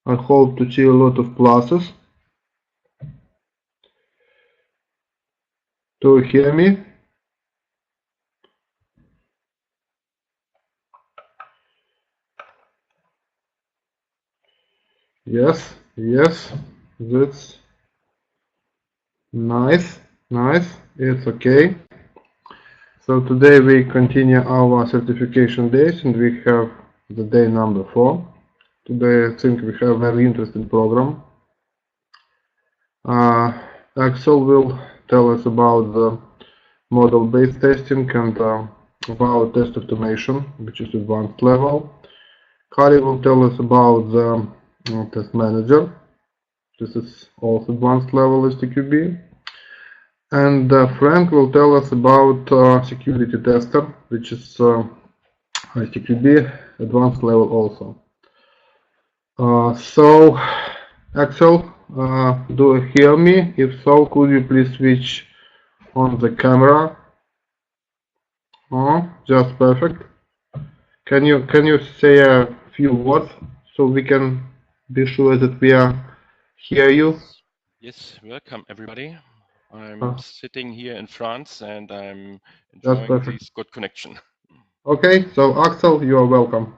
I hope to see a lot of pluses. Do you hear me? Yes, yes, that's nice, nice, it's okay. So today we continue our certification days and we have the day number 4. Today I think we have a very interesting program. Axel will tell us about the model-based testing and about test automation, which is advanced level. Kari will tell us about the test manager. This is also advanced level ISTQB. And Frank will tell us about security tester, which is ISTQB advanced level also. So, Axel, do you hear me? If so, could you please switch on the camera? Oh, just perfect. Can you say a few words so we can be sure that we hear you? Yes, welcome everybody. I'm Uh, sitting here in France and I'm just enjoying perfect. this good connection. Okay, so Axel, you are welcome.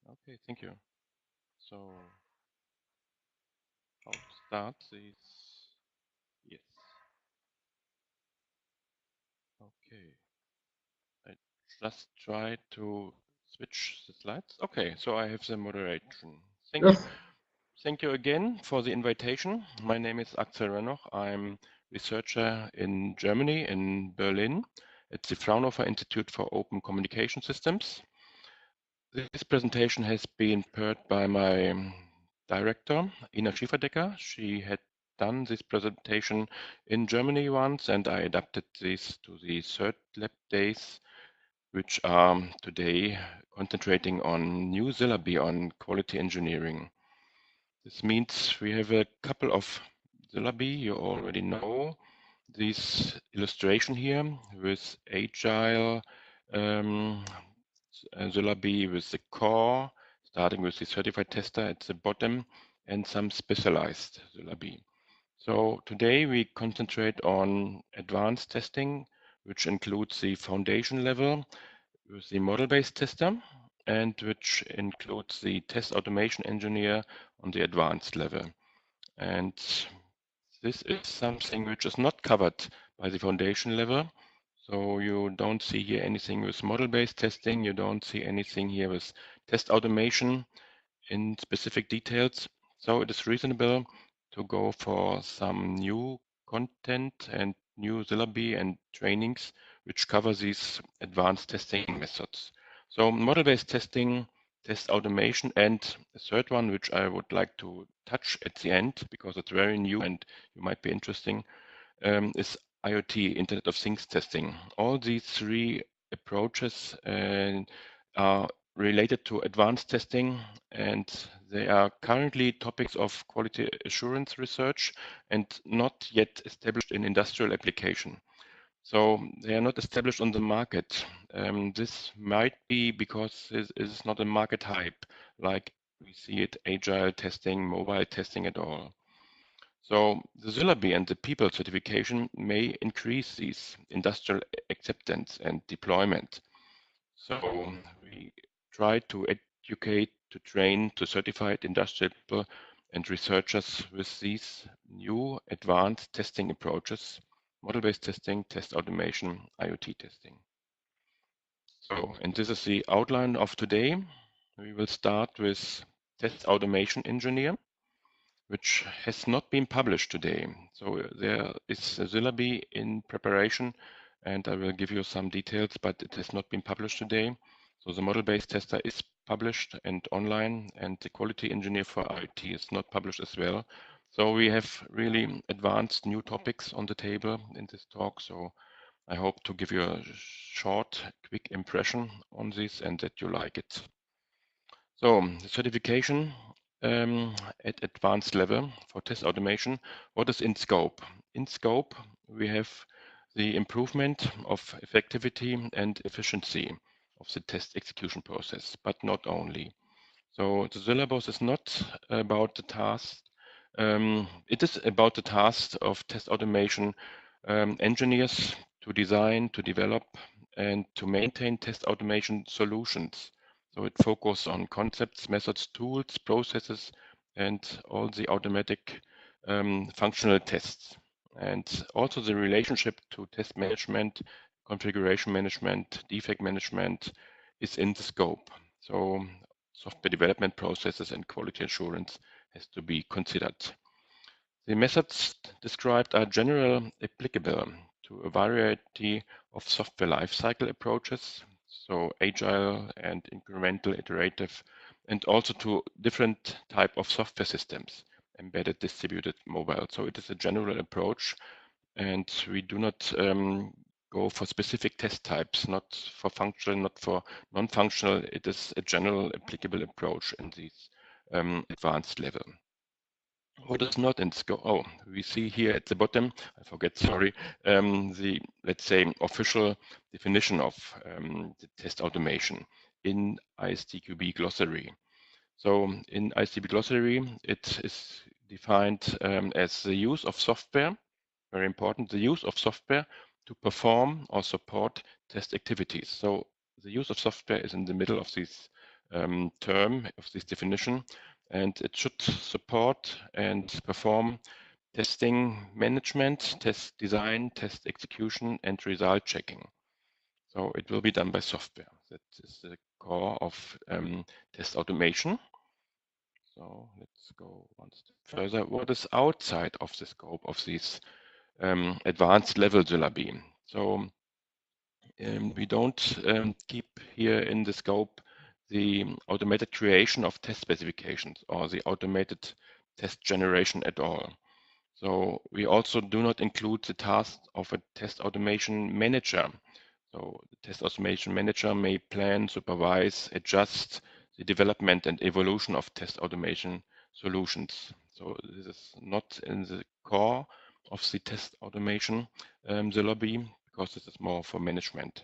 Okay, thank you. So, how to start this? Yes. Okay. I just try to switch the slides. Okay, so I have the moderation. Yes. Thank you again for the invitation. My name is Axel Rennoch. I'm researcher in Germany, in Berlin. It's the Fraunhofer Institute for Open Communication Systems. This presentation has been prepared by my director, Ina Schieferdecker. She had done this presentation in Germany once, and I adapted this to the third lab days, which are today concentrating on new syllabi on quality engineering. This means we have a couple of syllabi you already know. This illustration here with agile syllabi with the core, starting with the certified tester at the bottom, and some specialized syllabi. So today we concentrate on advanced testing, which includes the foundation level with the model-based tester, and which includes the test automation engineer on the advanced level. And this is something which is not covered by the foundation level. So you don't see here anything with model-based testing. You don't see anything here with test automation in specific details. So it is reasonable to go for some new content and new syllabi and trainings which cover these advanced testing methods. So model-based testing, test automation, and a third one which I would like to touch at the end because it's very new and you might be interesting, is IoT, Internet of Things testing. All these three approaches are related to advanced testing, and they are currently topics of quality assurance research and not yet established in industrial application. So they are not established on the market. This might be because it is not a market hype like we see it agile testing, mobile testing at all. So the syllabi and the people certification may increase these industrial acceptance and deployment. So we try to educate, to train, to certify industrial people and researchers with these new advanced testing approaches, model-based testing, test automation, IoT testing. So, and this is the outline of today. We will start with test automation engineer, which has not been published today. So there is a syllabi in preparation, and I will give you some details, but it has not been published today. So the model-based tester is published and online, and the quality engineer for IoT is not published as well. So we have really advanced new topics on the table in this talk. So I hope to give you a short, quick impression on this and that you like it. So the certification at advanced level for test automation, what is in scope? In scope, we have the improvement of effectivity and efficiency of the test execution process, but not only. So the syllabus is not about the task. It is about the task of test automation engineers to design, to develop, and to maintain test automation solutions. So it focuses on concepts, methods, tools, processes, and all the automatic functional tests. And also the relationship to test management, configuration management, defect management is in the scope. So software development processes and quality assurance has to be considered. The methods described are generally applicable to a variety of software lifecycle approaches, so agile and incremental, iterative, and also to different type of software systems, embedded, distributed, mobile. So it is a general approach, and we do not go for specific test types, not for functional, not for non-functional. It is a general applicable approach in this advanced level. What is not in scope? Oh, we see here at the bottom, I forget, sorry, the, let's say, official definition of the test automation in ISTQB glossary. So in ISTQB glossary, it is defined as the use of software, very important, the use of software to perform or support test activities. So the use of software is in the middle of this term, of this definition, and it should support and perform testing management, test design, test execution, and result checking. So it will be done by software. That is the core of test automation. So let's go one step further. What is outside of the scope of this advanced level syllabi? So we don't keep here in the scope the automated creation of test specifications or the automated test generation at all. So we also do not include the task of a test automation manager. So the test automation manager may plan, supervise, adjust the development and evolution of test automation solutions. So this is not in the core of the test automation syllabi, because this is more for management.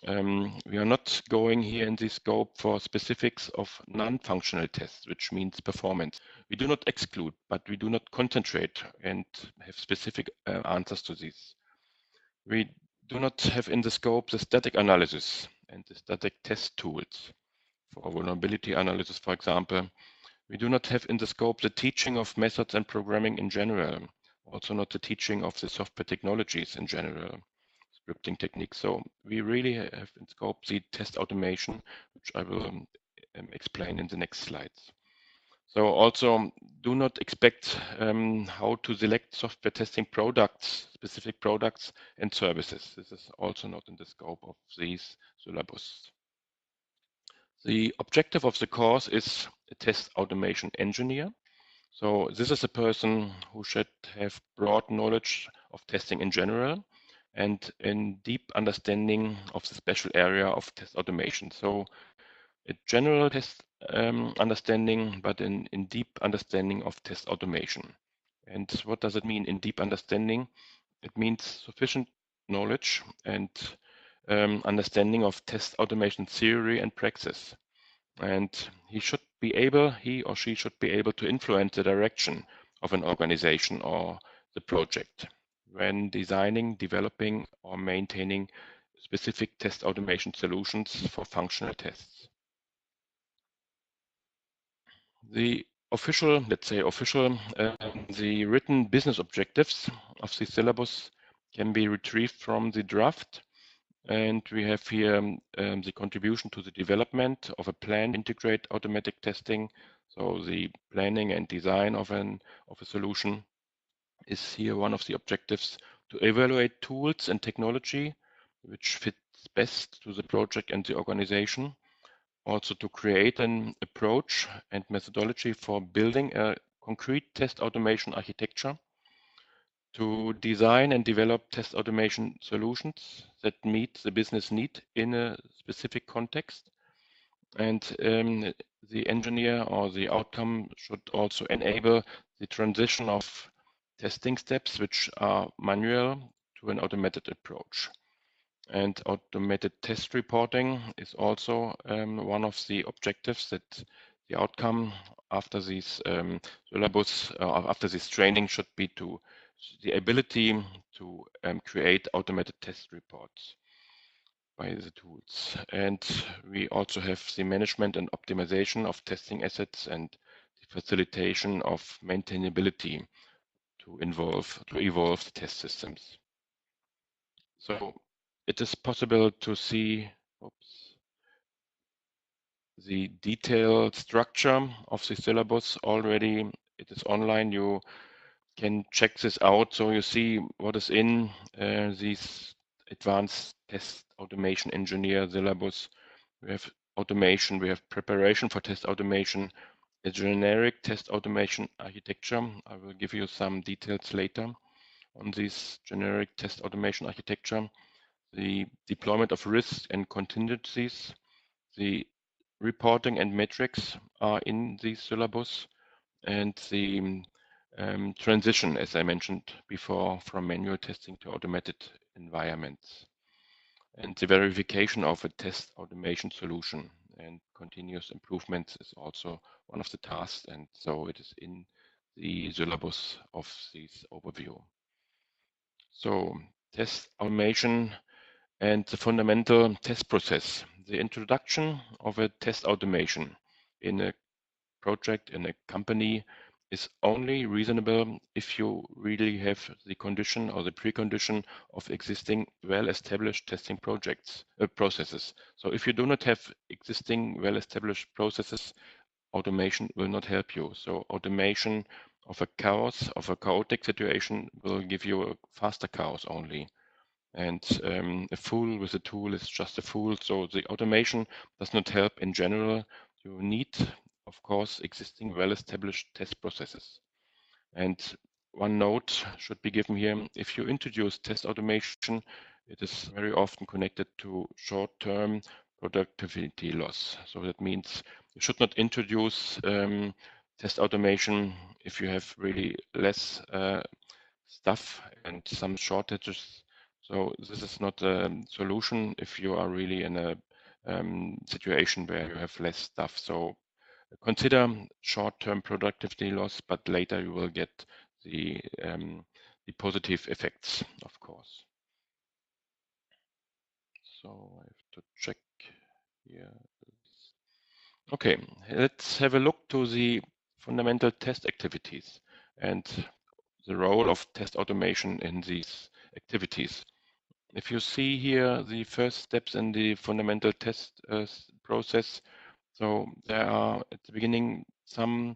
We are not going here in the scope for specifics of non-functional tests, which means performance. We do not exclude, but we do not concentrate and have specific answers to these. We do not have in the scope the static analysis and the static test tools. For vulnerability analysis, for example, we do not have in the scope the teaching of methods and programming in general, also not the teaching of the software technologies in general, scripting techniques. So we really have in scope the test automation, which I will explain in the next slides. So also do not expect how to select software testing products, specific products and services. This is also not in the scope of these syllabus. The objective of the course is a test automation engineer. So this is a person who should have broad knowledge of testing in general and a deep understanding of the special area of test automation. So a general test understanding, but in deep understanding of test automation. And what does it mean in deep understanding? It means sufficient knowledge and understanding of test automation theory and praxis. And he or she should be able to influence the direction of an organization or the project when designing, developing, or maintaining specific test automation solutions for functional tests. The official, let's say the written business objectives of the syllabus can be retrieved from the draft. And we have here the contribution to the development of a plan, integrate automatic testing. So the planning and design of a solution is here one of the objectives, to evaluate tools and technology which fits best to the project and the organization. Also to create an approach and methodology for building a concrete test automation architecture, to design and develop test automation solutions that meet the business need in a specific context. And the engineer or the outcome should also enable the transition of testing steps which are manual to an automated approach. And automated test reporting is also one of the objectives, that the outcome after this syllabus, after this training, should be to the ability to create automated test reports by the tools. And we also have the management and optimization of testing assets and the facilitation of maintainability to evolve the test systems. So it is possible to see the detailed structure of the syllabus already. It is online. You can check this out. So you see what is in this advanced test automation engineer syllabus. We have automation, we have preparation for test automation, a generic test automation architecture. I will give you some details later on this generic test automation architecture, the deployment of risks and contingencies, the reporting and metrics are in the syllabus, and the transition, as I mentioned before, from manual testing to automated environments, and the verification of a test automation solution and continuous improvements is also one of the tasks, and so it is in the syllabus of this overview. So test automation and the fundamental test process. The introduction of a test automation in a project, in a company, is only reasonable if you really have the condition or the precondition of existing well-established testing processes. So if you do not have existing well-established processes, automation will not help you. So automation of a chaotic situation will give you a faster chaos only. And a fool with a tool is just a fool. So the automation does not help in general. You need, of course, existing well-established test processes. And one note should be given here. If you introduce test automation, it is very often connected to short-term productivity loss. So that means you should not introduce test automation if you have really less stuff and some shortages. So this is not a solution if you are really in a situation where you have less stuff. So consider short-term productivity loss, but later you will get the positive effects, of course. So I have to check here. Okay, let's have a look to the fundamental test activities and the role of test automation in these activities. If you see here the first steps in the fundamental test process, so there are at the beginning some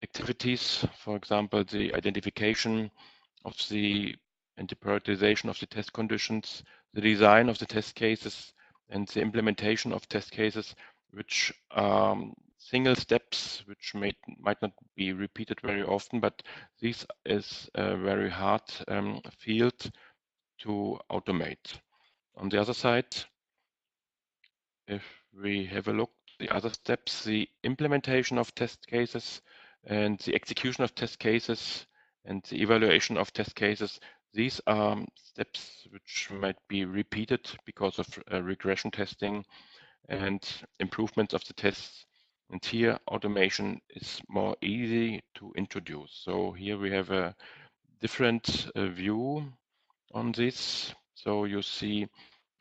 activities, for example, the identification of the and the prioritization of the test conditions, the design of the test cases, and the implementation of test cases, which are single steps which might not be repeated very often, but this is a very hard field to automate. On the other side, if we have a look at the other steps, the implementation of test cases and the execution of test cases and the evaluation of test cases, these are steps which might be repeated because of regression testing and improvements of the tests. And here automation is more easy to introduce. So here we have a different view on this. So you see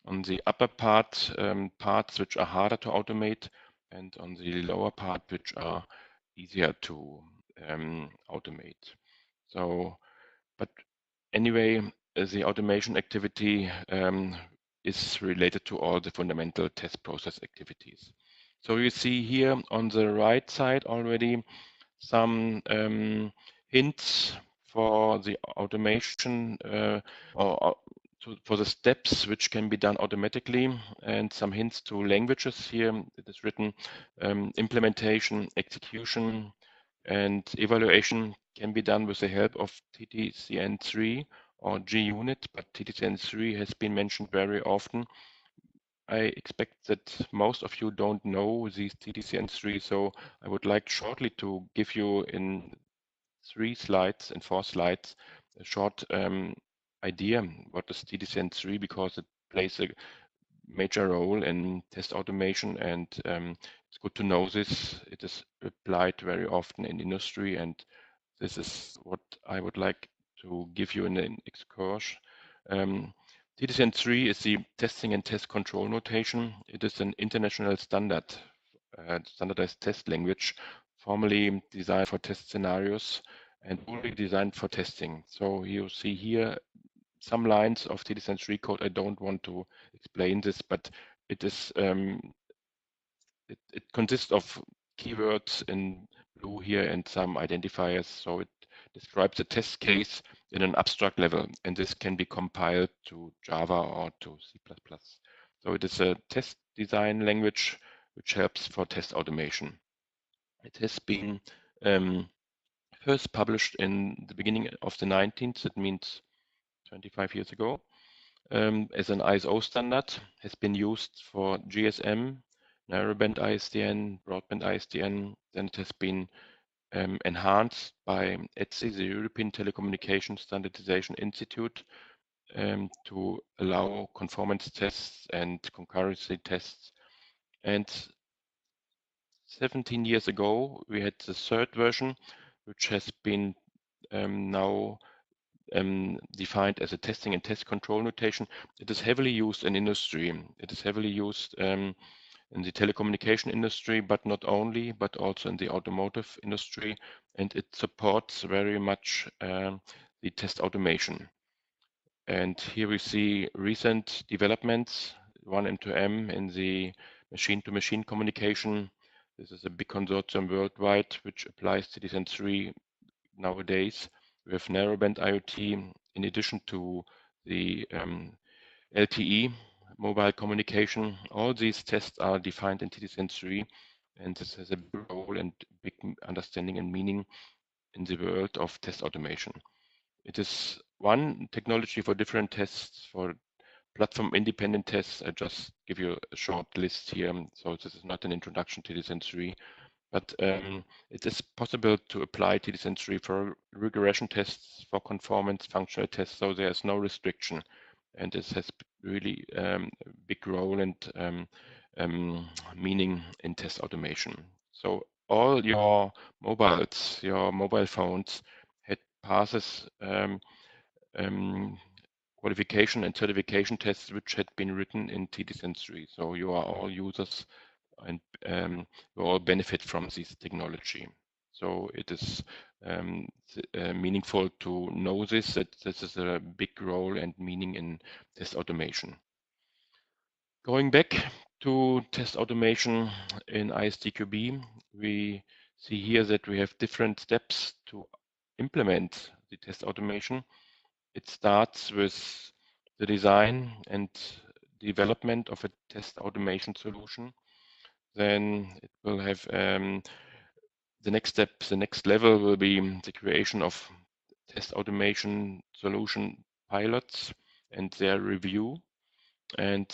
on the upper part, parts which are harder to automate, and on the lower part, which are easier to automate. So, but anyway, the automation activity is related to all the fundamental test process activities. So you see here on the right side already some hints for the automation for the steps which can be done automatically, and some hints to languages here. It is written implementation, execution, and evaluation can be done with the help of TTCN3 or GUnit, but TTCN3 has been mentioned very often. I expect that most of you don't know these TTCN3, so I would like shortly to give you in 4 slides, a short idea what is TTCN3, because it plays a major role in test automation, and it's good to know this. It is applied very often in industry, and this is what I would like to give you in an excursion. TDCN3 is the testing and test control notation. It is an international standard, standardized test language, formally designed for test scenarios and fully designed for testing. So you see here some lines of TDCN3 code. I don't want to explain this, but it is it consists of keywords in blue here and some identifiers. So it describes a test case in an abstract level, and this can be compiled to Java or to C++. So it is a test design language which helps for test automation. It has been first published in the beginning of the 19th, that means 25 years ago, as an ISO standard, has been used for GSM, narrowband ISDN, broadband ISDN. Then it has been enhanced by ETSI, the European Telecommunication Standardization Institute, to allow conformance tests and concurrency tests. And 17 years ago, we had the third version, which has been now defined as a testing and test control notation. It is heavily used in industry. It is heavily used in the telecommunication industry, but not only, but also in the automotive industry, and it supports very much the test automation. And here we see recent developments, 1M2M in the machine-to-machine communication. This is a big consortium worldwide which applies TDCN3 nowadays. We have narrowband IoT in addition to the LTE mobile communication. All these tests are defined in TDCN3, and this has a big role and big understanding and meaning in the world of test automation. It is one technology for different tests, for platform independent tests. I just give you a short list here. So this is not an introduction to TDCN3, but it is possible to apply TDCN3 for regression tests, for conformance functional tests, so there's no restriction. And this has really a big role and meaning in test automation. So all your mobiles, your mobile phones had passes qualification and certification tests which had been written in TDCN3. So you are all users and you all benefit from this technology. So it is meaningful to know this, that this is a big role and meaning in test automation. Going back to test automation in ISTQB, we see here that we have different steps to implement the test automation. It starts with the design and development of a test automation solution. Then it will have the next step, the next level will be the creation of test automation solution pilots and their review. And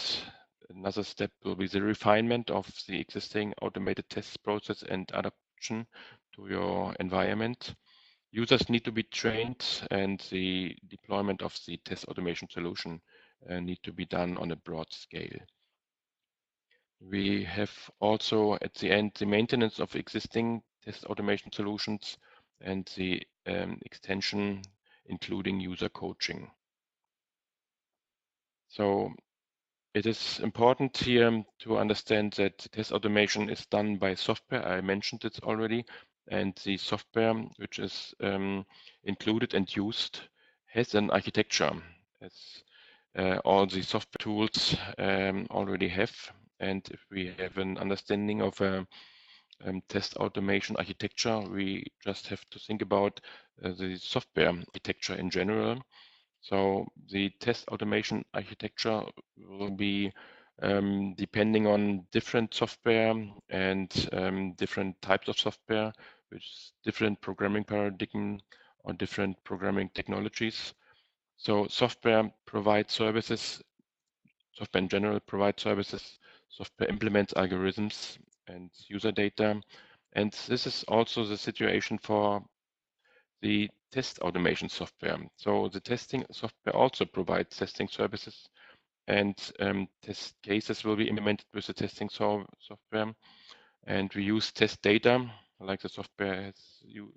another step will be the refinement of the existing automated test process and adaptation to your environment. Users need to be trained, and the deployment of the test automation solution need to be done on a broad scale. We have also at the end the maintenance of existing test automation solutions and the extension, including user coaching. So it is important here to understand that test automation is done by software. I mentioned it already, and the software which is included and used has an architecture, as all the software tools already have. And if we have an understanding of a test automation architecture, we just have to think about the software architecture in general. So the test automation architecture will be depending on different software and different types of software, with different programming paradigm or different programming technologies. So software provides services, software in general provides services, software implements algorithms and user data. And this is also the situation for the test automation software. So the testing software also provides testing services and test cases will be implemented with the testing software. And we use test data, like the software has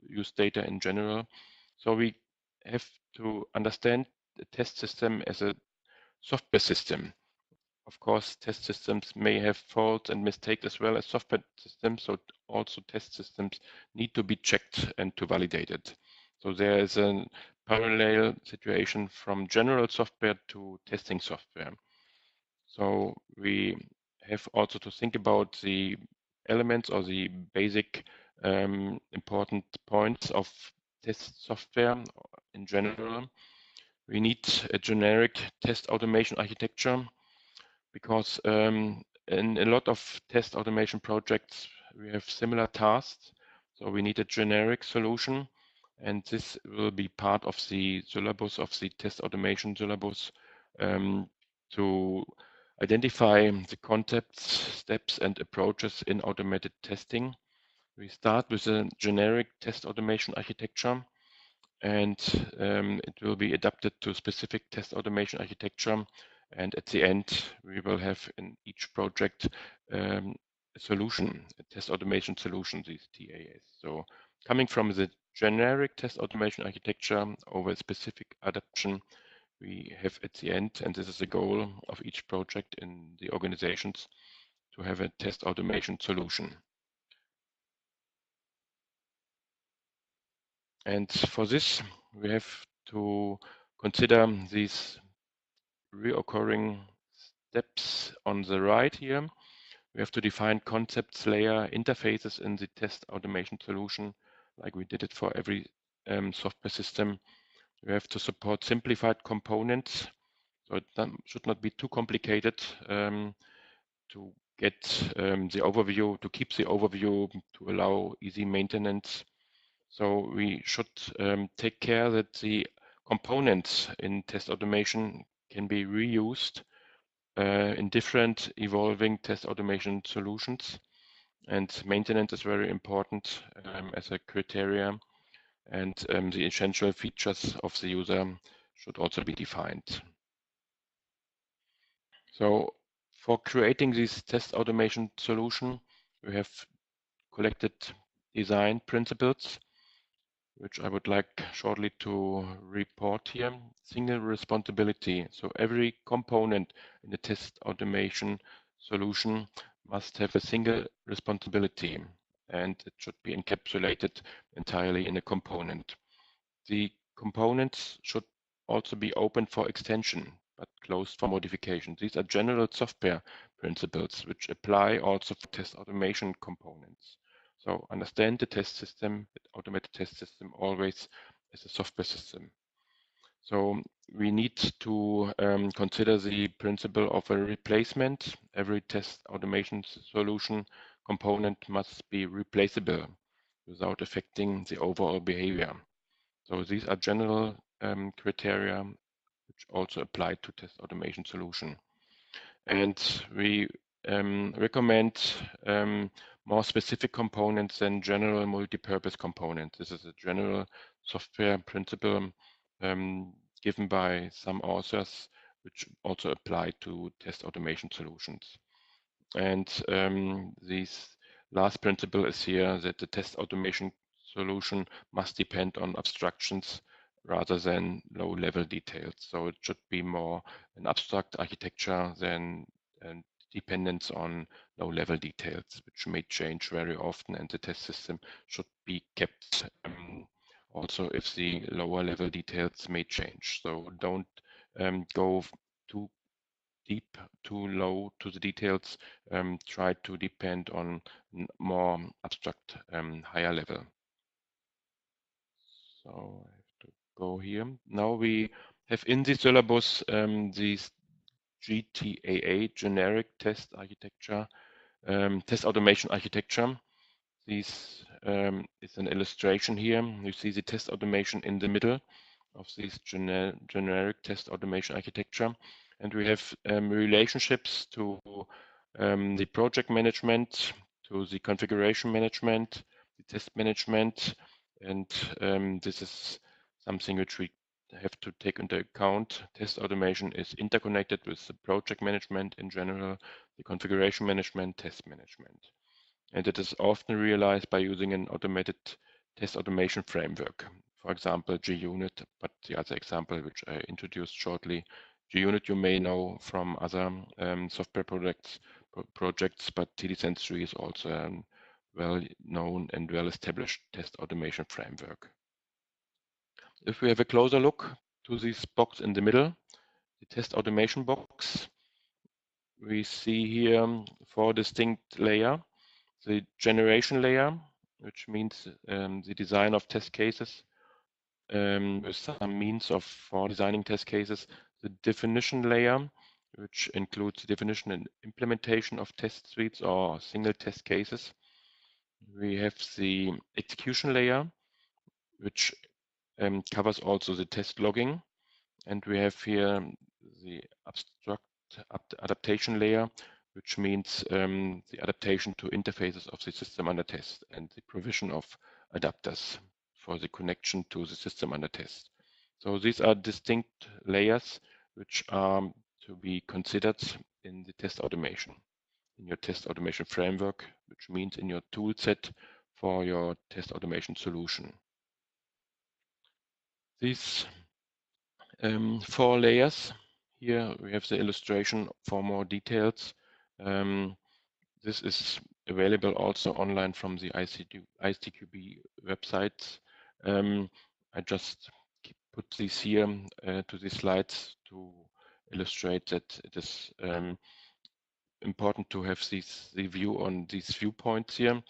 used data in general. So we have to understand the test system as a software system. Of course, test systems may have faults and mistakes as well as software systems, so also test systems need to be checked and to validate it. So there is a parallel situation from general software to testing software. So we have also to think about the elements or the basic important points of test software in general. We need a generic test automation architecture because in a lot of test automation projects, we have similar tasks. So we need a generic solution, and this will be part of the syllabus of the test automation syllabus to identify the concepts, steps, and approaches in automated testing. We start with a generic test automation architecture, and it will be adapted to specific test automation architecture. And at the end, we will have in each project a solution, a test automation solution, these TAS. So coming from the generic test automation architecture over a specific adaptation, we have at the end, and this is the goal of each project in the organizations, to have a test automation solution. And for this, we have to consider these reoccurring steps on the right here. We have to define concepts, layer, interfaces in the test automation solution, like we did it for every software system. We have to support simplified components, so it should not be too complicated to get the overview, to keep the overview, to allow easy maintenance. So we should take care that the components in test automation can be reused in different evolving test automation solutions. And maintenance is very important as a criteria. And the essential features of the user should also be defined. So for creating this test automation solution, we have collected design principles, which I would like shortly to report here. Single responsibility. So every component in the test automation solution must have a single responsibility, and it should be encapsulated entirely in a component. The components should also be open for extension, but closed for modification. These are general software principles which apply also for test automation components. So understand the test system, the automated test system, always as a software system. So we need to consider the principle of a replacement. Every test automation solution component must be replaceable without affecting the overall behavior. So these are general criteria which also apply to test automation solution. And we recommend more specific components than general multi-purpose components. This is a general software principle given by some authors, which also apply to test automation solutions. And this last principle is here that the test automation solution must depend on abstractions rather than low-level details. So it should be more an abstract architecture than dependence on low-level details, which may change very often, and the test system should be kept also if the lower-level details may change. So don't go too deep, too low to the details. Try to depend on more abstract, higher level. So I have to go here. Now we have in the syllabus these GTAA, generic test architecture, test automation architecture. This is an illustration here. You see the test automation in the middle of this generic test automation architecture. And we have relationships to the project management, to the configuration management, the test management, and this is something which we have to take into account test automation is interconnected with the project management in general, the configuration management, test management. And it is often realized by using an automated test automation framework. For example, JUnit, but the other example which I introduced shortly, JUnit you may know from other software projects, but TD-Sense3 is also a well-known and well-established test automation framework. If we have a closer look to this box in the middle, the test automation box, we see here 4 distinct layers. The generation layer, which means the design of test cases with some means for designing test cases. The definition layer, which includes the definition and implementation of test suites or single test cases. We have the execution layer, which covers also the test logging. And we have here the abstract adaptation layer, which means the adaptation to interfaces of the system under test and the provision of adapters for the connection to the system under test. So these are distinct layers which are to be considered in the test automation, in your test automation framework, which means in your tool set for your test automation solution. These 4 layers. Here we have the illustration for more details. This is available also online from the ISTQB website. I just put these here to the slides to illustrate that it is important to have the view on these viewpoints here.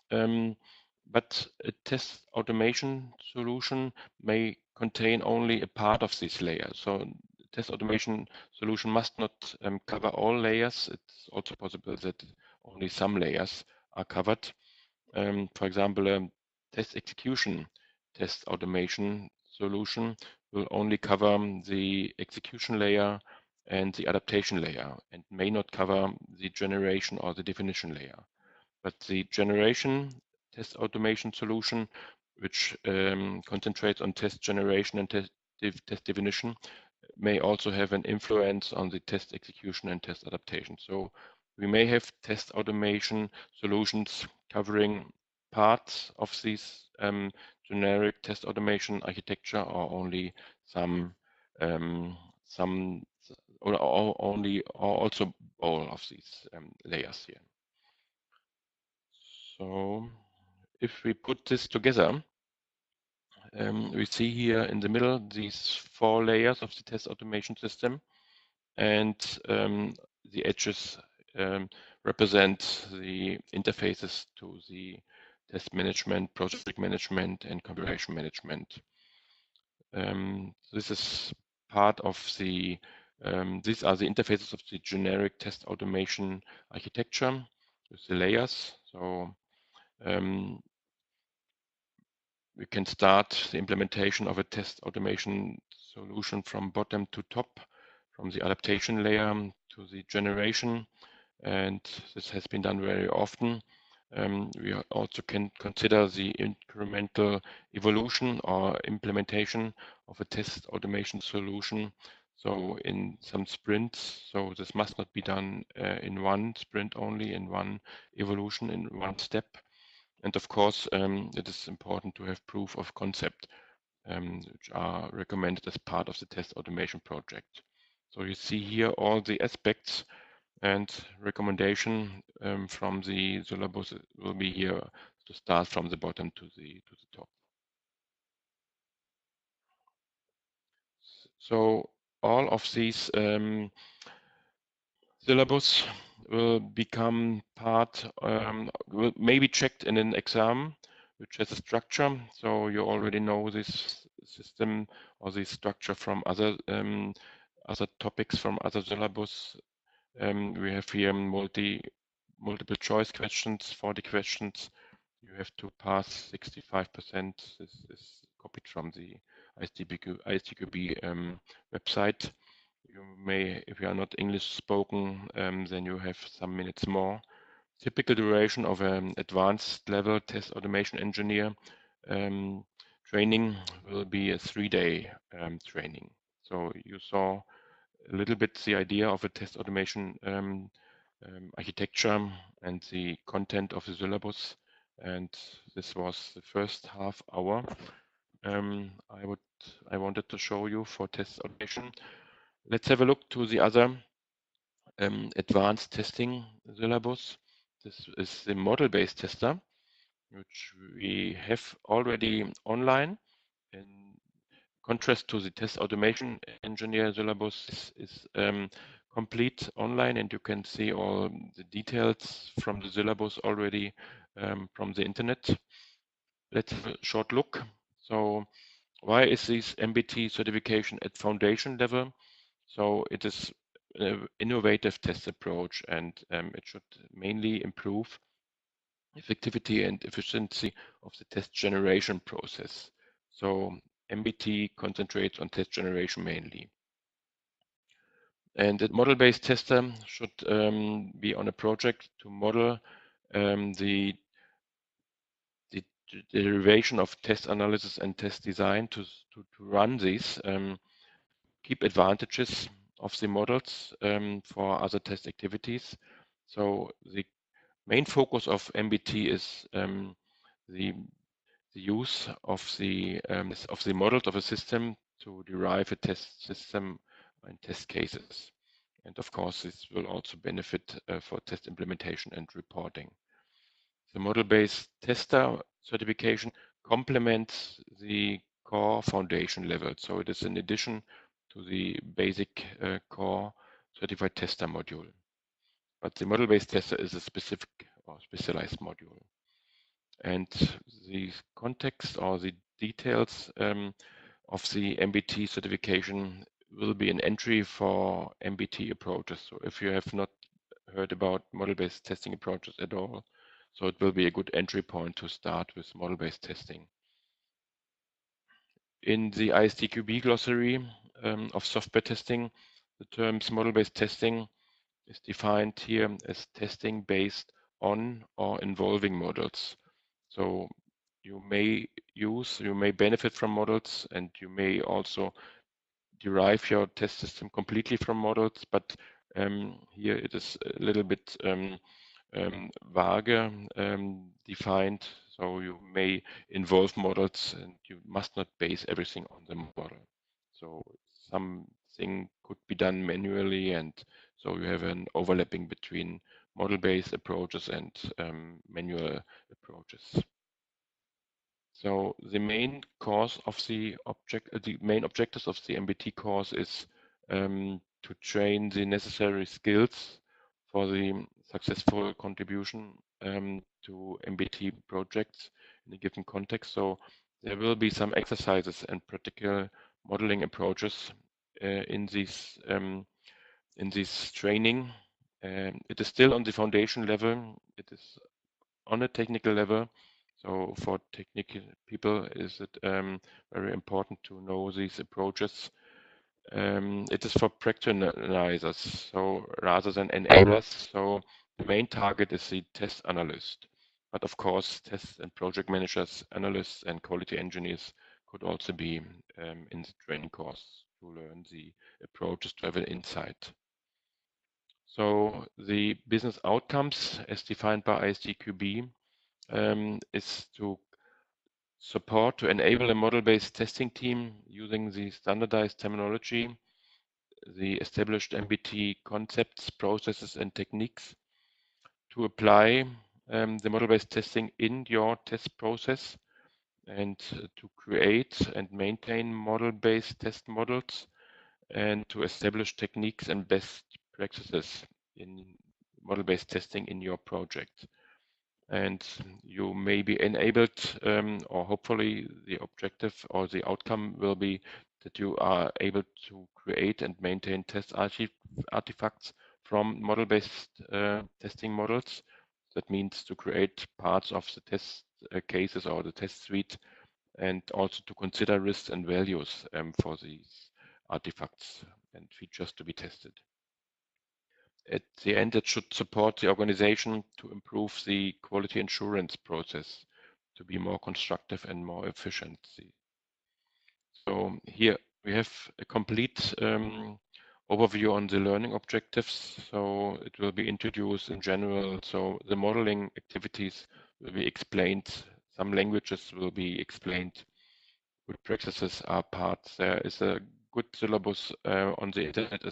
But a test automation solution may contain only a part of this layer. So the test automation solution must not cover all layers. It's also possible that only some layers are covered. For example, a test execution test automation solution will only cover the execution layer and the adaptation layer and may not cover the generation or the definition layer. But the generation test automation solution, which concentrates on test generation and test definition, may also have an influence on the test execution and test adaptation. So we may have test automation solutions covering parts of this generic test automation architecture, or only some or also all of these layers here. So if we put this together, we see here in the middle these 4 layers of the test automation system, and the edges represent the interfaces to the test management, project management, and configuration management. This is part of the, these are the interfaces of the generic test automation architecture with the layers. So we can start the implementation of a test automation solution from bottom to top, from the adaptation layer to the generation, and this has been done very often. We also can consider the incremental evolution or implementation of a test automation solution. So in some sprints, so this must not be done in one sprint only, in one evolution, in one step. And of course, it is important to have proof of concept, which are recommended as part of the test automation project. So you see here all the aspects, and recommendation from the syllabus will be here to start from the bottom to the top. So all of these syllabus will become part, may be checked in an exam, which has a structure. So you already know this system or this structure from other topics from other syllabus. We have here multiple choice questions, 40 questions. You have to pass 65%. This is copied from the ISTQB website. You may, if you are not English spoken, then you have some minutes more. Typical duration of an advanced level test automation engineer training will be a 3-day training. So you saw a little bit the idea of a test automation architecture and the content of the syllabus. And this was the first half hour I wanted to show you for test automation. Let's have a look to the other advanced testing syllabus. This is the model-based tester, which we have already online. In contrast to the test automation engineer syllabus is complete online, and you can see all the details from the syllabus already from the internet. Let's have a short look. So why is this MBT certification at foundation level? So it is an innovative test approach, and it should mainly improve effectivity and efficiency of the test generation process. So MBT concentrates on test generation mainly. And the model-based tester should be on a project to model the derivation of test analysis and test design to run these, keep advantages of the models for other test activities. So the main focus of MBT is the use of the models of a system to derive a test system and test cases. And of course, this will also benefit for test implementation and reporting. The model-based tester certification complements the core foundation level. So it is in addition to the basic core certified tester module. But the model-based tester is a specific or specialized module. And the context or the details of the MBT certification will be an entry for MBT approaches. So if you have not heard about model-based testing approaches at all, so it will be a good entry point to start with model-based testing. In the ISTQB glossary of software testing, the terms model-based testing is defined here as testing based on or involving models. So you may benefit from models, and you may also derive your test system completely from models, but here it is a little bit vague defined. So you may involve models, and you must not base everything on the model. So something could be done manually, and so you have an overlapping between model-based approaches and manual approaches. So the main course of the main objectives of the MBT course is to train the necessary skills for the successful contribution to MBT projects in a given context. So there will be some exercises and practical modeling approaches in this training. It is still on the foundation level. It is on a technical level. So for technical people, is it very important to know these approaches. It is for practitioners, so rather than enablers. So the main target is the test analyst. But of course, test and project managers, analysts, and quality engineers could also be in the training course to learn the approaches to have an insight. So the business outcomes as defined by ISTQB is to support to enable a model-based testing team using the standardized terminology, the established MBT concepts, processes, and techniques to apply the model-based testing in your test process, and to create and maintain model-based test models, and to establish techniques and best practices in model-based testing in your project. And you may be enabled, or hopefully the objective or the outcome will be that you are able to create and maintain test artifacts from model-based testing models. That means to create parts of the test cases or the test suite, and also to consider risks and values for these artifacts and features to be tested. At the end, it should support the organization to improve the quality assurance process to be more constructive and more efficient. So here we have a complete overview on the learning objectives. So it will be introduced in general. So the modeling activities will be explained. Some languages will be explained. Good practices are parts. There is a good syllabus on the internet,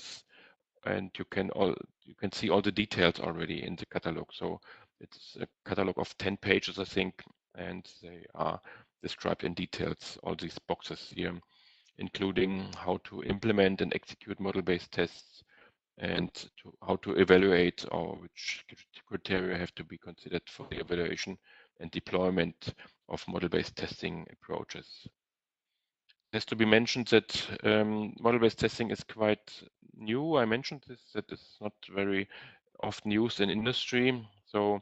and you can see all the details already in the catalog. So it's a catalog of 10 pages, I think, and they are described in details, all these boxes here, including how to implement and execute model-based tests and how to evaluate or which criteria have to be considered for the evaluation and deployment of model-based testing approaches. It has to be mentioned that model-based testing is quite new. I mentioned this, that it's not very often used in industry. So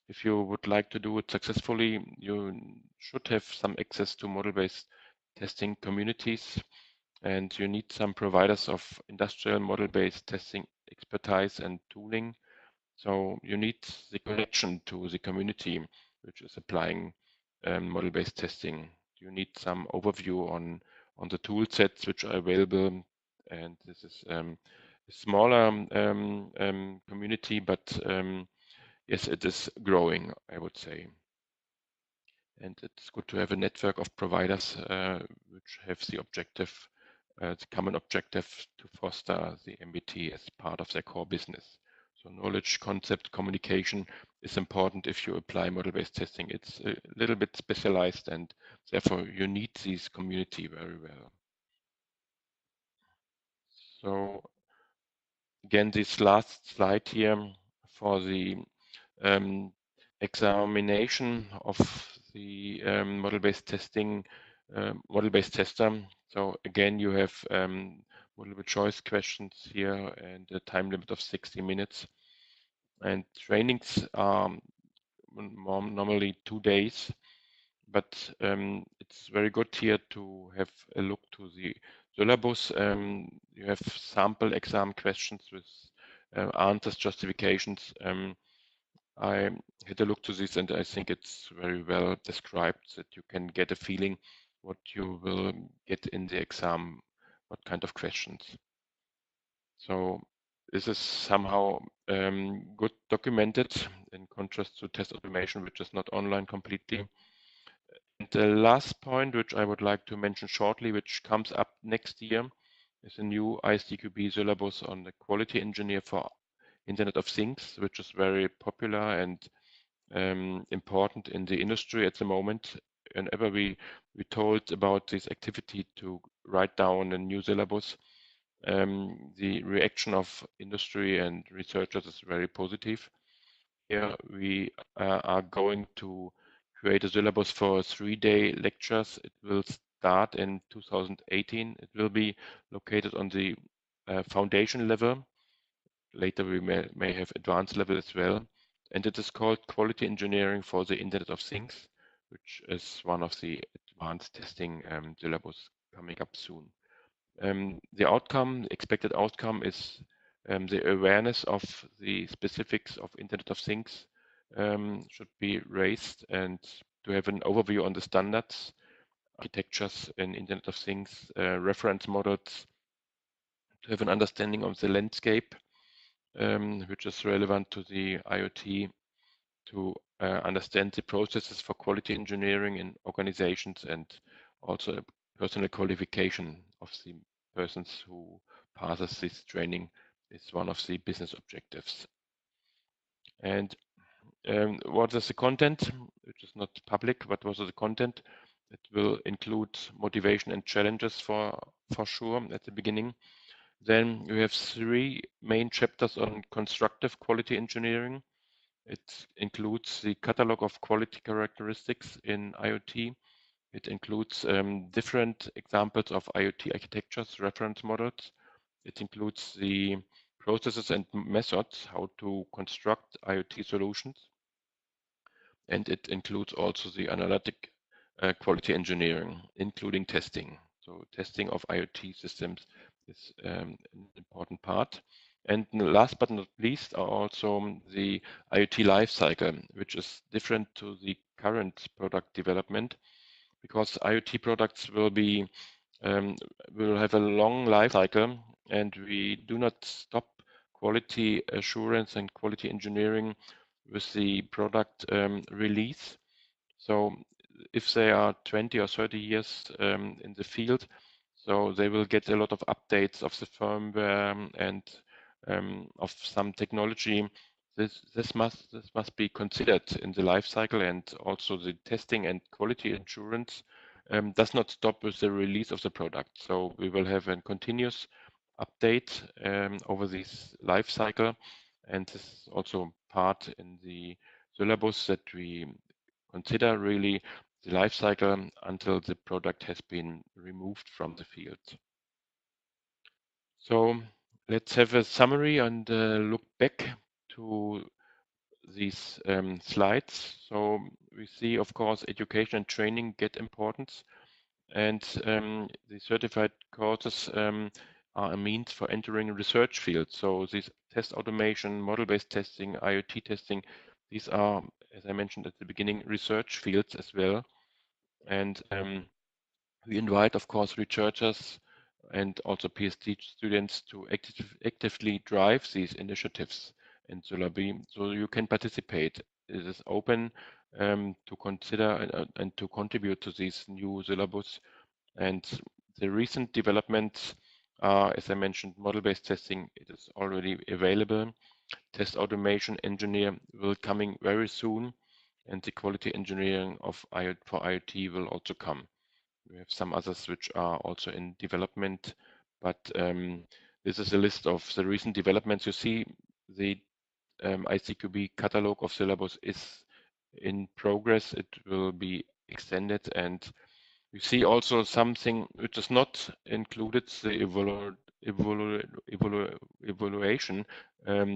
if you would like to do it successfully, you should have some access to model-based testing communities, and you need some providers of industrial model-based testing expertise and tooling. So you need the connection to the community which is applying model-based testing. You need some overview on the tool sets which are available, and this is a smaller community, but yes, it is growing, I would say. And it's good to have a network of providers which have the common objective to foster the MBT as part of their core business. So knowledge, concept, communication is important if you apply model-based testing. It's a little bit specialized, and therefore you need this community very well. So again, this last slide here for the examination of the model-based testing, model-based tester. So again, you have multiple choice questions here and a time limit of 60 minutes. And trainings are normally 2 days, but it's very good here to have a look to the syllabus. You have sample exam questions with answers, justifications. I had a look to this, and I think it's very well described, that you can get a feeling what you will get in the exam, what kind of questions. So this is somehow good documented in contrast to test automation, which is not online completely. And the last point, which I would like to mention shortly, which comes up next year, is a new ISTQB syllabus on the quality engineer for Internet of Things, which is very popular and important in the industry at the moment. Whenever we told about this activity to write down a new syllabus, the reaction of industry and researchers is very positive. Here we are going to create a syllabus for 3-day lectures. It will start in 2018. It will be located on the foundation level. Later we may have advanced level as well. And it is called Quality Engineering for the Internet of Things, which is one of the advanced testing syllabus coming up soon. The expected outcome is the awareness of the specifics of Internet of Things should be raised, and to have an overview on the standards, architectures in Internet of Things, reference models, to have an understanding of the landscape, which is relevant to the IoT, to understand the processes for quality engineering in organizations, and also a personal qualification of the persons who passes this training is one of the business objectives. And what is the content, which is not public, but what is the content? It will include motivation and challenges for sure at the beginning. Then we have 3 main chapters on constructive quality engineering. It includes the catalog of quality characteristics in IoT. It includes different examples of IoT architectures, reference models. It includes the processes and methods, how to construct IoT solutions. And it includes also the analytic quality engineering, including testing. So testing of IoT systems is an important part. And last but not least are also the IoT lifecycle, which is different to the current product development, because IoT products will be will have a long life cycle, and we do not stop quality assurance and quality engineering with the product release. So if they are 20 or 30 years in the field, so they will get a lot of updates of the firmware and of some technology. This must be considered in the life cycle, and also the testing and quality assurance does not stop with the release of the product. So we will have a continuous update over this life cycle, and this is also part in the syllabus that we consider really the life cycle until the product has been removed from the field. So let's have a summary and look back to these slides. So we see, of course, education and training get importance, and the certified courses are a means for entering research fields. So this test automation, model-based testing, IoT testing, these are, as I mentioned at the beginning, research fields as well. And we invite, of course, researchers and also PhD students to actively drive these initiatives in SolarBeam, so you can participate. It is open to consider and to contribute to these new syllabus. And the recent developments are, as I mentioned, model-based testing. It is already available. Test automation engineer will coming very soon, and the quality engineering for IoT will also come. We have some others which are also in development, but this is a list of the recent developments. You see the ISTQB catalog of syllabus is in progress. It will be extended, and you see also something which is not included, the evaluation,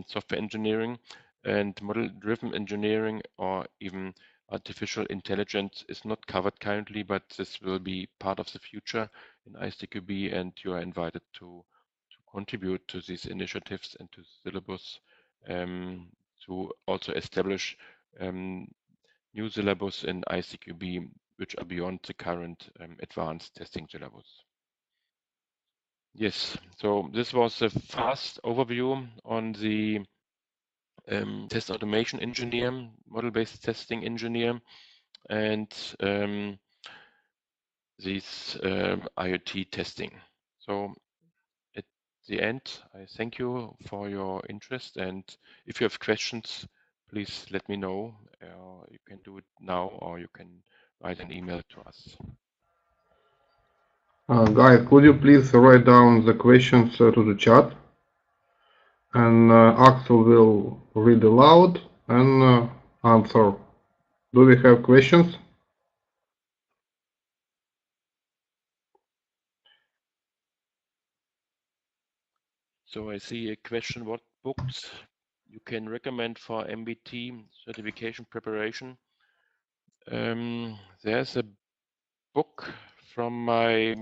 software engineering and model-driven engineering, or even artificial intelligence is not covered currently, but this will be part of the future in ISTQB, and you are invited to contribute to these initiatives and to syllabus to also establish new syllabus in ISTQB which are beyond the current advanced testing syllabus. Yes, so this was a fast overview on the test automation engineer, model-based testing engineer, and this IoT testing. So at the end, I thank you for your interest, and if you have questions, please let me know. You can do it now, or you can write an email to us. Guys, could you please write down the questions to the chat, and Axel will read aloud and answer. Do we have questions? So I see a question: what books you can recommend for MBT certification preparation? There's a book from my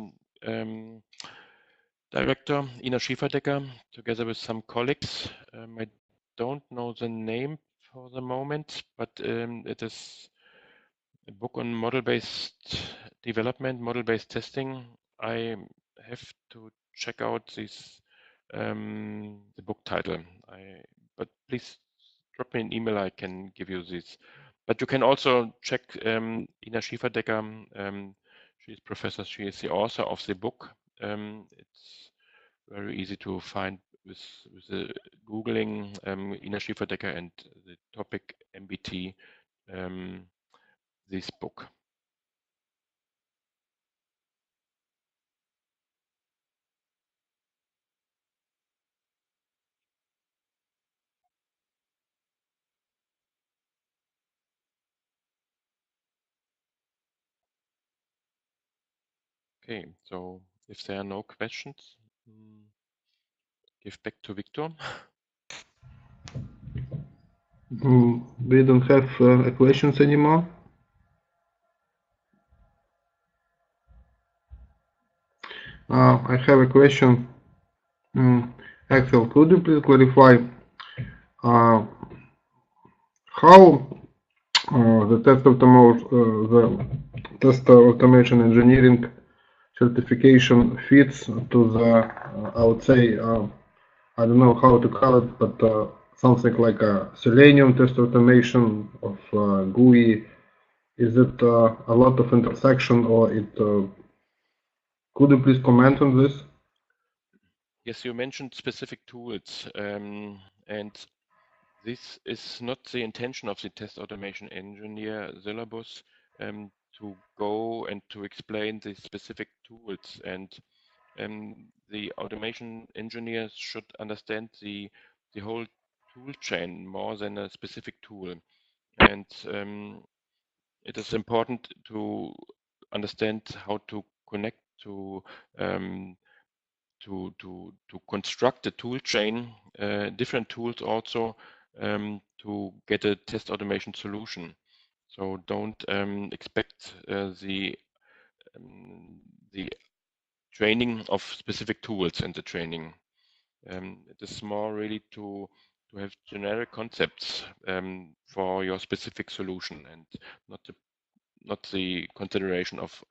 director, Ina Schieferdecker, together with some colleagues. I don't know the name for the moment, but it is a book on model-based development, model-based testing. I have to check out this the book title. But please drop me an email. I can give you this. But you can also check Ina Schieferdecker. She's professor. She is the author of the book. It's very easy to find with the googling Ina Schieferdecker and the topic MBT. This book. Okay, so if there are no questions, give back to Victor. We don't have questions anymore. I have a question. Axel, could you please clarify how the test automation engineering certification fits to the, I would say, I don't know how to call it, but something like a Selenium test automation of GUI. Is it a lot of intersection, or it? Could you please comment on this? Yes, you mentioned specific tools, and this is not the intention of the test automation engineer syllabus, to go and to explain the specific tools, and the automation engineers should understand the whole tool chain more than a specific tool. And it is important to understand how to connect to construct a tool chain, different tools also, to get a test automation solution. So don't expect the training of specific tools in the training. It is more really to have generic concepts for your specific solution, and not the consideration of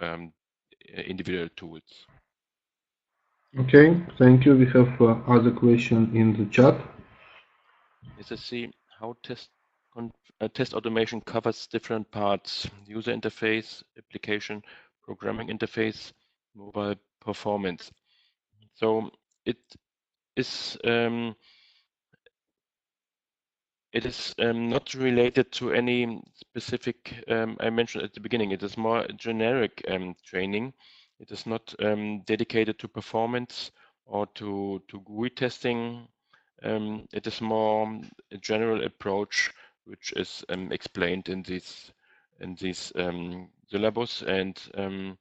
individual tools. Okay, thank you. We have other question in the chat. Let's see how test automation covers different parts: user interface, application, programming interface, mobile performance. So it is not related to any specific, I mentioned at the beginning, it is more generic training. It is not dedicated to performance or to GUI testing. It is more a general approach, which is explained in this syllabus, and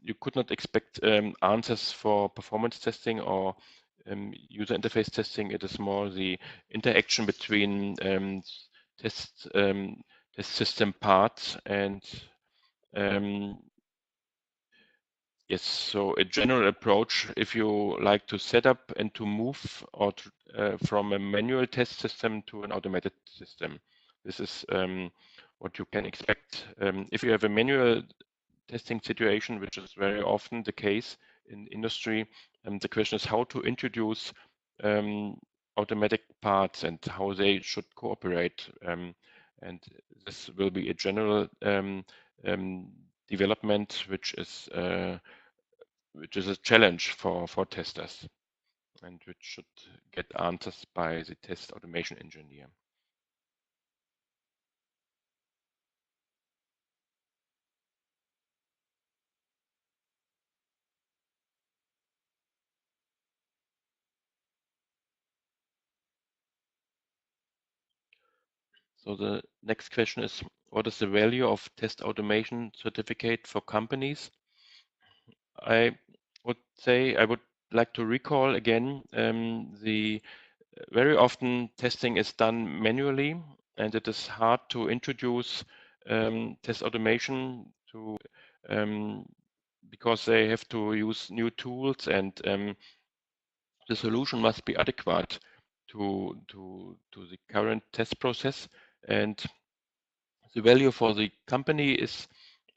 you could not expect answers for performance testing or user interface testing. It is more the interaction between test system parts, and yes, so a general approach if you like to set up and to move or from a manual test system to an automated system. This is what you can expect. If you have a manual testing situation, which is very often the case in industry, the question is how to introduce automatic parts and how they should cooperate. And this will be a general development, which is a challenge for testers, and which should get answers by the test automation engineer. So the next question is, what is the value of test automation certificate for companies? I would say I would like to recall again, the very often testing is done manually, and it is hard to introduce test automation to because they have to use new tools, and the solution must be adequate to the current test process. And the value for the company is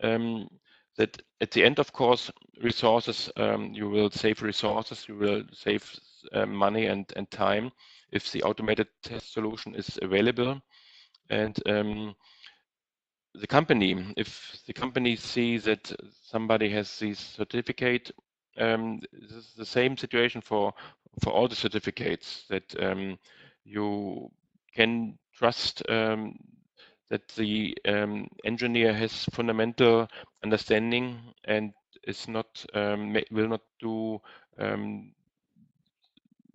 that at the end, of course, resources, you will save resources, you will save money and time if the automated test solution is available. And the company, if the company sees that somebody has this certificate, this is the same situation for all the certificates, that you can trust that the engineer has fundamental understanding and is not will not do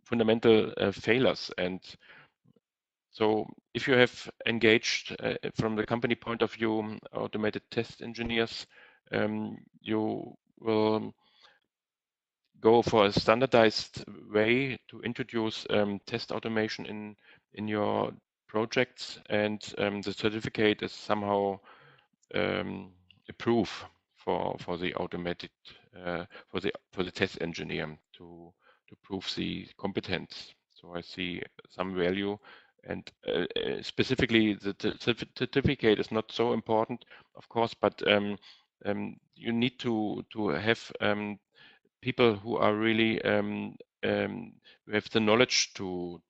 fundamental failures. And so if you have engaged from the company point of view automated test engineers, you will go for a standardized way to introduce test automation in your projects, and the certificate is somehow a proof for the automated for the test engineer to prove the competence. So I see some value, and specifically the certificate is not so important, of course, but you need to have people who are really who have the knowledge to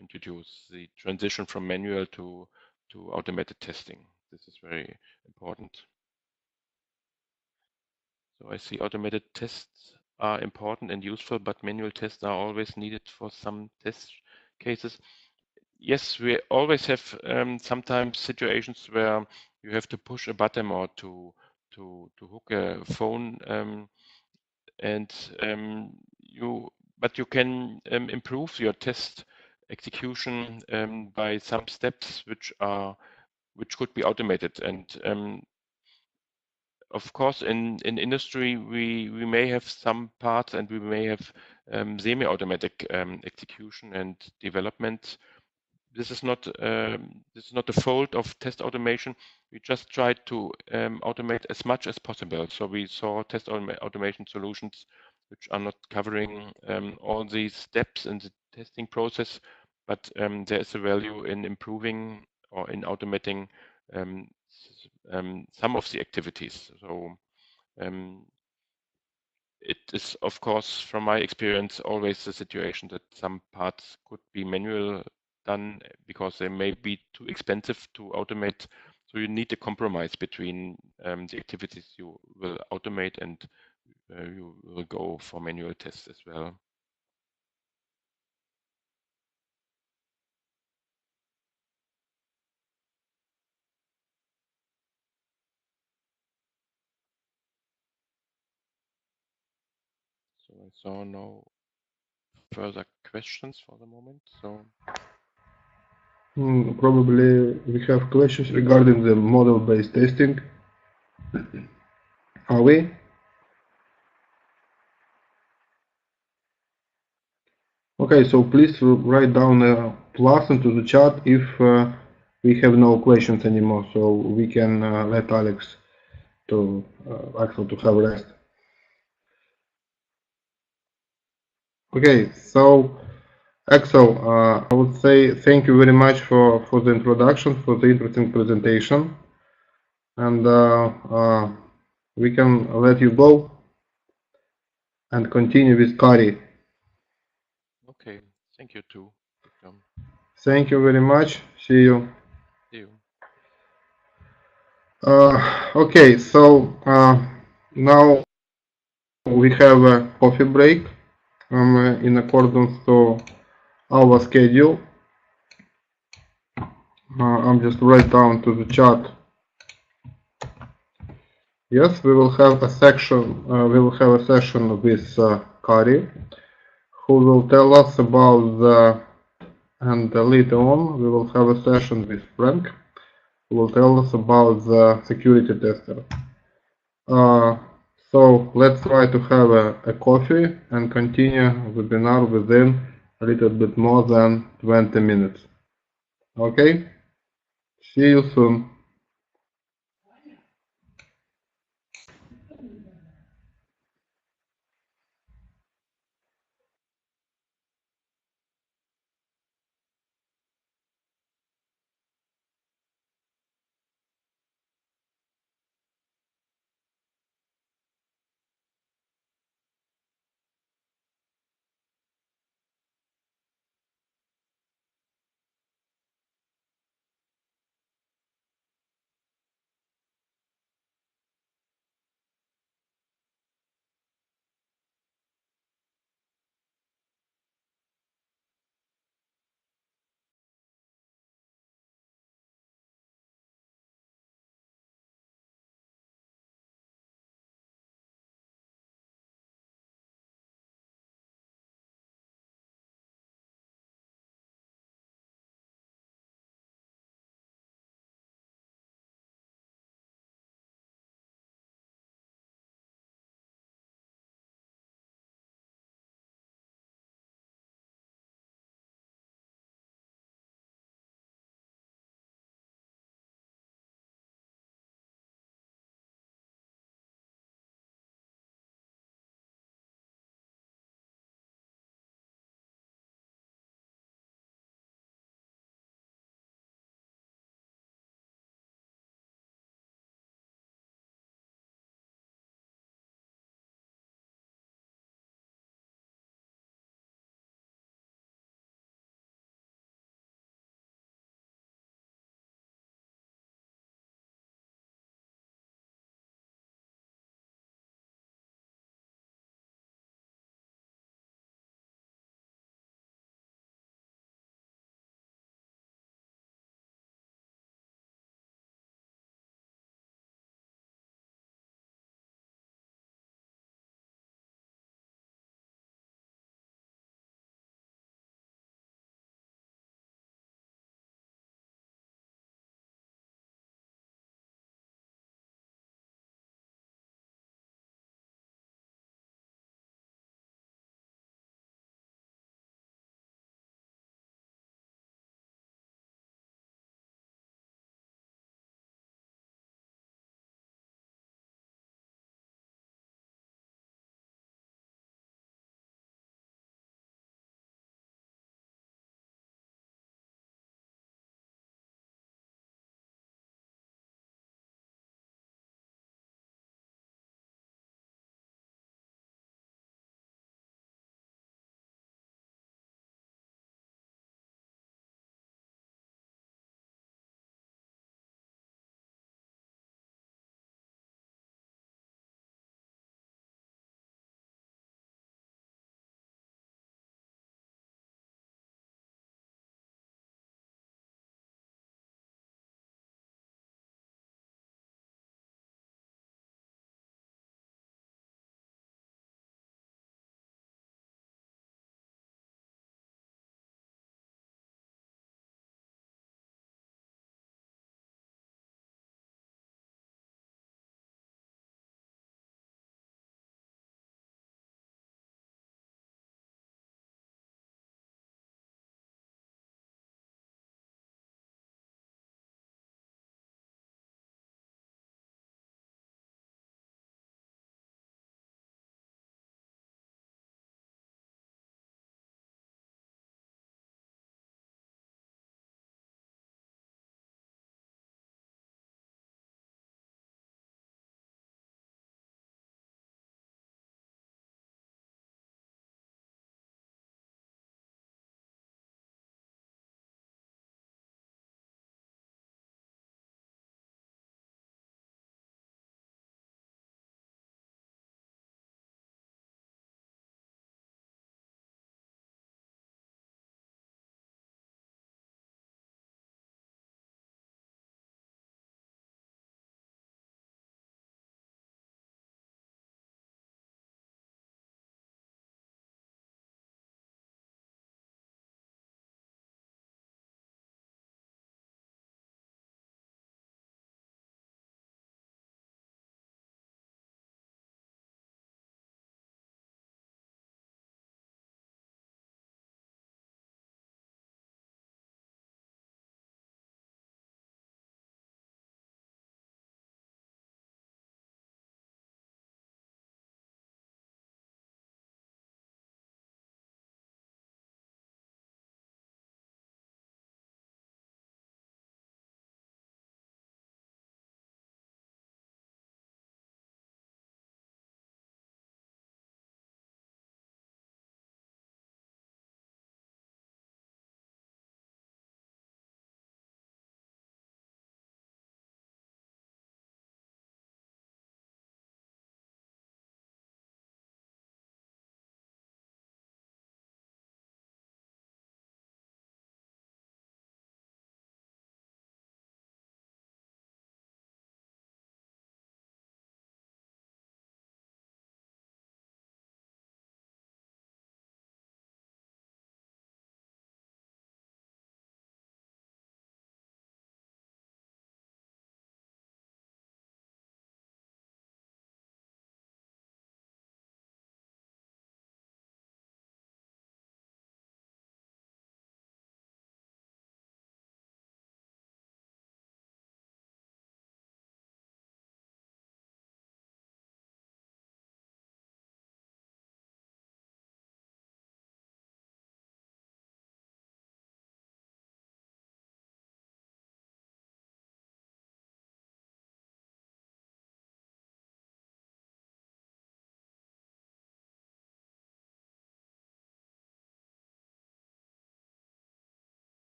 introduce the transition from manual to automated testing. This is very important. So I see automated tests are important and useful, but manual tests are always needed for some test cases. Yes, we always have sometimes situations where you have to push a button or to hook a phone, and but you can improve your test execution by some steps which could be automated. And of course, in industry, we may have some parts and we may have semi-automatic execution and development. This is not a fault of test automation. We just tried to automate as much as possible. So we saw test automation solutions which are not covering all these steps in the testing process, but there is a value in improving or in automating some of the activities. So it is, of course, from my experience, always the situation that some parts could be manual done because they may be too expensive to automate. So you need a compromise between the activities you will automate and you will go for manual tests as well. So I saw no further questions for the moment. So Probably we have questions regarding the model-based testing. Are we? Okay, so please write down a plus into the chat if we have no questions anymore, so we can let Axel to have rest. Okay, so Axel, I would say thank you very much for the introduction, for the interesting presentation, and we can let you go and continue with Kari. okay, thank you too, Victor. Thank you very much. See you. See you. Okay, so now we have a coffee break in accordance to our schedule. I'm just write down to the chat. Yes, we will have a section. We will have a session with Kari, who will tell us about the. And later on, we will have a session with Frank, who will tell us about the security tester. So let's try to have a coffee and continue webinar within a little bit more than 20 minutes. Okay? See you soon.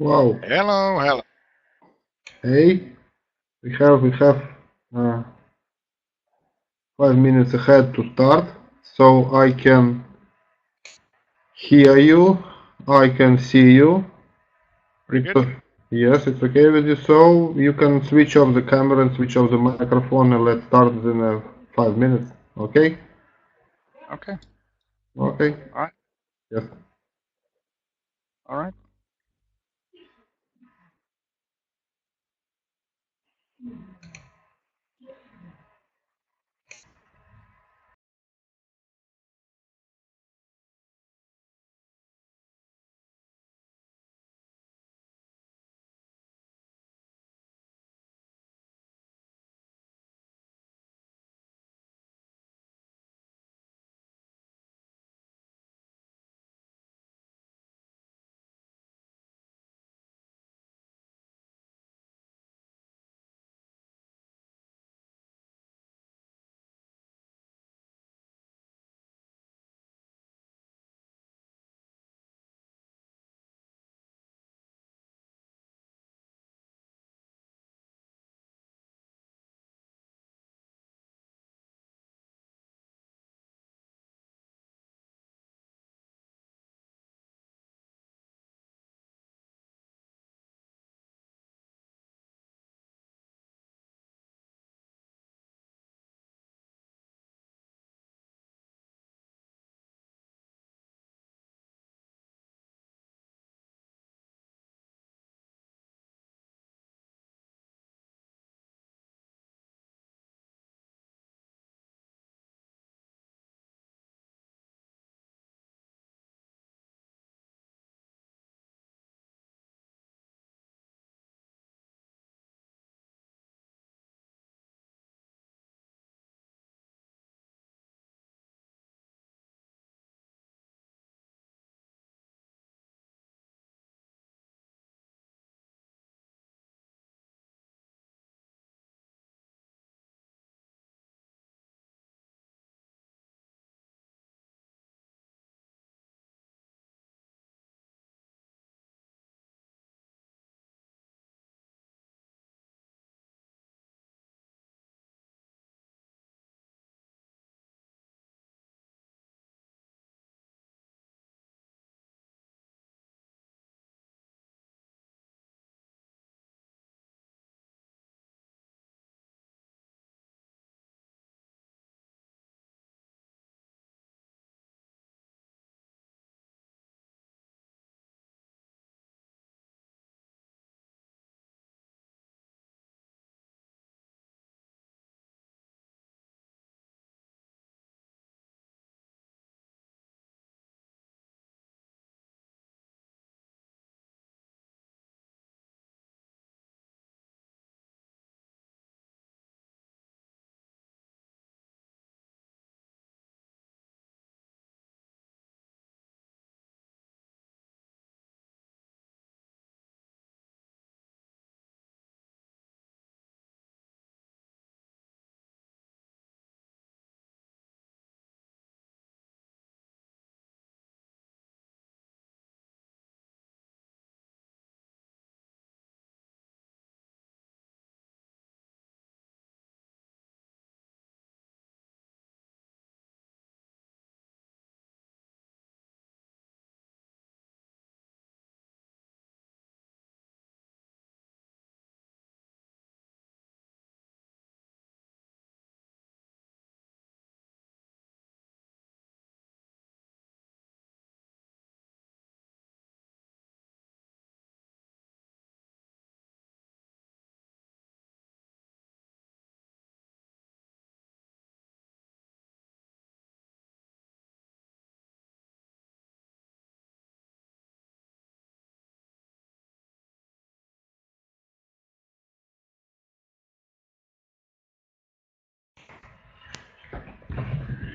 Wow. Hello, hello. Hey, we have 5 minutes ahead to start, so I can hear you, I can see you. Pretty good. Yes, it's okay with you. So you can switch off the camera and switch off the microphone, and let's start in 5 minutes. Okay? Okay. Okay. All right. Yes. All right.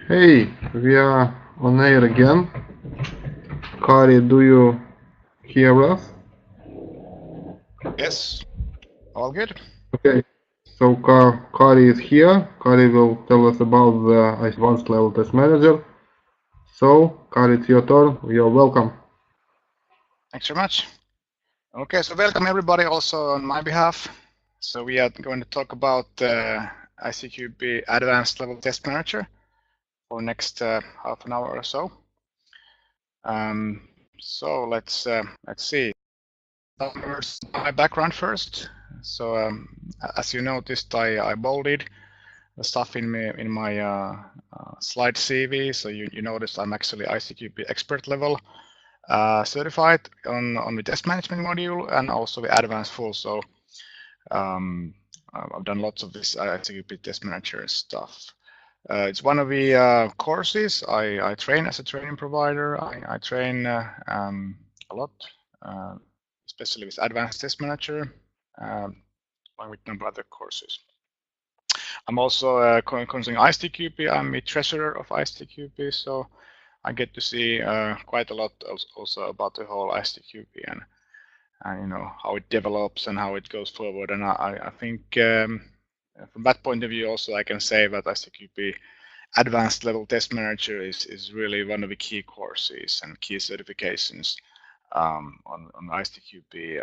Hey, we are on air again. Kari, do you hear us? Yes. All good. Okay. So Kari is here. Kari will tell us about the advanced level test manager. So, Kari, it's your turn. You're welcome. Thanks very much. Okay, so welcome everybody also on my behalf. So we are going to talk about ISTQB Advanced Level Test Manager for next half an hour or so. So let's see. My background first. So as you noticed, I bolded the stuff in my slide CV. So you noticed I'm actually ISTQB expert level certified on the test management module and also the advanced full. So I've done lots of this ISTQB test manager stuff. It's one of the courses I train as a training provider. I train a lot, especially with advanced test manager, along with a number of other courses. I'm also concerning ISTQB. I'm the treasurer of ISTQB, so I get to see quite a lot also about the whole ISTQB and you know how it develops and how it goes forward. And I think from that point of view, also I can say that ISTQB Advanced Level Test Manager is really one of the key courses and key certifications on ISTQB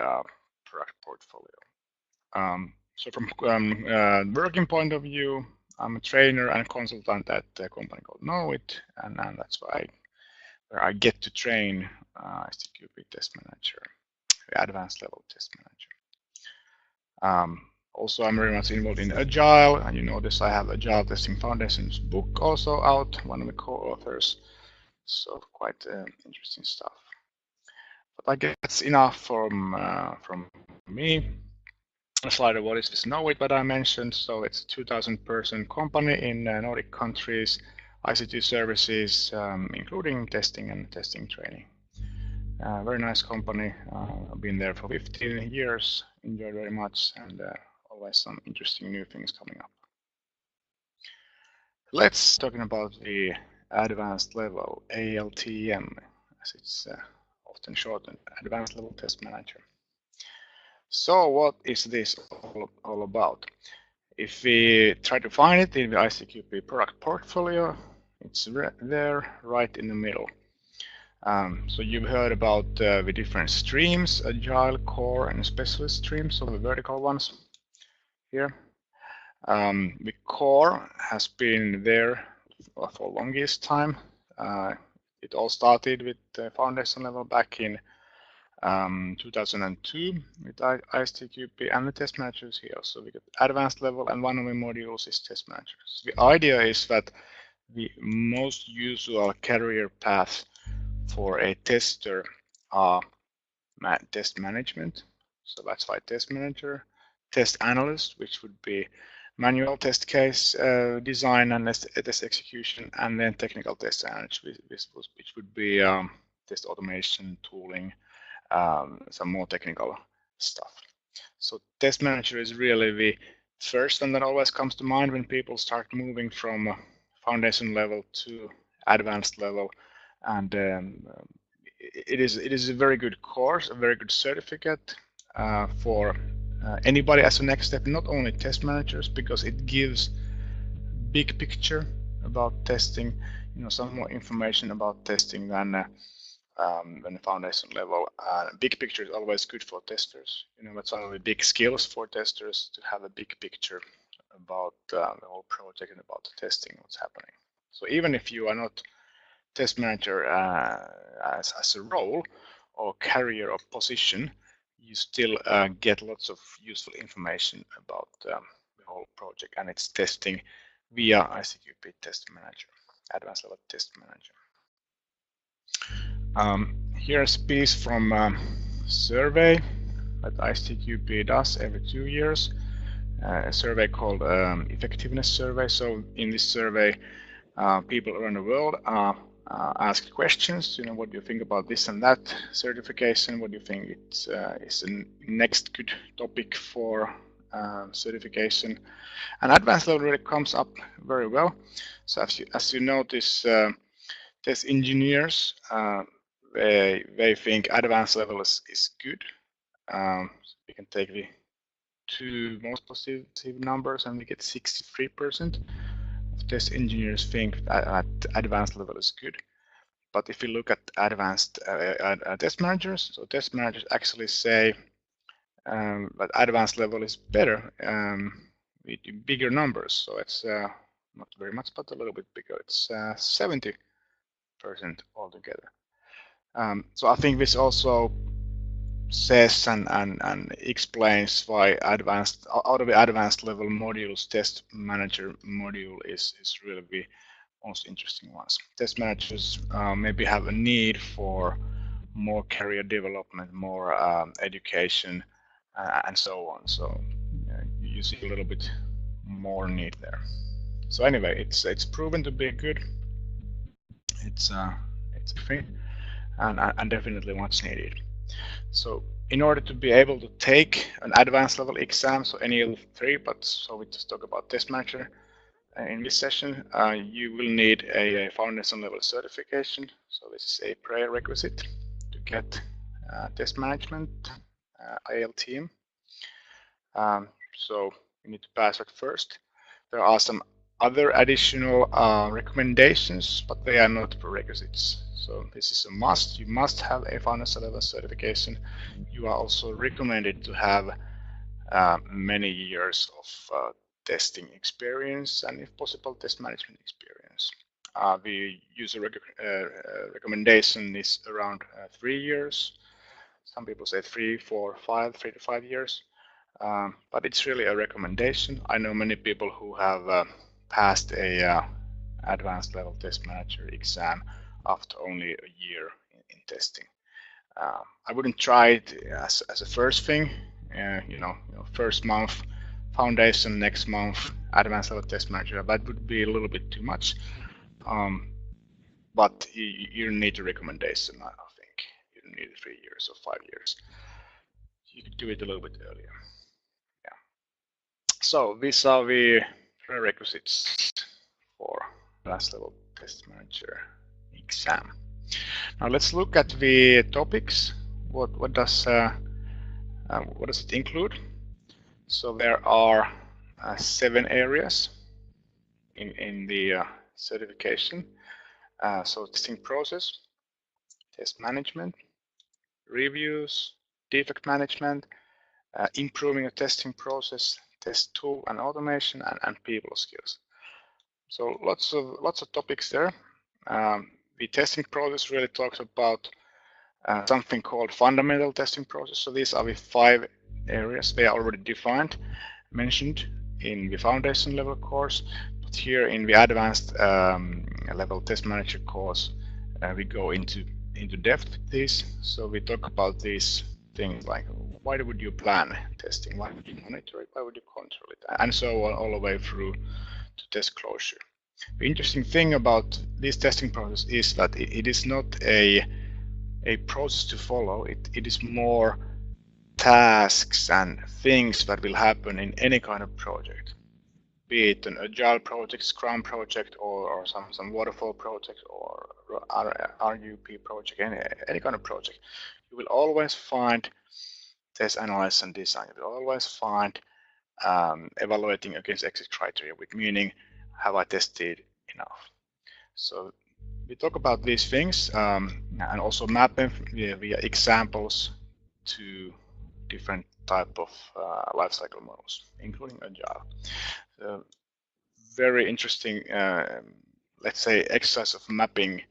product portfolio. So from working point of view, I'm a trainer and consultant at a company called Knowit, and that's where I get to train ISTQB Test Manager, the Advanced Level Test Manager. Also, I'm very much involved in Agile, and you notice I have Agile Testing Foundations book also out, one of the co-authors. So quite interesting stuff. But I guess that's enough from me. A slide of what is this Knowit that I mentioned. So it's a 2,000-person company in Nordic countries, ICT services, including testing and testing training. Very nice company. I've been there for 15 years, enjoyed very much, and always some interesting new things coming up. Let's talking about the advanced level, ALTM, as it's often shortened, Advanced Level Test Manager. So what is this all about? If we try to find it in the ISTQB product portfolio, it's there right in the middle. So you've heard about the different streams, Agile, Core, and Specialist streams, so the vertical ones here. The Core has been there for longest time. It all started with the foundation level back in 2002 with ISTQB and the test managers here. So we got advanced level, and one of the modules is test managers. The idea is that the most usual career path for a tester are test management, so that's why test manager, test analyst, which would be manual test case design and test execution, and then technical test analyst, which would be test automation, tooling, some more technical stuff. So test manager is really the first one that always comes to mind when people start moving from foundation level to advanced level, and it is a very good course, a very good certificate for anybody as a next step, not only test managers, because it gives big picture about testing, you know, some more information about testing than the foundation level. Big picture is always good for testers. You know, that's one of the big skills for testers, to have a big picture about the whole project and about the testing, what's happening. So even if you are not test manager as a role or career or position, you still get lots of useful information about the whole project and its testing via ISTQB Test Manager, Advanced Level Test Manager. Here's a piece from a survey that ISTQB does every 2 years, a survey called Effectiveness Survey. So in this survey, people around the world are asked questions. You know, what do you think about this and that certification? What do you think it's is the next good topic for certification? And advanced level really comes up very well. So as you notice, test engineers they think advanced level is good. We can take the two most positive numbers, and we get 63% of test engineers think that advanced level is good. But if you look at advanced test managers, so test managers actually say that advanced level is better with bigger numbers. So it's not very much, but a little bit bigger. It's 70% altogether. So I think this also says and explains why advanced out of the advanced level modules, test manager module is really the most interesting ones. Test managers maybe have a need for more career development, more education, and so on. So you see a little bit more need there. So anyway, it's proven to be good. It's free and definitely what's needed. So in order to be able to take an advanced level exam, so any of the three, but so we just talk about test manager in this session, you will need a foundation level certification. So this is a prerequisite to get test management ILTM. So you need to pass it first. There are some other additional recommendations, but they are not prerequisites. So this is a must. You must have a foundation level certification. You are also recommended to have many years of testing experience and, if possible, test management experience. The user recommendation is around 3 years. Some people say 3 to 5 years, but it's really a recommendation. I know many people who have passed a advanced level test manager exam after only a year in testing. I wouldn't try it as a first thing. First month foundation, next month advanced level test manager. That would be a little bit too much. But you need a recommendation. I think you don't need 3 years or 5 years. You could do it a little bit earlier. Yeah. So these are the prerequisites for advanced level test manager exam. Now let's look at the topics. What does it include? So there are 7 areas in the certification. So testing process, test management, reviews, defect management, improving a testing process, test tool and automation, and people skills. So lots of topics there. The testing process really talks about something called fundamental testing process. So these are the 5 areas. They are already defined, mentioned in the foundation level course, but here in the advanced level test manager course, we go into depth with these. So we talk about these things like why would you plan testing, why would you monitor it, why would you control it, and so on, all the way through to test closure. The interesting thing about this testing process is that it is not a process to follow. It is more tasks and things that will happen in any kind of project, be it an agile project, Scrum project, or some waterfall project, or RUP project, any kind of project. You will always find test analysis and design. You will always find evaluating against exit criteria, with meaning, have I tested enough? So we talk about these things and also map them via examples to different type of lifecycle models, including agile. So very interesting, let's say, exercise of mapping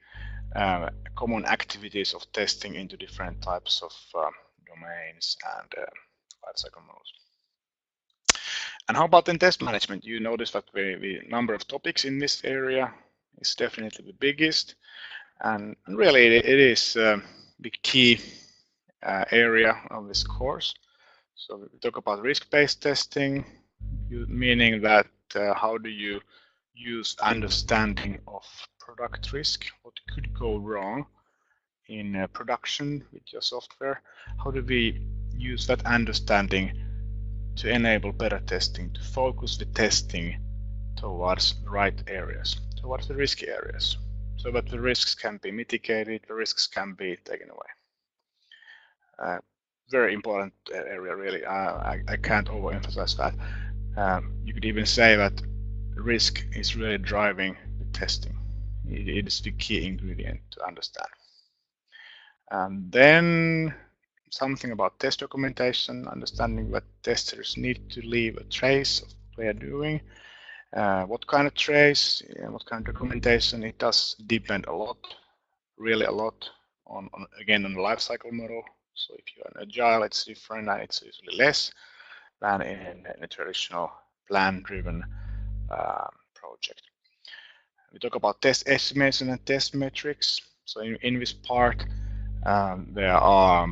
common activities of testing into different types of domains and lifecycle models. And how about then test management? You notice that the number of topics in this area is definitely the biggest, and really it is the key area of this course. So we talk about risk-based testing, meaning that how do you use understanding of product risk, what could go wrong in production with your software, how do we use that understanding to enable better testing, to focus the testing towards the right areas, towards the risky areas, so that the risks can be mitigated, the risks can be taken away. Very important area, really. I can't overemphasize that. You could even say that risk is really driving the testing. It is the key ingredient to understand. And then something about test documentation, understanding what testers need to leave a trace of what they are doing. What kind of trace, what kind of documentation, it does depend a lot, really a lot, again on the lifecycle model. So if you're an agile, it's different, and it's usually less than in a traditional plan-driven project. We talk about test estimation and test metrics. So in this part, there are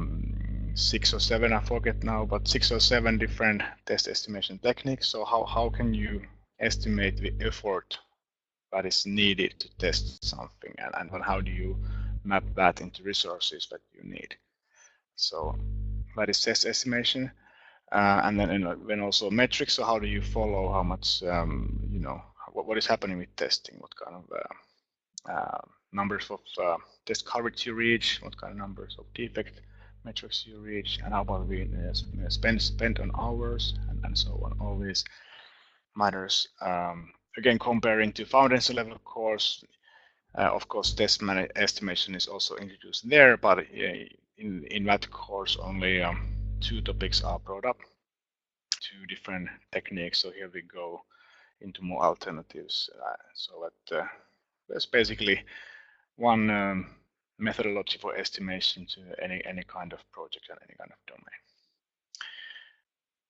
6 or 7, I forget now, but 6 or 7 different test estimation techniques. So how can you estimate the effort that is needed to test something, and how do you map that into resources that you need? So that is test estimation, and then also metrics. So how do you follow how much what is happening with testing? What kind of numbers of test coverage you reach? What kind of numbers of defect metrics you reach? And how about we spend on hours and so on? All these matters. Again, comparing to foundation level course, of course, test estimation is also introduced there, but in that course, only 2 topics are brought up, 2 different techniques. So here we go into more alternatives. So that there's basically one methodology for estimation to any kind of project and any kind of domain.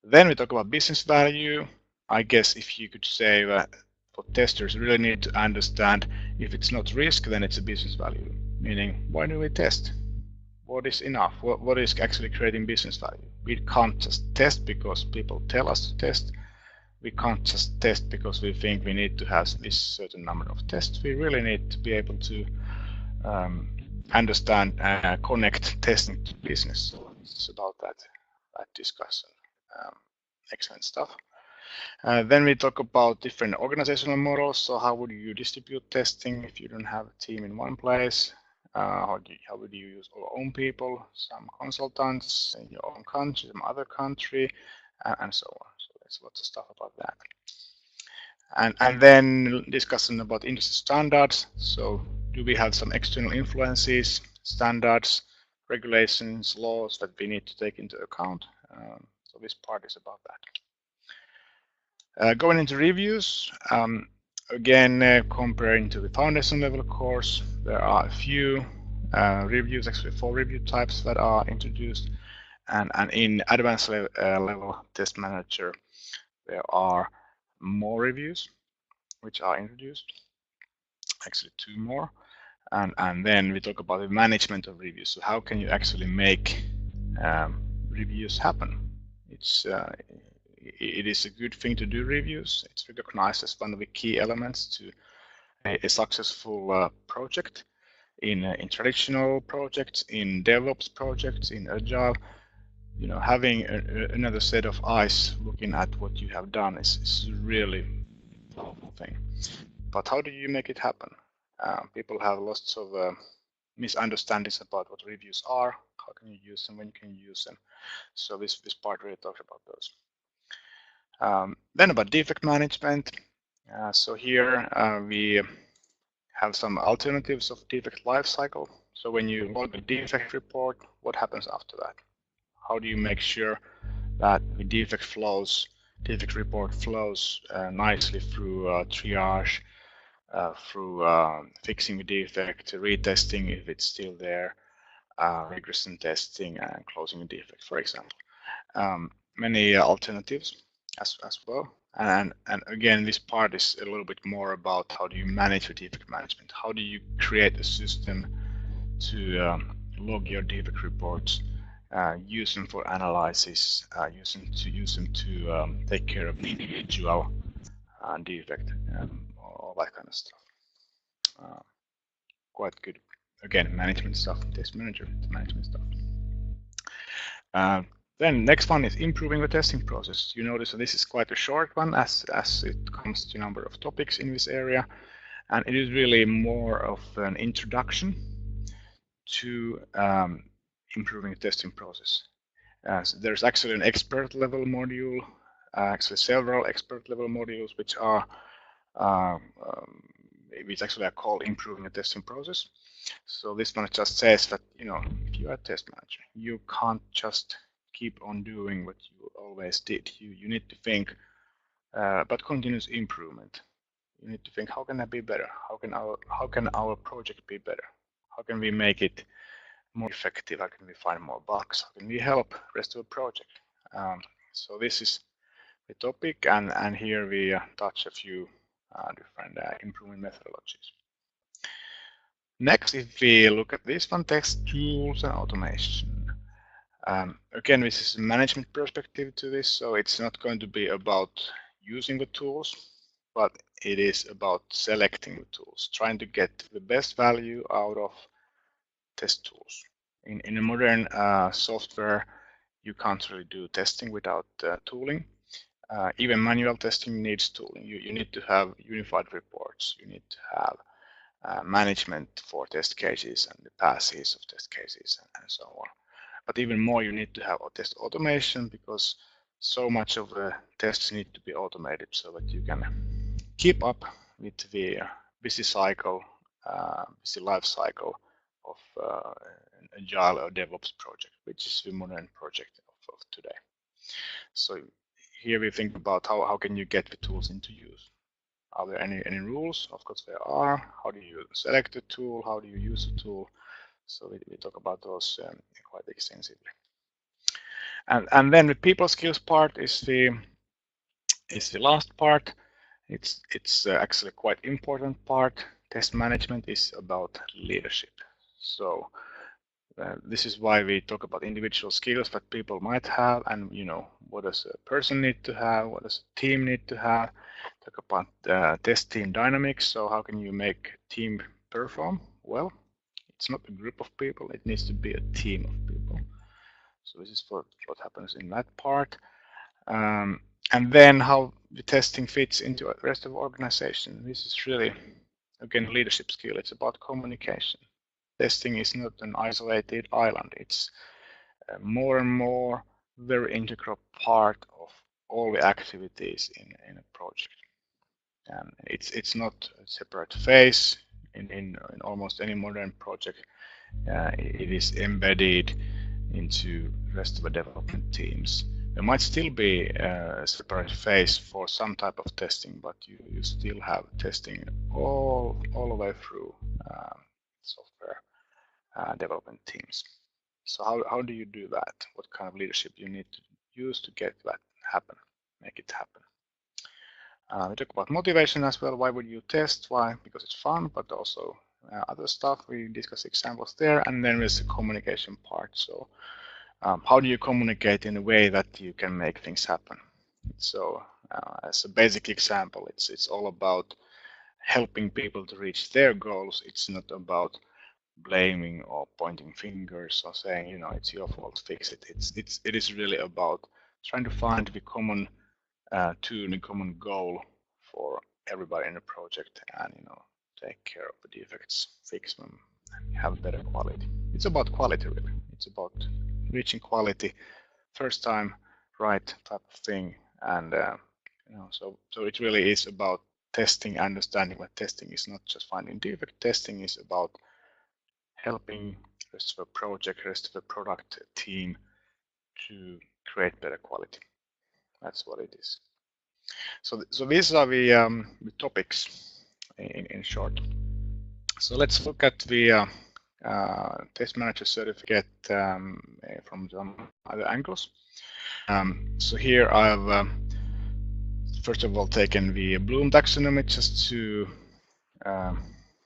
Then we talk about business value. I guess if you could say that for testers really need to understand if it's not risk, then it's a business value. Meaning, why do we test? What is enough? What is actually creating business value? We can't just test because people tell us to test. We can't just test because we think we need to have this certain number of tests. We really need to be able to understand and connect testing to business. So it's about that discussion. Excellent stuff. Then we talk about different organizational models. So how would you distribute testing if you don't have a team in one place? How would you use our own people, some consultants in your own country, some other country, and so on. So there's lots of stuff about that. And then discussion about industry standards. So do we have some external influences, standards, regulations, laws that we need to take into account? So this part is about that. Going into reviews, again, comparing to the foundation level course, there are a few reviews, actually 4 review types that are introduced. And in advanced level test manager, there are more reviews which are introduced, actually 2 more. And then we talk about the management of reviews. So how can you actually make reviews happen? It is a good thing to do reviews. It's recognized as one of the key elements to a successful project in traditional projects, in DevOps projects, in Agile. You know, having another set of eyes looking at what you have done is a really powerful thing. But how do you make it happen? People have lots of misunderstandings about what reviews are. How can you use them? When can you use them? So this part really talks about those. Then about defect management. So here we have some alternatives of defect lifecycle. So when you log a defect report, what happens after that? How do you make sure that the defect report flows nicely through triage, through fixing the defect, retesting if it's still there, regression testing, and closing the defect, for example. Many alternatives as well. And again, this part is a little bit more about how do you manage your defect management? How do you create a system to log your defect reports, use them for analysis, use them to take care of the individual defect, all that kind of stuff. Quite good. Again, management stuff, test manager, management stuff. Then next one is improving the testing process. You notice that this is quite a short one as it comes to a number of topics in this area, and it is really more of an introduction to improving the testing process. So there's actually an expert level module, actually several expert level modules which are which actually are called improving the testing process. So this one just says that, you know, if you are a test manager, you can't just keep on doing what you always did. You need to think about continuous improvement. You need to think, how can I be better? How can our project be better? How can we make it more effective? How can we find more bugs? How can we help the rest of the project? So this is the topic, and here we touch a few different improvement methodologies. Next, if we look at this one, test tools and automation. Again, this is a management perspective to this, so it's not going to be about using the tools, but it is about selecting the tools, trying to get the best value out of test tools. In a modern software, you can't really do testing without tooling. Even manual testing needs tooling. You need to have unified reports. You need to have management for test cases and the passes of test cases and so on. But even more, you need to have test automation, because so much of the tests need to be automated so that you can keep up with the busy life cycle of an agile or DevOps project, which is the modern project of today. So here we think about how can you get the tools into use. Are there any rules? Of course there are. How do you select the tool? How do you use the tool? So we talk about those quite extensively. And then the people skills part is the last part. It's actually quite important part. Test management is about leadership. So this is why we talk about individual skills that people might have, and you know, what does a person need to have, what does a team need to have. Talk about test team dynamics. So how can you make a team perform well? It's not a group of people, it needs to be a team of people. So this is what happens in that part. And then how the testing fits into the rest of the organization. This is really, again, leadership skill. It's about communication. Testing is not an isolated island. It's more and more very integral part of all the activities in a project. And it's not a separate phase in almost any modern project. It is embedded into the rest of the development teams. There might still be a separate phase for some type of testing, but you still have testing all the way through software development teams. So how do you do that? What kind of leadership you need to use to get that happen, make it happen? We talk about motivation as well. Why would you test? Why? Because it's fun, but also other stuff. We discuss examples there, and then there's the communication part. So how do you communicate in a way that you can make things happen? So as a basic example, it's all about helping people to reach their goals. It's not about blaming or pointing fingers or saying, you know, it's your fault, fix it. It is really about trying to find the common tune, the common goal for everybody in the project, and you know, take care of the defects, fix them, and have better quality. It's about quality, really. It's about reaching quality, first time, right type of thing, and you know, so it really is about testing, understanding what testing is, not just finding defect. Testing is about helping the rest of the project, rest of the product team to create better quality. That's what it is. So these are the topics in short. So let's look at the test manager certificate from some other angles. So here I've first of all taken the Bloom taxonomy just to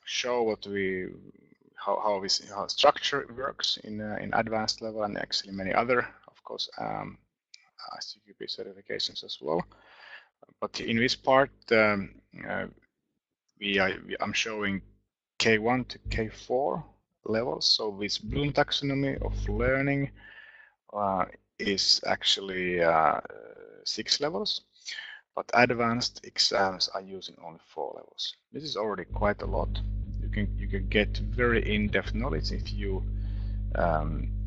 show how structure works in advanced level, and actually many other, of course, ISTQB certifications as well. But in this part, I'm showing K1 to K4 levels. So this Bloom taxonomy of learning is actually 6 levels, but advanced exams are using only 4 levels. This is already quite a lot. You can get very in-depth knowledge if you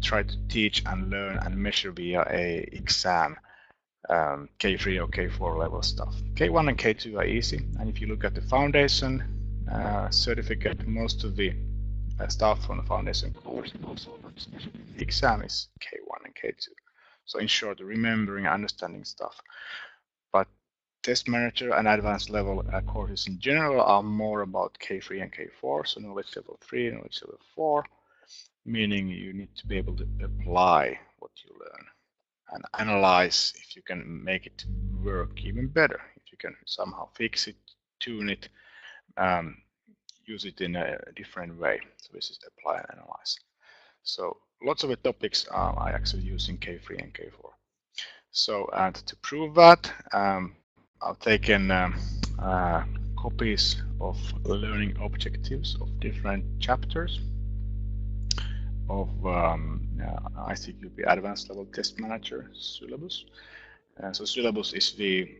try to teach and learn and measure via a exam. K3 or K4 level stuff. K1 and K2 are easy, and if you look at the foundation, certificate, most of the stuff from the foundation course, also the exam is K1 and K2. So in short, remembering and understanding stuff. But test manager and advanced level courses in general are more about K3 and K4, so knowledge level 3 and knowledge level 4, meaning you need to be able to apply what you learn and analyze if you can make it work even better, if you can somehow fix it, tune it, use it in a different way. So this is apply and analyze. So lots of the topics are actually using K3 and K4. So and to prove that, I've taken copies of learning objectives of different chapters of ISTQB Advanced Level Test Manager syllabus. So syllabus is the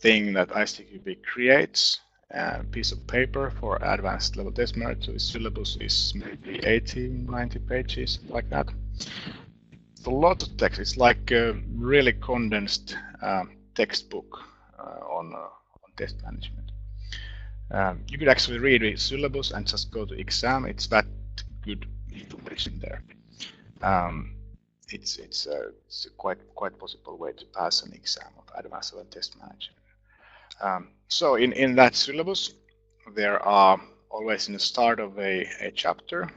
thing that ISTQB creates, a piece of paper for advanced level test manager. So the syllabus is maybe 80, 90 pages, like that. It's a lot of text. It's like a really condensed textbook on test management. You could actually read the syllabus and just go to exam. It's that good information there. It's a quite possible way to pass an exam of advanced level test manager. So in that syllabus, there are always in the start of a chapter,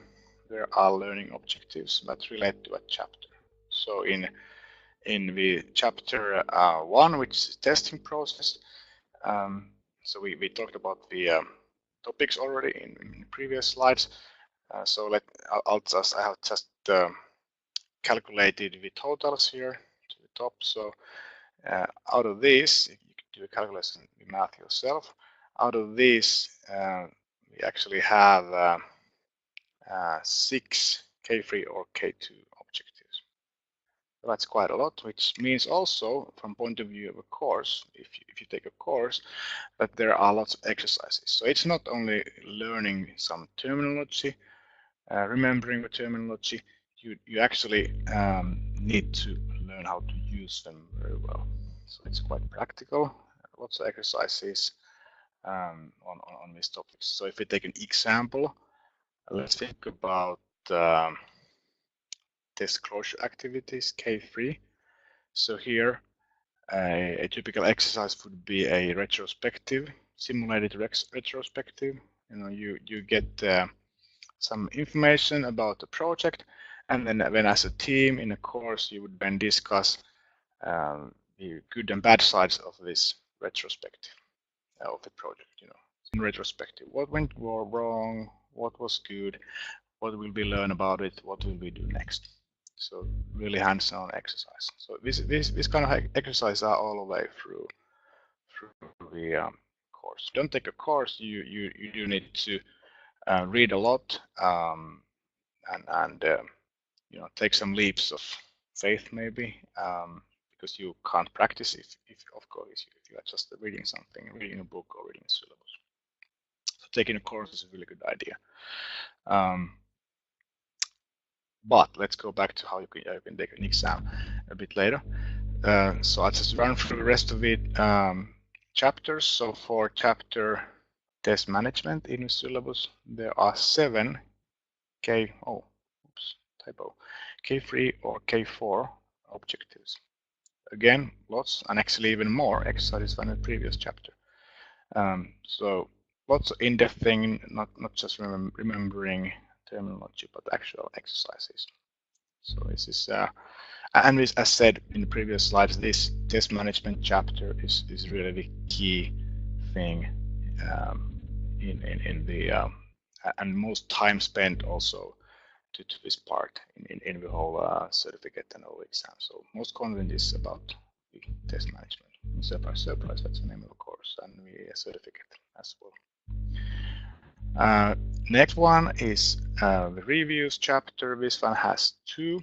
there are learning objectives that relate to a chapter. So in the chapter 1, which is testing process, so we talked about the topics already in previous slides. So I have just calculated the totals here to the top. So out of this, you can do a calculation, the math yourself. Out of this, we actually have 6 K3 or K2 objectives. So that's quite a lot, which means also from point of view of a course, if you take a course, that there are lots of exercises. So it's not only learning some terminology, remembering the terminology, you actually need to learn how to use them very well. So it's quite practical, lots of exercises on these topics. So if we take an example, let's think about test closure activities, K3. So here, a typical exercise would be a retrospective, simulated retrospective. You get some information about the project, and then as a team in a course, you would then discuss the good and bad sides of this retrospective of the project. In retrospective, what went wrong, what was good, what will we learn about it, what will we do next. So really hands-on exercise. So this kind of exercise are all the way through the course. Don't take a course. You do need to read a lot and take some leaps of faith maybe, because you can't practice if of course if you are just reading something, reading a book or reading a syllabus. So taking a course is a really good idea. But let's go back to how you can take an exam a bit later. So I'll just run through the rest of the chapters. So for chapter test management in the syllabus, there are 7 K3 or K4 objectives. Again, lots, and actually even more exercises than the previous chapter. So lots of in-depth thing, not just remembering terminology, but actual exercises. So this is, and as I said in the previous slides, this test management chapter is really the key thing in the and most time spent also to this part in the whole certificate and whole exam. So most content is about the test management. Surprise, that's the name of the course, and the certificate as well. Next one is the reviews chapter. This one has 2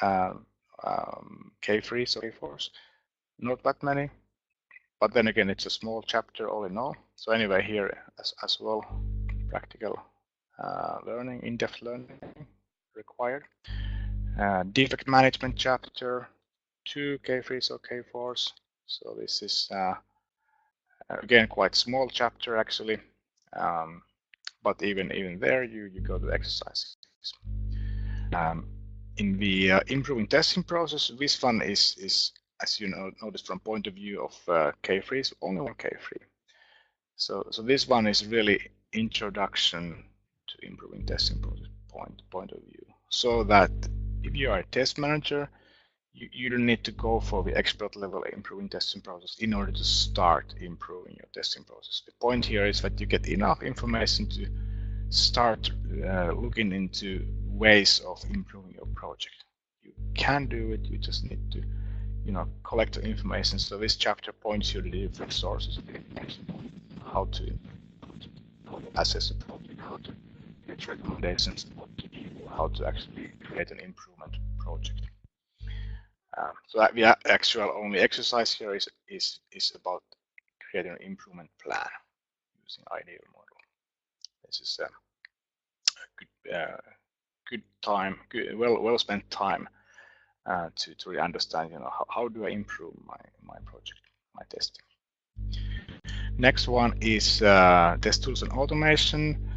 K3s or K4s, not that many, but then again it's a small chapter all in all. So anyway, here as well, practical learning, in-depth learning required. Defect management chapter, 2 K3s or K4s. So this is again quite small chapter actually. But even there, you go to exercises. In the improving testing process, this one is as you know, noticed from point of view of K3, is only one K3. So this one is really introduction to improving testing process point of view. So that if you are a test manager, you don't need to go for the expert level improving testing process in order to start improving your testing process. The point here is that you get enough information to start looking into ways of improving your project. You can do it, you just need to collect the information. So this chapter points you to the different sources of information, how to assess the project, how to get recommendations, how to actually create an improvement project. So that the actual only exercise here is about creating an improvement plan using ideal model. This is a good time, well spent time to really understand, how do I improve my project, my testing. Next one is test tools and automation.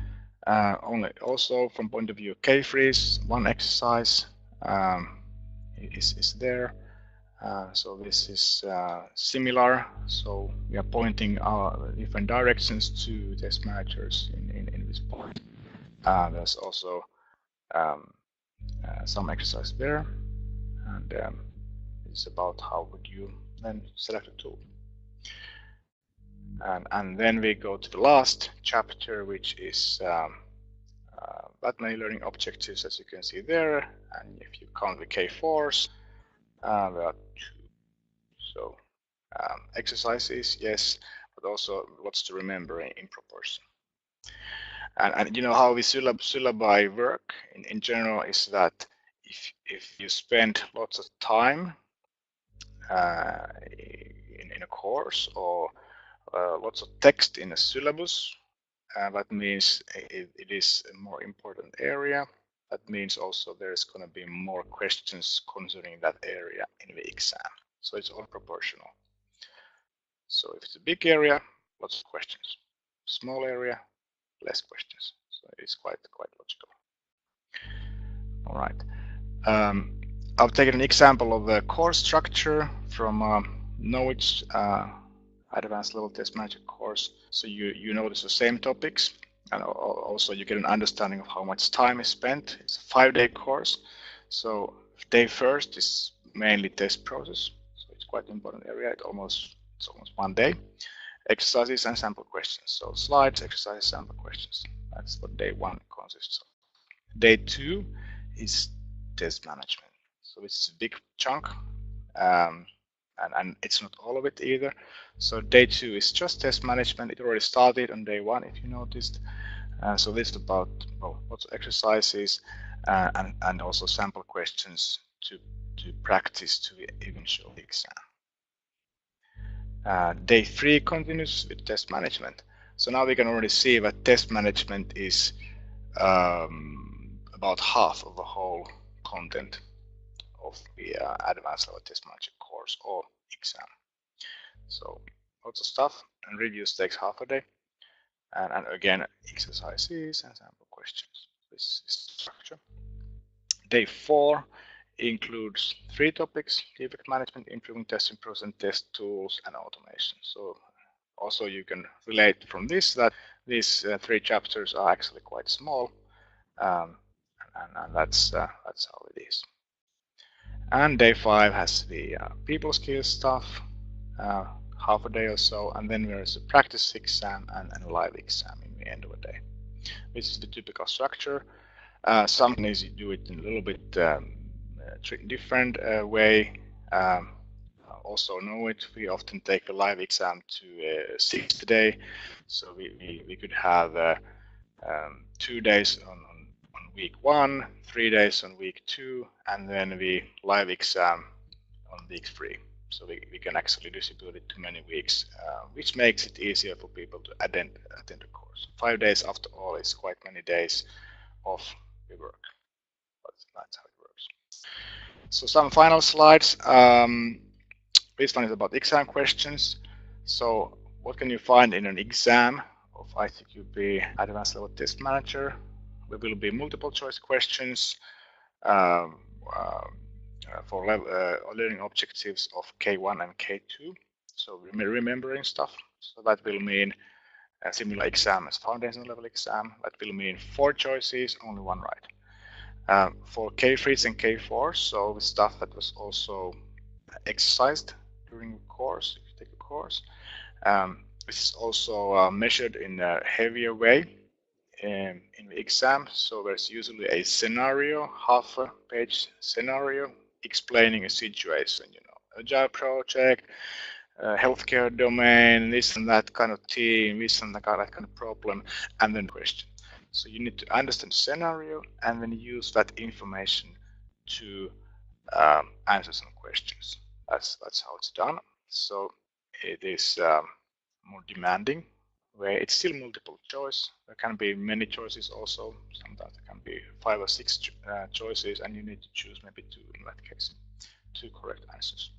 Also from point of view of K3s, one exercise is there. So this is similar. So we are pointing our different directions to test managers in this point. There's also some exercise there, and it's about how would you then select a tool. And then we go to the last chapter, which is that many learning objectives, as you can see there. And if you count the K4s, there are 2. So exercises, yes, but also lots to remember in proportion. And you know how the syllabi work in general is that if you spend lots of time in a course or lots of text in a syllabus, that means it is a more important area. That means also there's going to be more questions concerning that area in the exam. So it's all proportional. So if it's a big area, lots of questions. Small area, less questions. So it's quite logical. All right. I've taken an example of the course structure from Knowledge Advanced Level Test Manager course. So you notice the same topics, and also you get an understanding of how much time is spent. It's a 5-day course. So day first is mainly test process. So it's quite an important area. It's almost 1 day. Exercises and sample questions. So slides, exercises, sample questions. That's what day 1 consists of. Day 2 is test management. So it's a big chunk, and it's not all of it either. So day 2 is just test management. It already started on day 1, if you noticed. So this is about lots of exercises and also sample questions to practice to the eventual exam. Day 3 continues with test management. So now we can already see that test management is about half of the whole content of the Advanced Level Test Manager course or exam. So lots of stuff, and reviews takes half a day. And again, exercises and sample questions. This is the structure. Day 4 includes 3 topics: defect management, improving testing process, test tools, and automation. So also you can relate from this that these 3 chapters are actually quite small, and that's how it is. And day 5 has the people skills stuff, half a day or so, and then there is a practice exam and a live exam in the end of the day. This is the typical structure. Some companies do it in a little bit different way. Also know it. We often take the live exam to a 6th day, so we could have 2 days on week 1, 3 days on week 2, and then the live exam on week 3. So we can actually distribute it to many weeks, which makes it easier for people to attend the course. 5 days after all is quite many days of the work, but that's how it works. So some final slides. This one is about exam questions. So what can you find in an exam of ISTQB Advanced Level Test Manager. There will be multiple choice questions for learning objectives of K1 and K2. So remembering stuff. So that will mean a similar exam as foundation level exam. That will mean 4 choices, only 1 right. For K3s and K4s, so the stuff that was also exercised during the course, if you take a course, this is also measured in a heavier way in the exam. So there's usually a scenario, half a page scenario explaining a situation, you know, agile project, healthcare domain, this and that kind of team, this and that kind of problem, and then question. So you need to understand the scenario and then use that information to answer some questions. That's how it's done. So it is more demanding, where it's still multiple choice. There can be many choices also. Sometimes there can be 5 or 6 choices, and you need to choose maybe 2 in that case, 2 correct answers.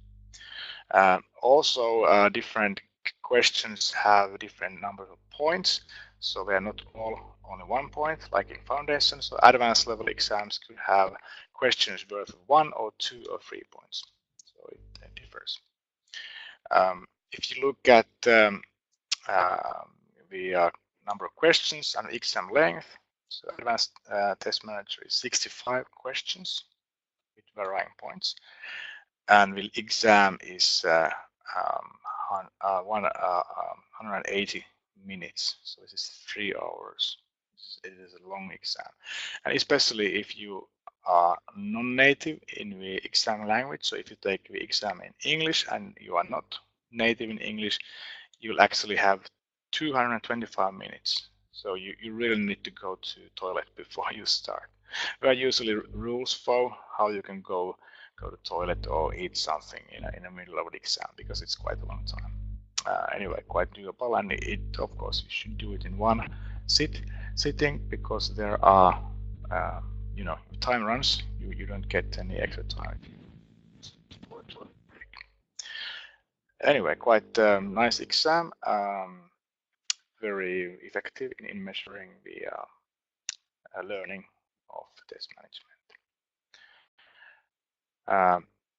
Also, different questions have different number of points, so they are not all only 1 point, like in foundation. So advanced level exams could have questions worth 1 or 2 or 3 points. So it differs. If you look at the number of questions and exam length, so advanced test manager is 65 questions with varying points, and the exam is 180 minutes, so this is 3 hours. It is a long exam, and especially if you are non-native in the exam language. So if you take the exam in English and you are not native in English, you'll actually have 225 minutes. So you really need to go to toilet before you start. There are usually rules for how you can go to toilet or eat something in the middle of the exam, because it's quite a long time. Anyway, quite doable, and it, of course, you should do it in one sitting, because there are, you know, if time runs, you don't get any extra time. Anyway, quite nice exam, very effective in measuring the learning of test management.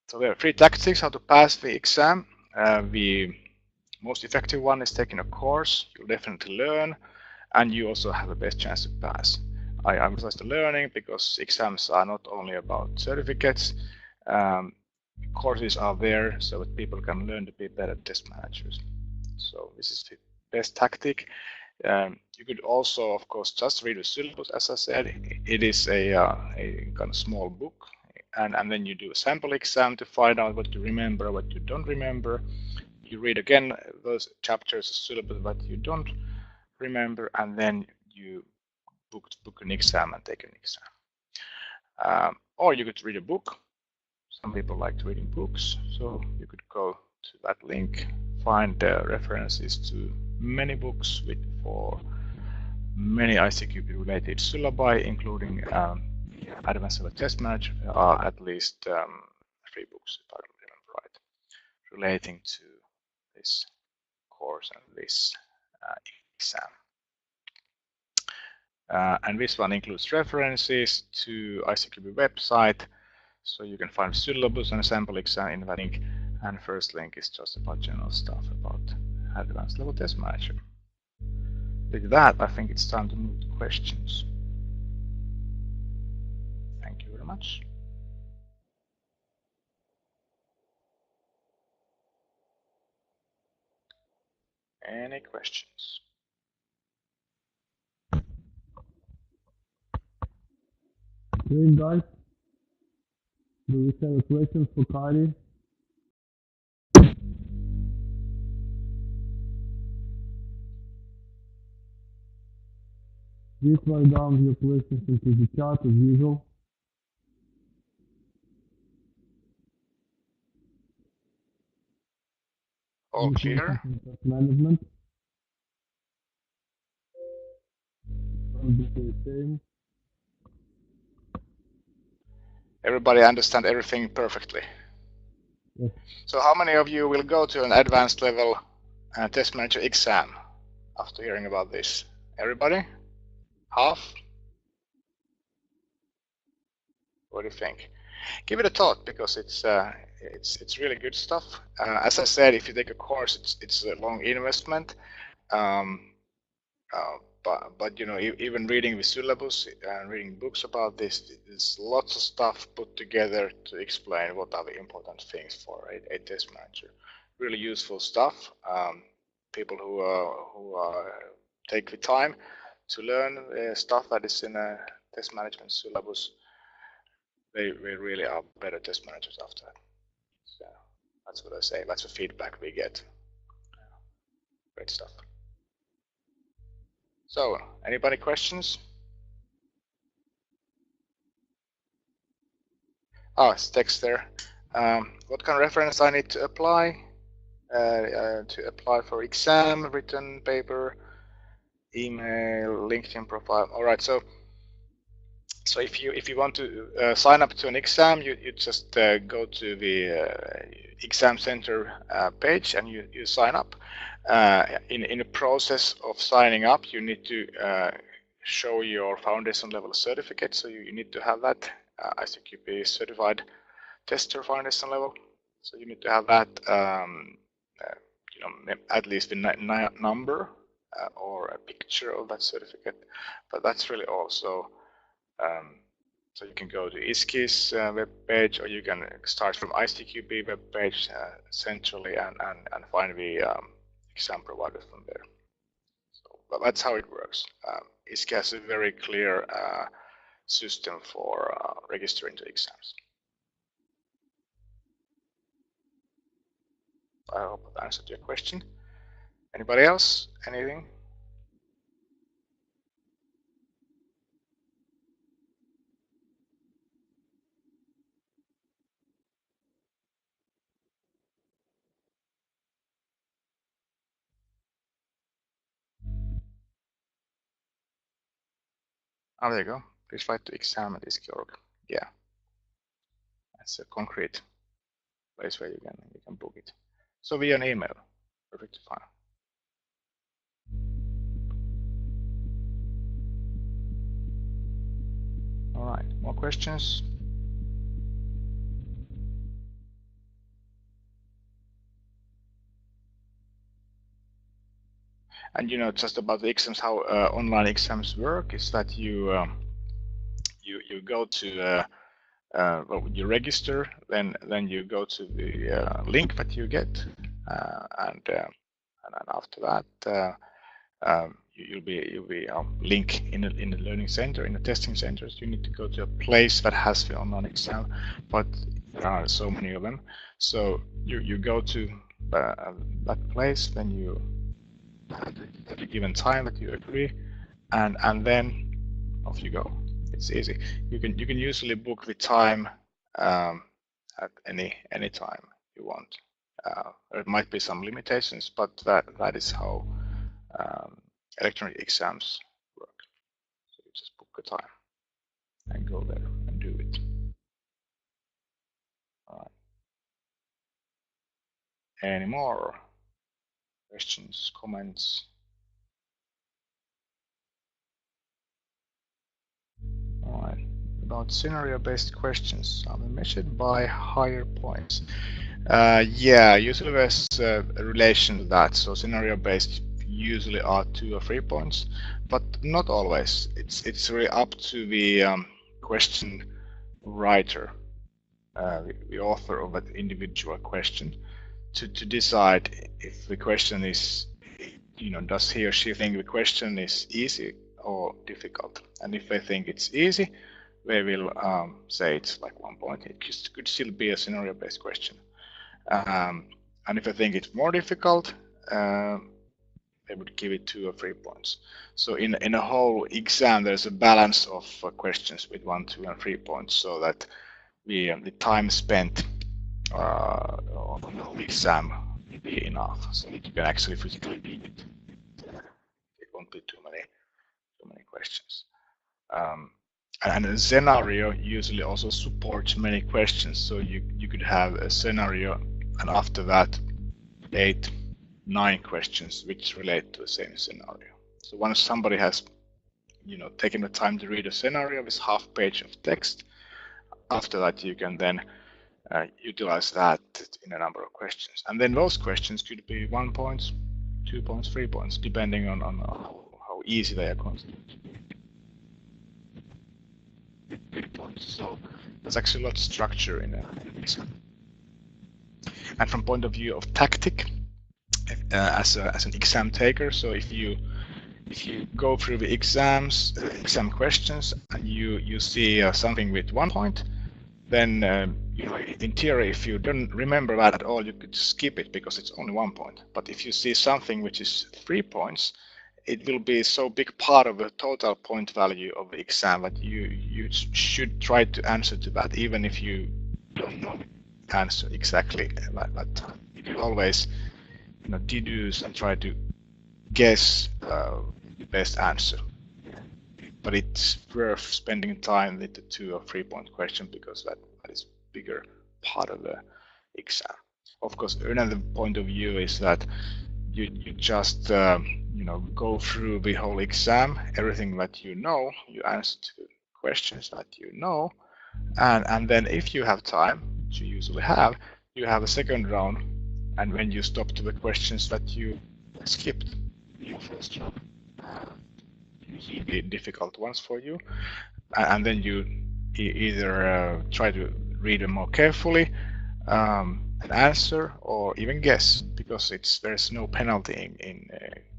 So there are 3 tactics how to pass the exam. The most effective one is taking a course. You'll definitely learn, and you also have the best chance to pass. I emphasize the learning because exams are not only about certificates. Courses are there so that people can learn to be better test managers. So this is the best tactic. You could also, of course, just read the syllabus. As I said, it is a kind of small book, and then you do a sample exam to find out what you remember, what you don't remember. You read again those chapters of syllabus that you don't remember, and then you book an exam and take an exam. Or you could read a book. Some people like reading books, so you could go to that link, find references to many books for many ISTQB related syllabi, including Advanced Level Test Manager. There are at least 3 books, if I remember right, relating to this course and this exam. And this one includes references to ISTQB website, so you can find syllabus and a sample exam in that link. And the first link is just about general stuff about Advanced Level Test Manager. With that, I think it's time to move to questions. Thank you very much. Any questions? Hey guys, do we have a question for Kari? Please write down your questions into the chat as usual. All clear? Management. Everybody understand everything perfectly? Yes. So how many of you will go to an Advanced Level Test Manager exam? after hearing about this? Everybody? Half? What do you think? Give it a thought, because it's really good stuff. As I said, if you take a course, it's a long investment. But you know, even reading the syllabus and reading books about this, there's lots of stuff put together to explain what are the important things for a test manager. Really useful stuff. People who take the time to learn stuff that is in a test management syllabus, they really are better test managers after that. So that's what I say. That's the feedback we get. Great stuff. So, anybody questions? It's text there. What kind of reference I need to apply? To apply for exam, written paper, email, LinkedIn profile. All right. So if you want to sign up to an exam, you just go to the exam center page and you sign up. In the process of signing up, you need to show your foundation level certificate. So you need to have that ISTQB certified tester foundation level. So you need to have that, you know, at least the number or a picture of that certificate. But that's really all. So you can go to ISQI's web page, or you can start from ISTQB web page centrally and find the exam provider from there. So that's how it works. ISQI has a very clear system for registering to exams. I hope I answered your question. Anybody else? Anything? Oh, there you go. Please write to exam at ISQI.org. Yeah, that's a concrete place where you can book it. So via an email, perfectly fine. All right, more questions? And you know, just about the exams, how online exams work is that you go to well, you register, then you go to the link that you get, and after that you'll be link in the learning center, in the testing centers. You need to go to a place that has the online exam, but there are so many of them. So you go to that place, then you at a given time that you agree, and then off you go. It's easy. You can usually book the time at any time you want. There might be some limitations, but that is how electronic exams work. So you just book a time and go there and do it. All right. Any more questions, comments? All right. About scenario-based questions, are they measured by higher points? Yeah, usually there's a relation to that. So scenario-based usually are 2 or 3 points, but not always. It's really up to the question writer, the author of that individual question, to decide if the question is, you know, does he or she think the question is easy or difficult. And if they think it's easy, they will say it's like 1 point. It could still be a scenario-based question. And if I think it's more difficult, they would give it 2 or 3 points. So in a whole exam, there's a balance of questions with 1, 2, and 3 points, so that the time spent on the whole exam will be enough, so that you can actually physically beat it. It won't be too many questions. And a scenario usually also supports many questions. So you could have a scenario, and after that 8 9 questions which relate to the same scenario. So once somebody has taken the time to read a scenario with half page of text, after that you can then utilize that in a number of questions. And then those questions could be 1 point, 2 points, 3 points, depending on how easy they are considered. So there's actually a lot of structure in it. And from point of view of tactic, as an exam taker, so if you go through the exam questions and you see something with 1 point, then in theory, if you don't remember that at all, you could skip it because it's only 1 point. But if you see something which is 3 points, it will be so big part of the total point value of the exam that you should try to answer to that, even if you don't know the answer exactly at that time. You can always deduce and try to guess the best answer. But it's worth spending time with the 2 or 3 point question because that is a bigger part of the exam. Of course, another point of view is that you just go through the whole exam, everything that you answer to questions that and then if you have time, which you usually have, you have a second round, and when you stop to the questions that you skipped in your first round, the difficult ones for you, and then you either try to read them more carefully, and answer, or even guess, because there's no penalty in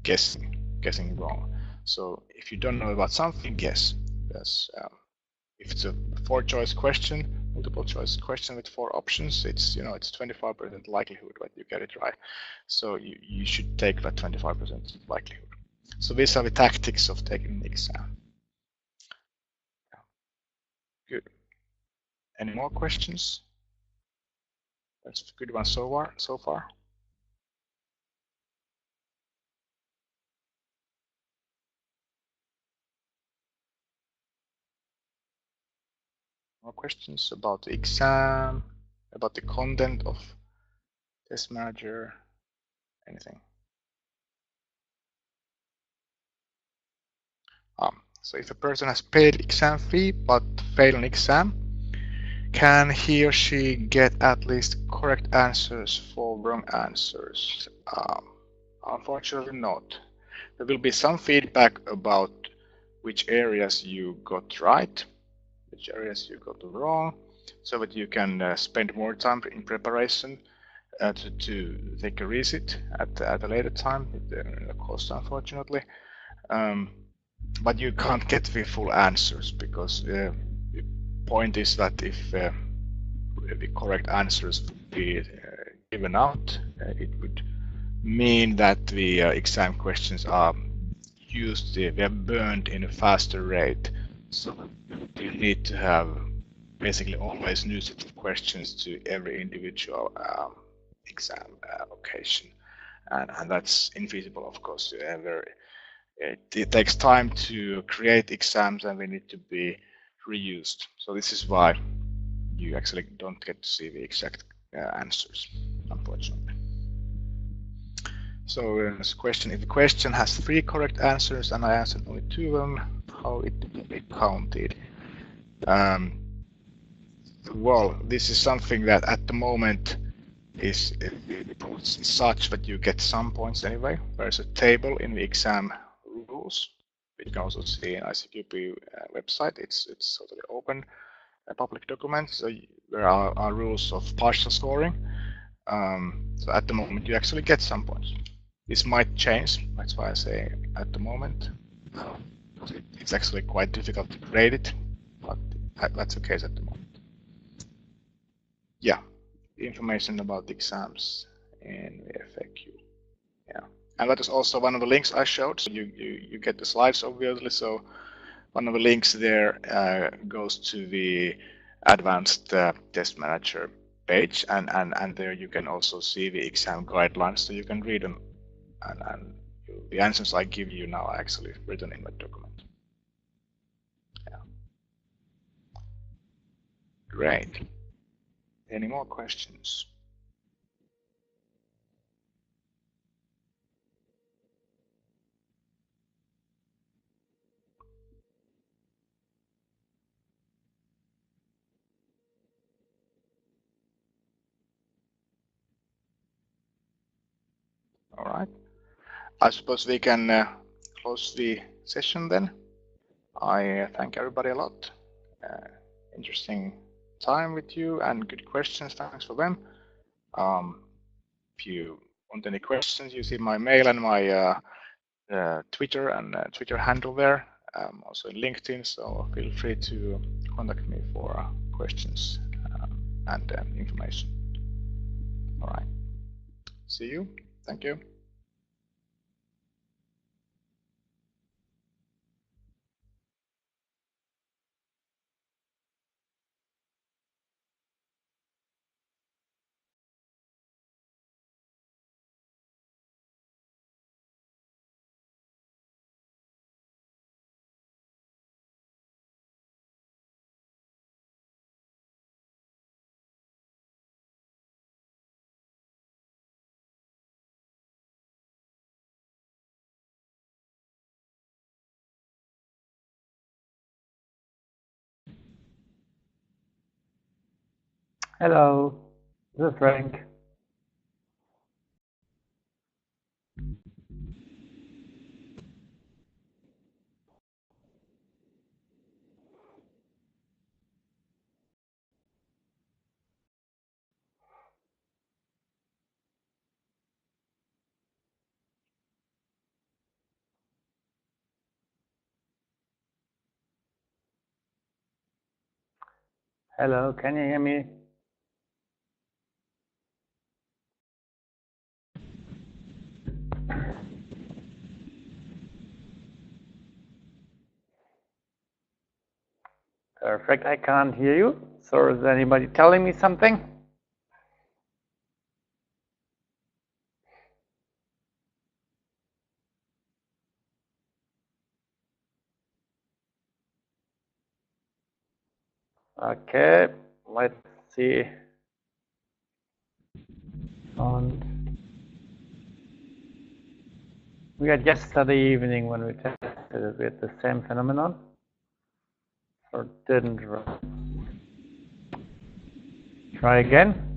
guessing wrong. So if you don't know about something, guess. If it's a 4-choice question, multiple choice question with 4 options, it's 25% likelihood that you get it right. So you should take that 25% likelihood. So these are the tactics of taking the exam. Good. Any more questions? That's a good one so far. More questions about the exam, about the content of Test Manager, anything? So if a person has paid exam fee but failed an exam, can he or she get at least correct answers for wrong answers? Unfortunately not. There will be some feedback about which areas you got right, which areas you got wrong, so that you can spend more time in preparation to take a resit at a later time in the course, unfortunately. But you can't get the full answers because the point is that if the correct answers would be given out, it would mean that the exam questions are used, they are burned in a faster rate. So you need to have basically always new set of questions to every individual exam occasion, and that's infeasible, of course. It takes time to create exams, and they need to be reused. So this is why you actually don't get to see the exact answers, unfortunately. So there's a question: if the question has 3 correct answers and I answered only 2 of them, how it will be counted? Well, this is something that at the moment is such that you get some points anyway. There's a table in the exam rules, which you can also see in ISTQB website. It's totally open, a public document. So there are rules of partial scoring. So at the moment you actually get some points. This might change. That's why I say at the moment. It's actually quite difficult to grade it, but that's the case at the moment. Yeah, information about the exams in the FAQ. Yeah, and that is also one of the links I showed. So you get the slides, obviously. So one of the links there goes to the Advanced Test Manager page, and there you can also see the exam guidelines, so you can read them, and the answers I give you now are actually written in that document. Yeah. Great. Any more questions? All right. I suppose we can close the session then. I thank everybody a lot. Interesting time with you and good questions. Thanks for them. If you want any questions, you see my mail and my Twitter and Twitter handle there. Also in LinkedIn, so feel free to contact me for questions and information. All right. See you. Thank you. Hello, this is Frank. Hello, can you hear me? Perfect, I can't hear you. So is anybody telling me something? Okay, let's see. And we had yesterday evening when we tested it, we had the same phenomenon. Or didn't run. Try again.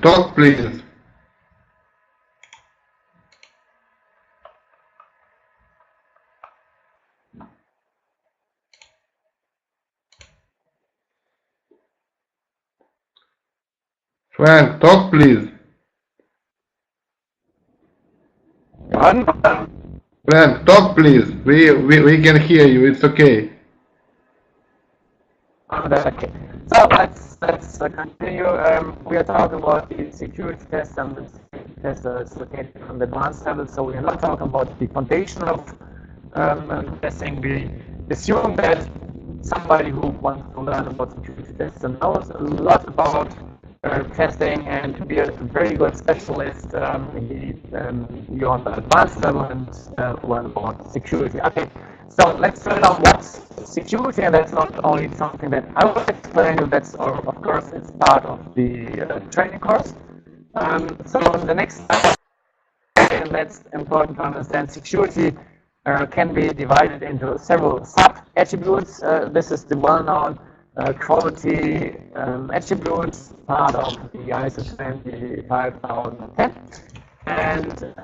talk please. Frank, talk please. Frank, talk please. We can hear you. It's okay. Okay. So let's continue. We are talking about the security test, and the security test is located on the advanced level. So we are not talking about the foundation of testing. We assume that somebody who wants to learn about security tests and knows a lot about testing and to be a very good specialist, you're on the advanced level and learn about security. Okay, so let's drill down what's security, and that's not only something that I will explain you, that's of course it's part of the training course. So on the next slide, and that's important to understand, security can be divided into several sub-attributes. This is the well-known quality attributes, part of the ISO 25010. And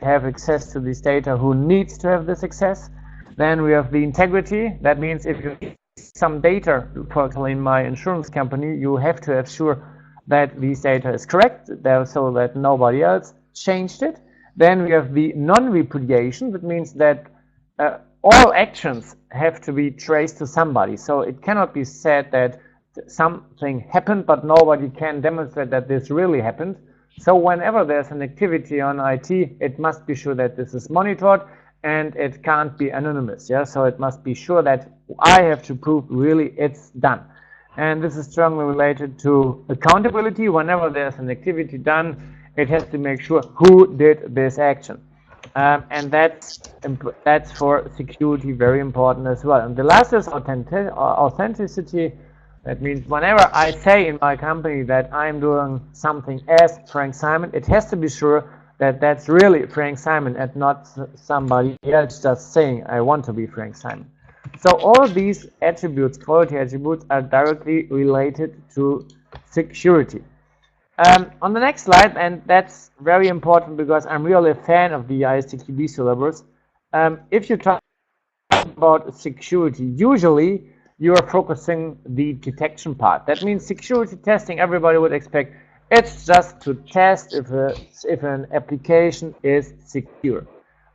have access to this data, who needs to have this access. Then we have the integrity. That means if you need some data, for example in my insurance company, you have to assure that this data is correct, so that nobody else changed it. Then we have the non-repudiation. That means that all actions have to be traced to somebody. So it cannot be said that something happened, but nobody can demonstrate that this really happened. So whenever there's an activity on IT, it must be sure that this is monitored, and it can't be anonymous. Yeah, so it must be sure that I have to prove really it's done. And this is strongly related to accountability. Whenever there's an activity done, it has to make sure who did this action. And that's for security very important as well. And the last is authenticity. That means whenever I say in my company that I'm doing something as Frank Simon, it has to be sure that that's really Frank Simon and not somebody else just saying I want to be Frank Simon. So all these attributes, quality attributes, are directly related to security. On the next slide, and that's very important because I'm really a fan of the ISTQB syllabus. If you talk about security, usually you are focusing the detection part. That means security testing, everybody would expect it's just to test if an application is secure.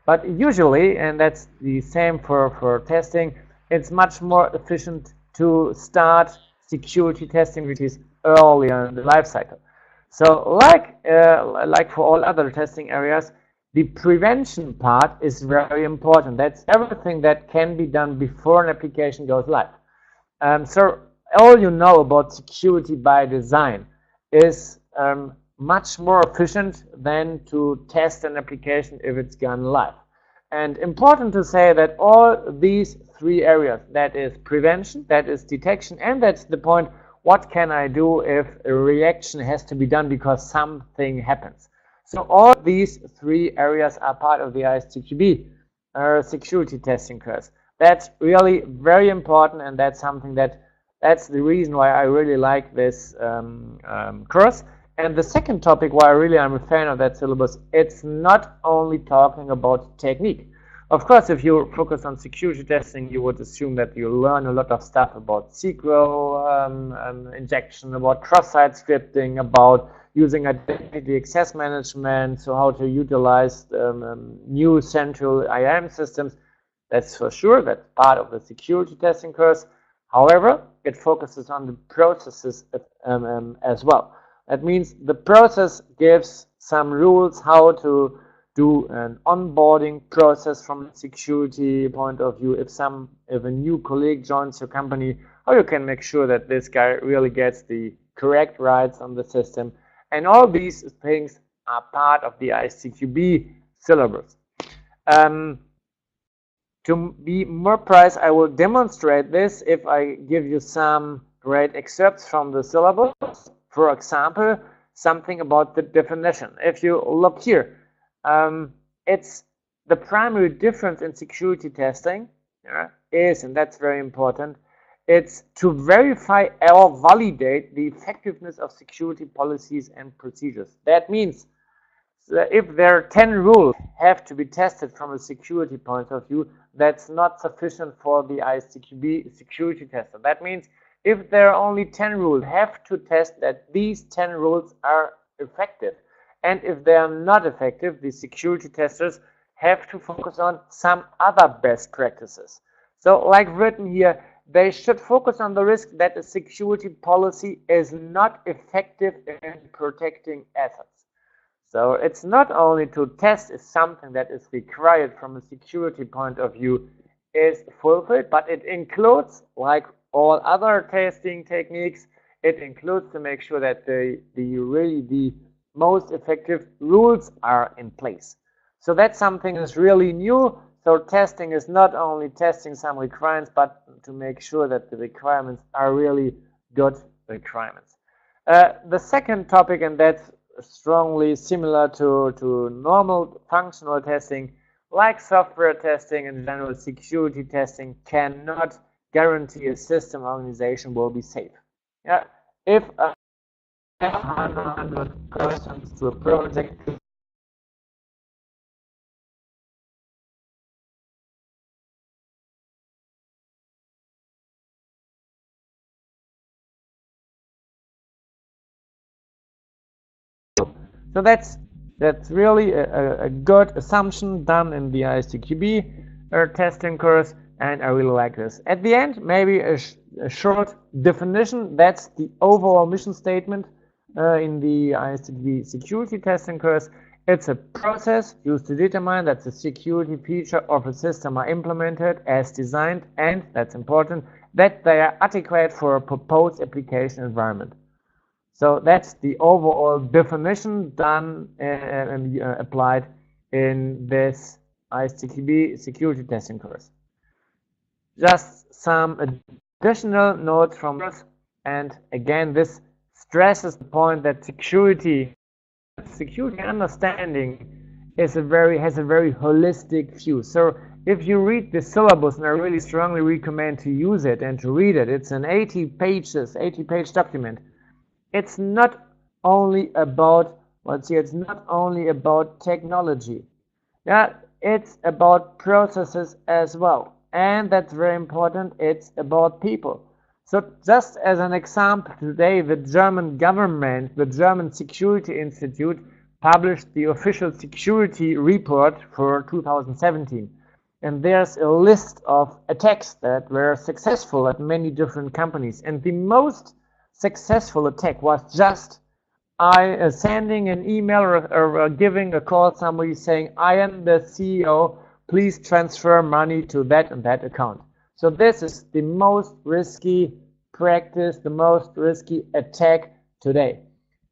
But usually, and that's the same for testing, it's much more efficient to start security testing, which is earlier in the life cycle. So like for all other testing areas, the prevention part is very important. That's everything that can be done before an application goes live. So all you know about security by design is much more efficient than to test an application if it's gone live. And important to say that all these three areas, that is prevention, that is detection, and that's the point, what can I do if a reaction has to be done because something happens. So all these three areas are part of the ISTQB security testing course. That's really very important, and that's something that's the reason why I really like this course. And the second topic why I really am a fan of that syllabus, it's not only talking about technique. Of course, if you focus on security testing, you would assume that you learn a lot of stuff about SQL injection, about cross-site scripting, about using identity access management, so how to utilize new central IAM systems. That's for sure, that's part of the security testing course. However, it focuses on the processes as well. That means the process gives some rules how to do an onboarding process from a security point of view. If a new colleague joins your company, how you can make sure that this guy really gets the correct rights on the system. And all these things are part of the ISTQB syllabus. To be more precise, I will demonstrate this if I give you some great excerpts from the syllabus. For example, something about the definition. If you look here, it's the primary difference in security testing is, and that's very important, it's to verify or validate the effectiveness of security policies and procedures. That means that if there are 10 rules have to be tested from a security point of view, that's not sufficient for the ISTQB security tester. That means if there are only 10 rules, have to test that these 10 rules are effective. And if they are not effective, the security testers have to focus on some other best practices. So like written here, they should focus on the risk that a security policy is not effective in protecting assets. So it's not only to test if something that is required from a security point of view is fulfilled, but it includes, like all other testing techniques, it includes to make sure that the most effective rules are in place. So that's something that's really new. So testing is not only testing some requirements, but to make sure that the requirements are really good requirements. The second topic, and that's strongly similar to normal functional testing, like software testing and general security testing, cannot guarantee a system organization will be safe. Yeah, if 100 persons to a project, so that's really a good assumption done in the ISTQB testing course, and I really like this. At the end, maybe a short definition. That's the overall mission statement in the ISTQB security testing course. It's a process used to determine that the security feature of a system are implemented as designed, and that's important, that they are adequate for a proposed application environment. So that's the overall definition done and applied in this ISTQB security testing course. Just some additional notes from us, and again, this stresses the point that security understanding has a very holistic view. So if you read the syllabus, and I really strongly recommend to use it and to read it, it's an 80-page document. It's not only about, it's not only about technology. Yeah, it's about processes as well. And that's very important, it's about people. So just as an example, today the German government, the German Security Institute, published the official security report for 2017. And there's a list of attacks that were successful at many different companies. And the most successful attack was just sending an email or giving a call to somebody saying, I am the CEO, please transfer money to that and that account. So this is the most risky practice, the most risky attack today.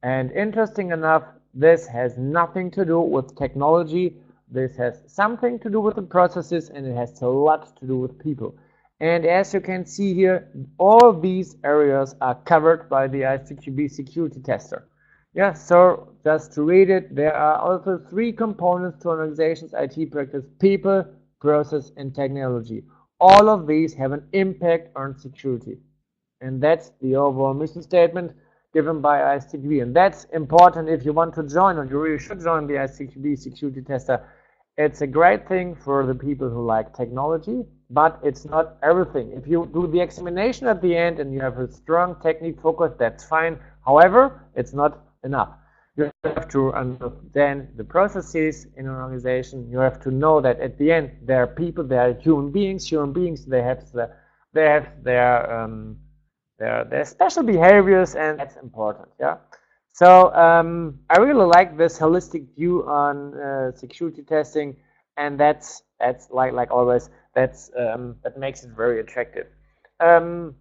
And interesting enough, this has nothing to do with technology. This has something to do with the processes, and it has a lot to do with people. And as you can see here, all these areas are covered by the ISTQB security tester. Yeah, so just to read it, there are also 3 components to an organization's IT practice: people, process, and technology. All of these have an impact on security. And that's the overall mission statement given by ISTQB. And that's important if you want to join, or you really should join the ISTQB security tester. It's a great thing for the people who like technology, but it's not everything. If you do the examination at the end and you have a strong technique focus, that's fine. However, it's not enough. You have to understand the processes in an organization. You have to know that at the end, there are people, they are human beings. They have their special behaviors, and that's important. Yeah. So I really like this holistic view on security testing, and that's like always, that makes it very attractive. There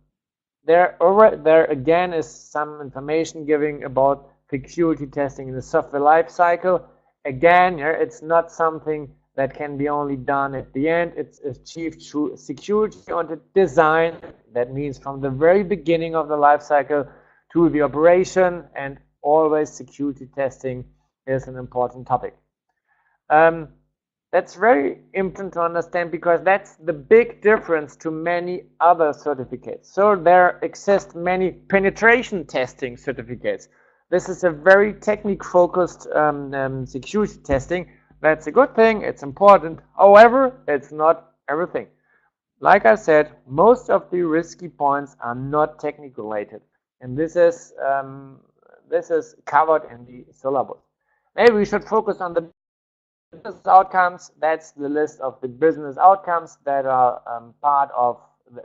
again is some information giving about security testing in the software life cycle. Again, it's not something that can be only done at the end. It's achieved through security-oriented design. That means from the very beginning of the life cycle to the operation and always security testing is an important topic. That's very important to understand because that's the big difference to many other certificates. So there exist many penetration testing certificates. This is a very technique-focused security testing. That's a good thing, it's important. However, it's not everything. Like I said, most of the risky points are not technical related. And this is covered in the syllabus. Maybe we should focus on the business outcomes. That's the list of the business outcomes that are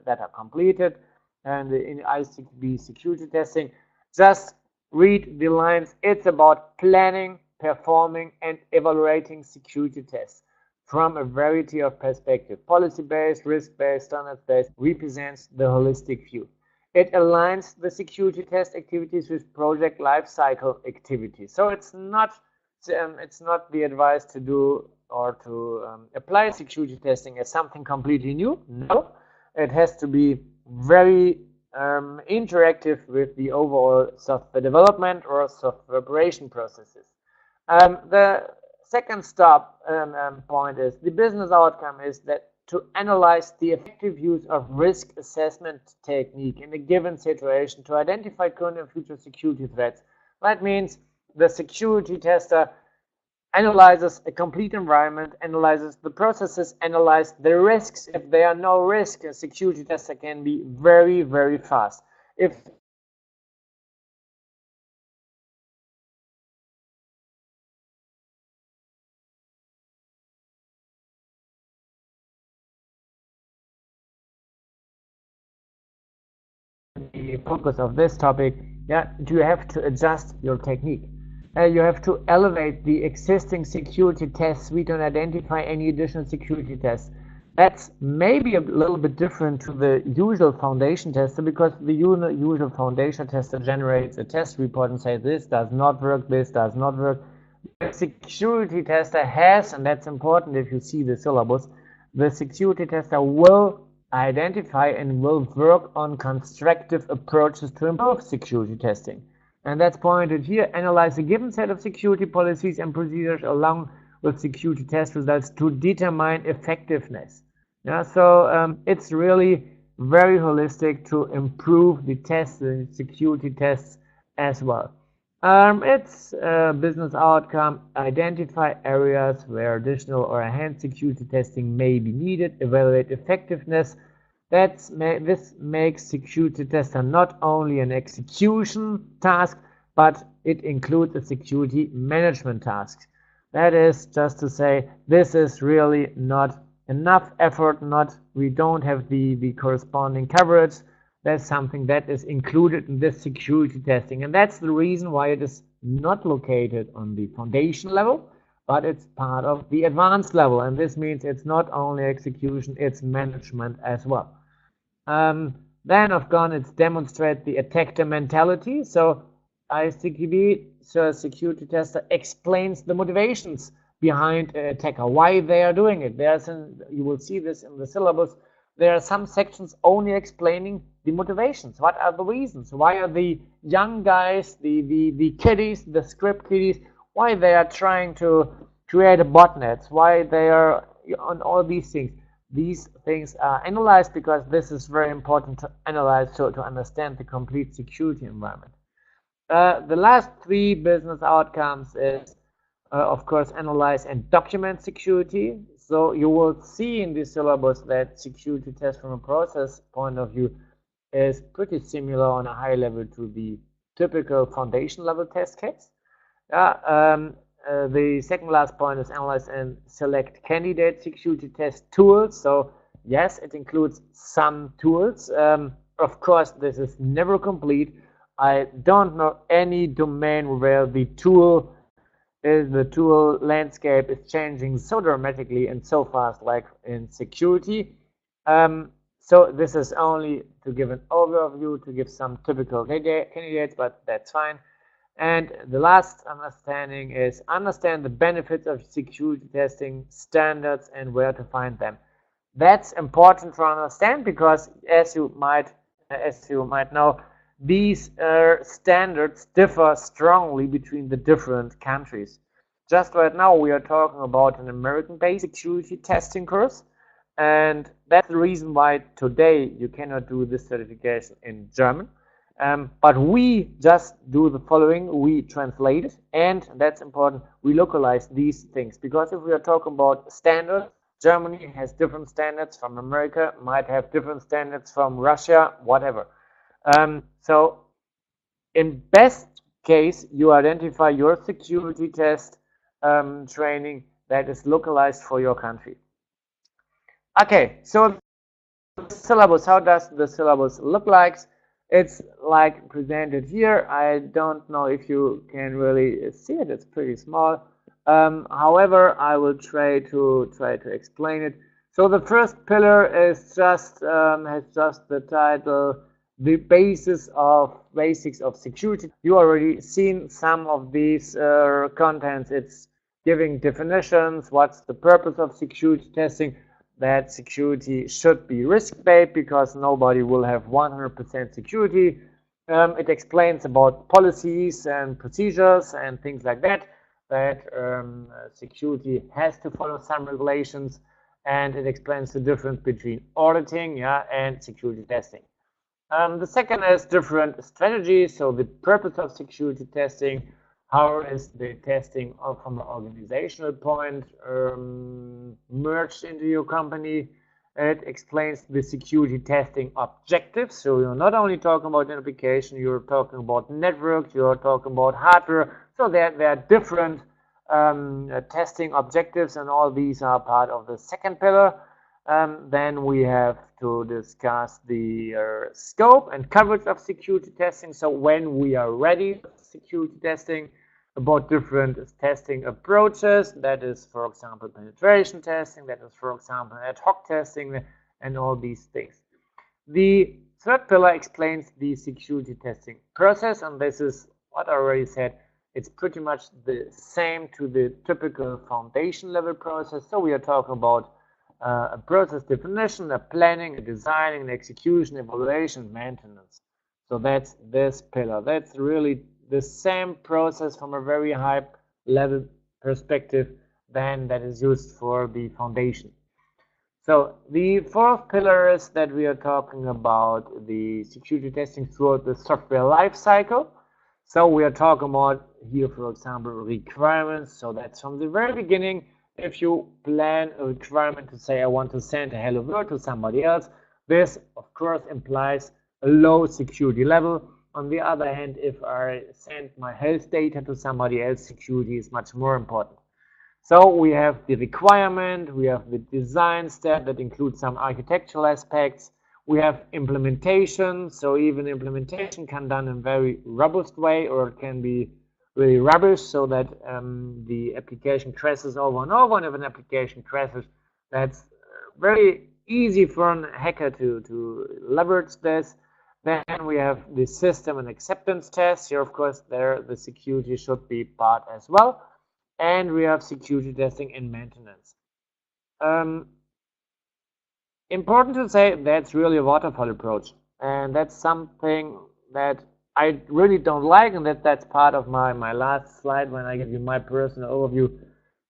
that are completed and in ISTQB security testing. Just read the lines. It's about planning, performing, and evaluating security tests from a variety of perspectives. Policy-based, risk-based, standards-based represents the holistic view. It aligns the security test activities with project lifecycle activities. So it's not the advice to do or to apply security testing as something completely new. No, it has to be very interactive with the overall software development or software operation processes. The second point is the business outcome is that to analyze the effective use of risk assessment technique in a given situation to identify current and future security threats. That means the security tester analyzes a complete environment, analyzes the processes, analyzes the risks. If there are no risks, a security tester can be very, very fast. If the focus of this topic, you have to adjust your technique. You have to elevate the existing security test suite and identify any additional security tests. That's maybe a little bit different to the usual foundation tester because the usual foundation tester generates a test report and says this does not work, this does not work. The security tester has, and that's important if you see the syllabus, the security tester will identify and will work on constructive approaches to improve security testing. And that's pointed here. Analyze a given set of security policies and procedures along with security test results to determine effectiveness. So it's really very holistic to improve the tests, the security tests as well. It's business outcome, identify areas where additional or enhanced security testing may be needed, evaluate effectiveness. This makes security tester not only an execution task, but it includes a security management task. That is just to say, this is really not enough effort, we don't have the corresponding coverage. That's something that is included in this security testing. And that's the reason why it is not located on the foundation level, but it's part of the advanced level. And this means it's not only execution, it's management as well. Then, of course, it's demonstrate the attacker mentality. So ISTQB, so security tester, explains the motivations behind an attacker, why they are doing it. You will see this in the syllabus. There are some sections only explaining the motivations. What are the reasons? Why are the young guys, the kiddies, the script kiddies, why they are trying to create a botnet? Why they are on all these things? These things are analyzed because this is very important to analyze, so to understand the complete security environment. The last three business outcomes is, of course, analyze and document security. So you will see in the syllabus that security test from a process point of view is pretty similar on a high level to the typical foundation level test case. The second last point is analyze and select candidate security test tools. So yes, it includes some tools. Of course, this is never complete. I don't know any domain where the tool landscape is changing so dramatically and so fast like in security. So this is only to give an overview, to give some typical candidates, but that's fine. And the last understanding is understand the benefits of security testing standards and where to find them. That's important to understand because as you might know, these standards differ strongly between the different countries. Just right now we are talking about an American-based security testing course, and that's the reason why today you cannot do this certification in German. But we just do the following: we translate it, and that's important, we localize these things, because if we are talking about standards, Germany has different standards from America, might have different standards from Russia, whatever. So in best case, you identify your security test training that is localized for your country. Okay, so the syllabus, how does the syllabus look like? It's like presented here. I don't know if you can really see it, it's pretty small. However, I will try to explain it. So the first pillar is just has just the title, the basics of security. You already seen some of these contents. It's giving definitions, what's the purpose of security testing, that security should be risk-based because nobody will have 100% security. It explains about policies and procedures and things like that, that security has to follow some regulations, and it explains the difference between auditing and security testing. The second is different strategies, so the purpose of security testing, how is the testing from an organizational point merged into your company. It explains the security testing objectives, so you're not only talking about an application, you're talking about network, you're talking about hardware, so there are different testing objectives, and all these are part of the second pillar. Then we have to discuss the scope and coverage of security testing. So when we are ready for security testing, about different testing approaches, that is, for example, penetration testing, that is, for example, ad hoc testing, and all these things. The third pillar explains the security testing process, and this is what I already said. It's pretty much the same to the typical foundation level process. So we are talking about a process definition, a planning, a designing, an execution, evaluation, maintenance. So that's this pillar. That's really the same process from a very high level perspective than that is used for the foundation. So the fourth pillar is that we are talking about the security testing throughout the software life cycle. So we are talking about here, for example, requirements. So that's from the very beginning. If you plan a requirement to say, I want to send a hello world to somebody else, this, of course, implies a low security level. On the other hand, if I send my health data to somebody else, security is much more important. So we have the requirement, we have the design step that includes some architectural aspects, we have implementation, so even implementation can be done in a very robust way, or it can be really rubbish, so that the application crashes over and over, and if an application crashes, that's very easy for a hacker to leverage this. Then we have the system and acceptance tests. Here, of course, there the security should be part as well. And we have security testing and maintenance. Important to say, that's really a waterfall approach. And that's something that I really don't like, and that's part of my last slide when I give you my personal overview.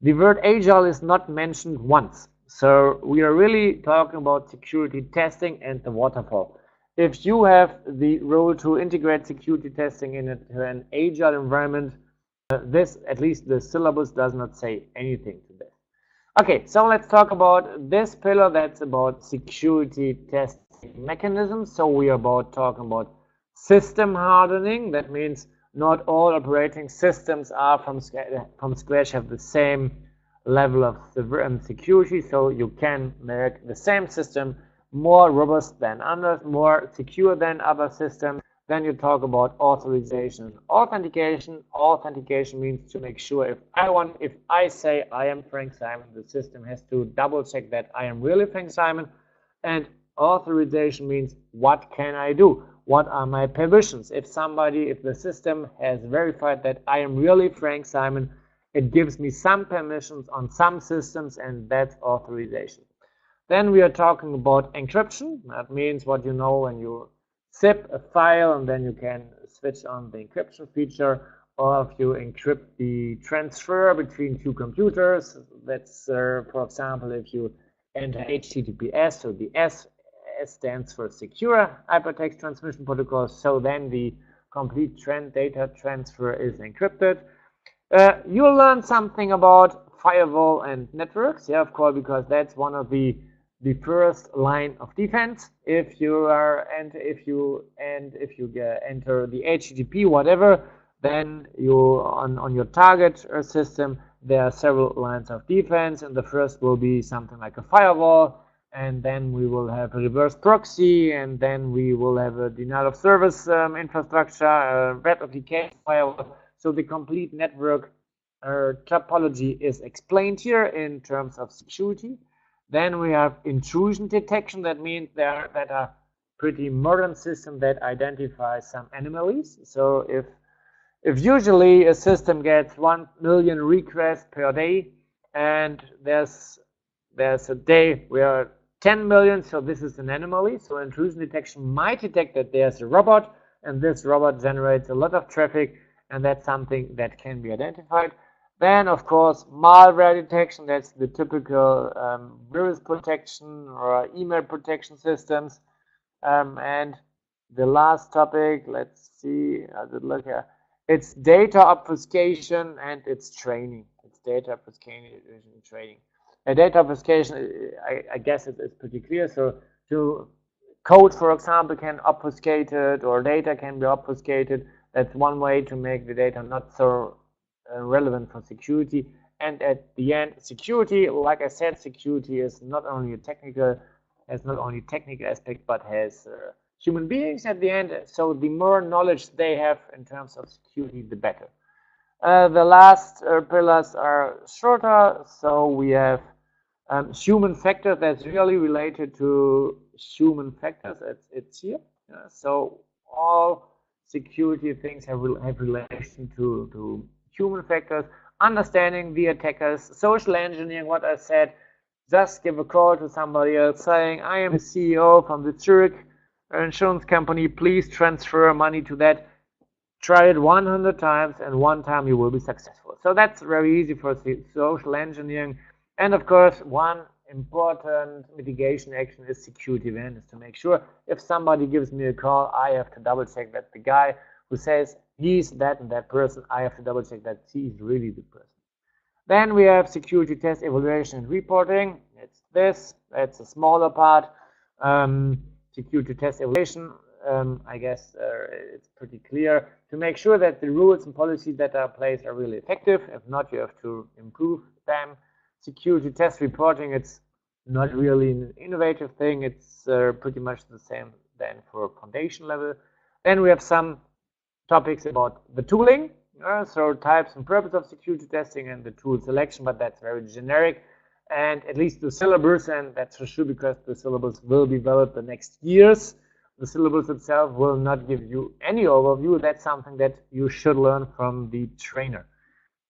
The word agile is not mentioned once. So we are really talking about security testing and the waterfall. If you have the role to integrate security testing into an agile environment, this, at least the syllabus, does not say anything to this. Okay, so let's talk about this pillar. That's about security testing mechanisms. So we are about talking about system hardening. That means not all operating systems are from scratch have the same level of security. So you can make the same system more robust than others, more secure than other systems. Then you talk about authorization. Authentication means to make sure if I say I am Frank Simon, the system has to double check that I am really Frank Simon. And authorization means what can I do? What are my permissions? If the system has verified that I am really Frank Simon, it gives me some permissions on some systems, and that's authorization. Then we are talking about encryption. That means what you know when you zip a file and then you can switch on the encryption feature, or if you encrypt the transfer between two computers, that's for example if you enter HTTPS, so the S stands for Secure Hypertext Transmission Protocol, so then the complete data transfer is encrypted. You'll learn something about firewall and networks, yeah, of course, because that's one of the first line of defense. If you enter the HTTP whatever, then you on your target system there are several lines of defense, and the first will be something like a firewall, and then we will have a reverse proxy, and then we will have a denial of service infrastructure, a web application firewall. So the complete network topology is explained here in terms of security. Then we have intrusion detection. That means that are pretty modern system that identifies some anomalies. So if usually a system gets 1 million requests per day, and there's a day where 10 million, so this is an anomaly. So intrusion detection might detect that there's a robot, and this robot generates a lot of traffic, and that's something that can be identified. Then, of course, malware detection. That's the typical virus protection or email protection systems. And the last topic, let's see, how does it look here? It's data obfuscation and it's training. It's data obfuscation and training. Data obfuscation, I guess it's pretty clear. So to code, for example, can obfuscate it, or data can be obfuscated. That's one way to make the data not so relevant for security. And at the end, security, like I said, security is not only a technical aspect, but has human beings at the end. So the more knowledge they have in terms of security, the better. The last pillars are shorter. So we have human factors. That's really related to human factors. It's here. So all security things have relation to human factors, understanding the attackers, social engineering, what I said. Just give a call to somebody else saying, I am the CEO from the Zurich insurance company, please transfer money to that. Try it 100 times, and one time you will be successful. So that's very easy for social engineering. And of course, one important mitigation action is security awareness, to make sure if somebody gives me a call, I have to double check that the guy who says he's that and that person, I have to double check that he's really the person. Then we have security test evaluation and reporting. It's this. That's a smaller part. Security test evaluation, I guess it's pretty clear to make sure that the rules and policies that are placed are really effective. If not, you have to improve them. Security test reporting, it's not really an innovative thing. It's pretty much the same then for foundation level. Then we have some topics about the tooling. So types and purpose of security testing and the tool selection, but that's very generic. And at least the syllabus, and that's for sure because the syllabus will be developed the next years. The syllabus itself will not give you any overview. That's something that you should learn from the trainer.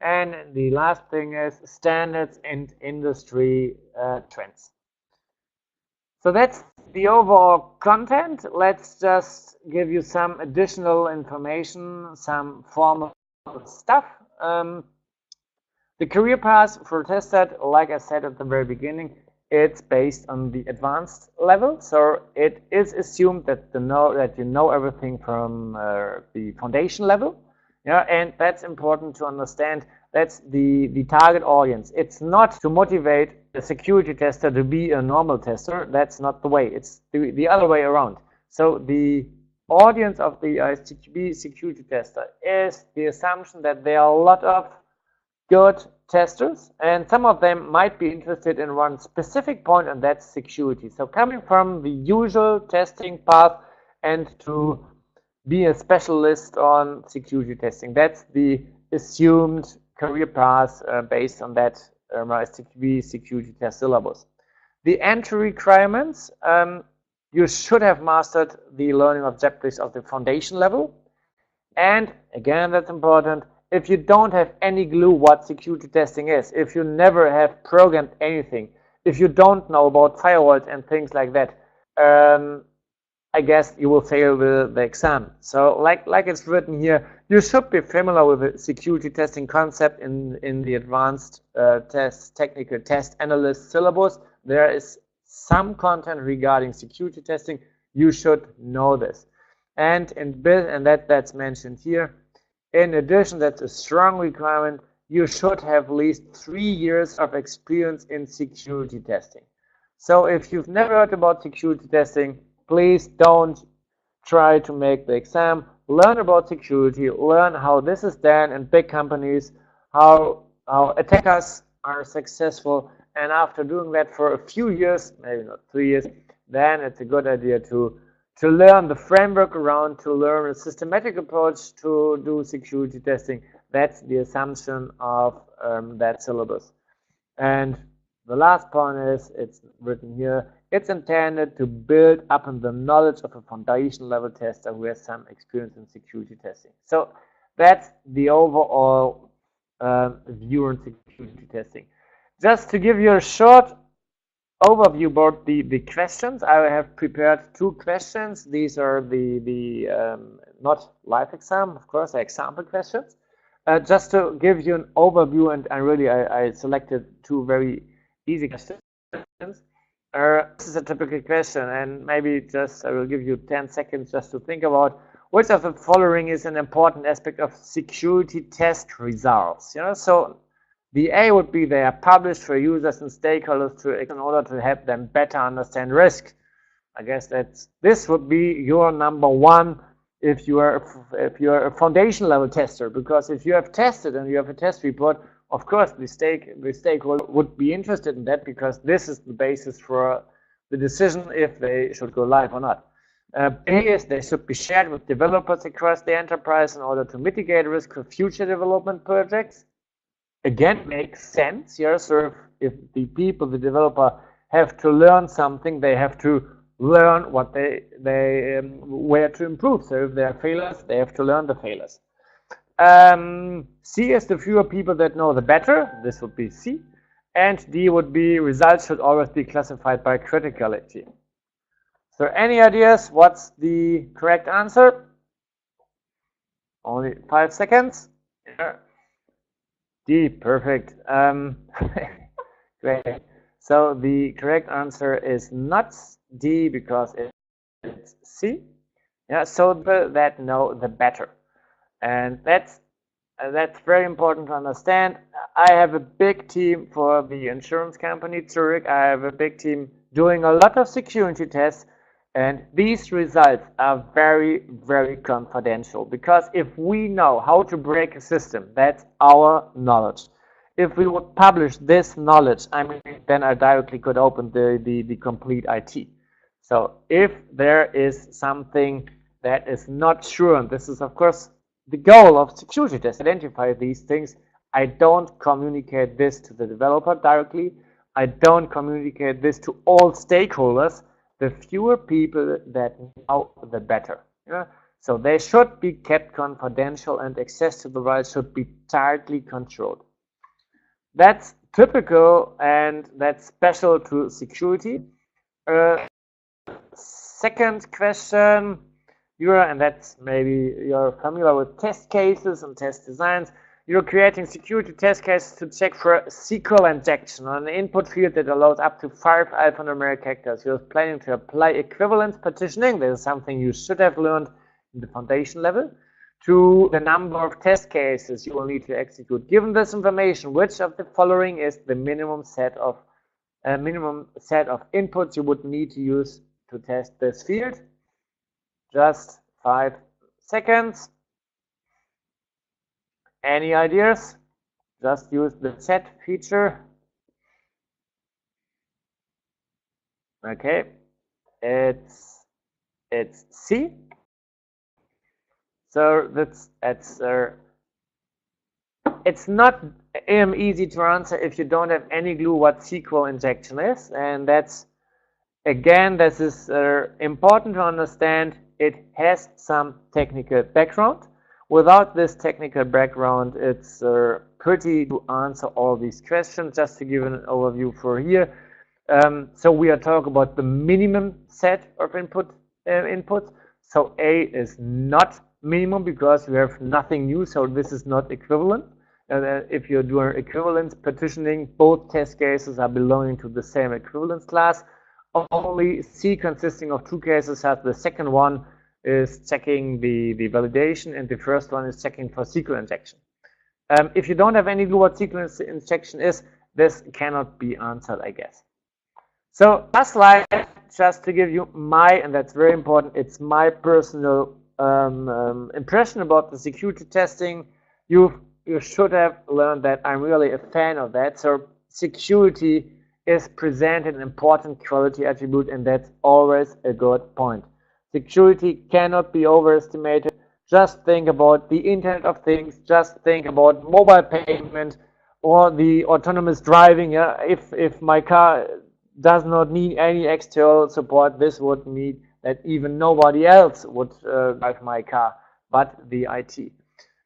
And the last thing is standards and industry trends. So that's the overall content. Let's just give you some additional information, some formal stuff. The career path for tester, like I said at the very beginning, it's based on the advanced level. So it is assumed that you know everything from the foundation level. Yeah, and that's important to understand. That's the target audience. It's not to motivate a security tester to be a normal tester. That's not the way. It's the other way around. So the audience of the ISTQB security tester is the assumption that there are a lot of good testers, and some of them might be interested in one specific point, and that's security. So coming from the usual testing path and to be a specialist on security testing, that's the assumed career path based on that ISTQB security test syllabus. The entry requirements, you should have mastered the learning objectives of the foundation level. And again, that's important. If you don't have any clue what security testing is, if you never have programmed anything, if you don't know about firewalls and things like that, I guess you will fail the exam. So like it's written here, you should be familiar with the security testing concept in the advanced technical test analyst syllabus. There is some content regarding security testing. You should know this. And that's mentioned here. In addition, that's a strong requirement. You should have at least 3 years of experience in security testing. So if you've never heard about security testing, please don't try to make the exam. Learn about security, learn how this is done in big companies, how attackers are successful, and after doing that for a few years, maybe not 3 years, then it's a good idea to learn the framework around, to learn a systematic approach to do security testing. That's the assumption of that syllabus. And the last point is, it's written here, it's intended to build up on the knowledge of a foundation level tester who has some experience in security testing. So that's the overall view on security testing. Just to give you a short overview about the questions, I have prepared 2 questions. These are the not live exam, of course, example questions. Just to give you an overview, and I selected 2 very easy questions. This is a typical question, and maybe just I will give you 10 seconds just to think about which of the following is an important aspect of security test results. So the A would be they are published for users and stakeholders in order to help them better understand risk. I guess this would be your number 1 if you are a foundation level tester, because if you have tested and you have a test report, of course the stakeholder would be interested in that, because this is the basis for the decision if they should go live or not. B is they should be shared with developers across the enterprise in order to mitigate risk for future development projects. Again, makes sense. Yeah, so if the people, the developer, have to learn something, they have to learn what where to improve. So if there are failures, they have to learn the failures. C is the fewer people that know, the better. This would be C. And D would be results should always be classified by criticality. So any ideas? What's the correct answer? Only 5 seconds. Yeah. D, perfect. Great. So the correct answer is not D, because it's C. Yeah. So that know, the better. And that's very important to understand. I have a big team for the insurance company Zurich. I have a big team doing a lot of security tests, and these results are very, very confidential, because if we know how to break a system, that's our knowledge. If we would publish this knowledge, then I directly could open the complete IT. So if there is something that is not sure, and this is of course the goal of security tests, identify these things, I don't communicate this to the developer directly. I don't communicate this to all stakeholders. The fewer people that know, the better. Yeah? So they should be kept confidential, and access to the files should be tightly controlled. That's typical, and that's special to security. Second question. And that's maybe you're familiar with test cases and test designs. You're creating security test cases to check for SQL injection on an input field that allows up to 5 alphanumeric characters. You're planning to apply equivalence partitioning. This is something you should have learned in the foundation level, to the number of test cases you will need to execute. Given this information, which of the following is the minimum set of inputs you would need to use to test this field? Just 5 seconds. Any ideas? Just use the chat feature. Okay, it's C. So it's not easy to answer if you don't have any clue what SQL injection is, and that's, again, this is important to understand. It has some technical background. Without this technical background, it's pretty to answer all these questions. Just to give an overview for here. So we are talking about the minimum set of input inputs. So A is not minimum because you have nothing new, so this is not equivalent. If you're doing equivalence partitioning, both test cases are belonging to the same equivalence class. Only C consisting of two cases has the second one is checking the validation, and the first one is checking for SQL injection. If you don't have any clue what SQL injection is, this cannot be answered, I guess. So last slide, just to give you my, and that's very important, it's my personal impression about the security testing. You should have learned that I'm really a fan of that. So security is presented an important quality attribute, and that's always a good point. Security cannot be overestimated. Just think about the Internet of Things. Just think about mobile payment or the autonomous driving. Yeah? If my car does not need any external support, this would mean that even nobody else would drive my car but the IT.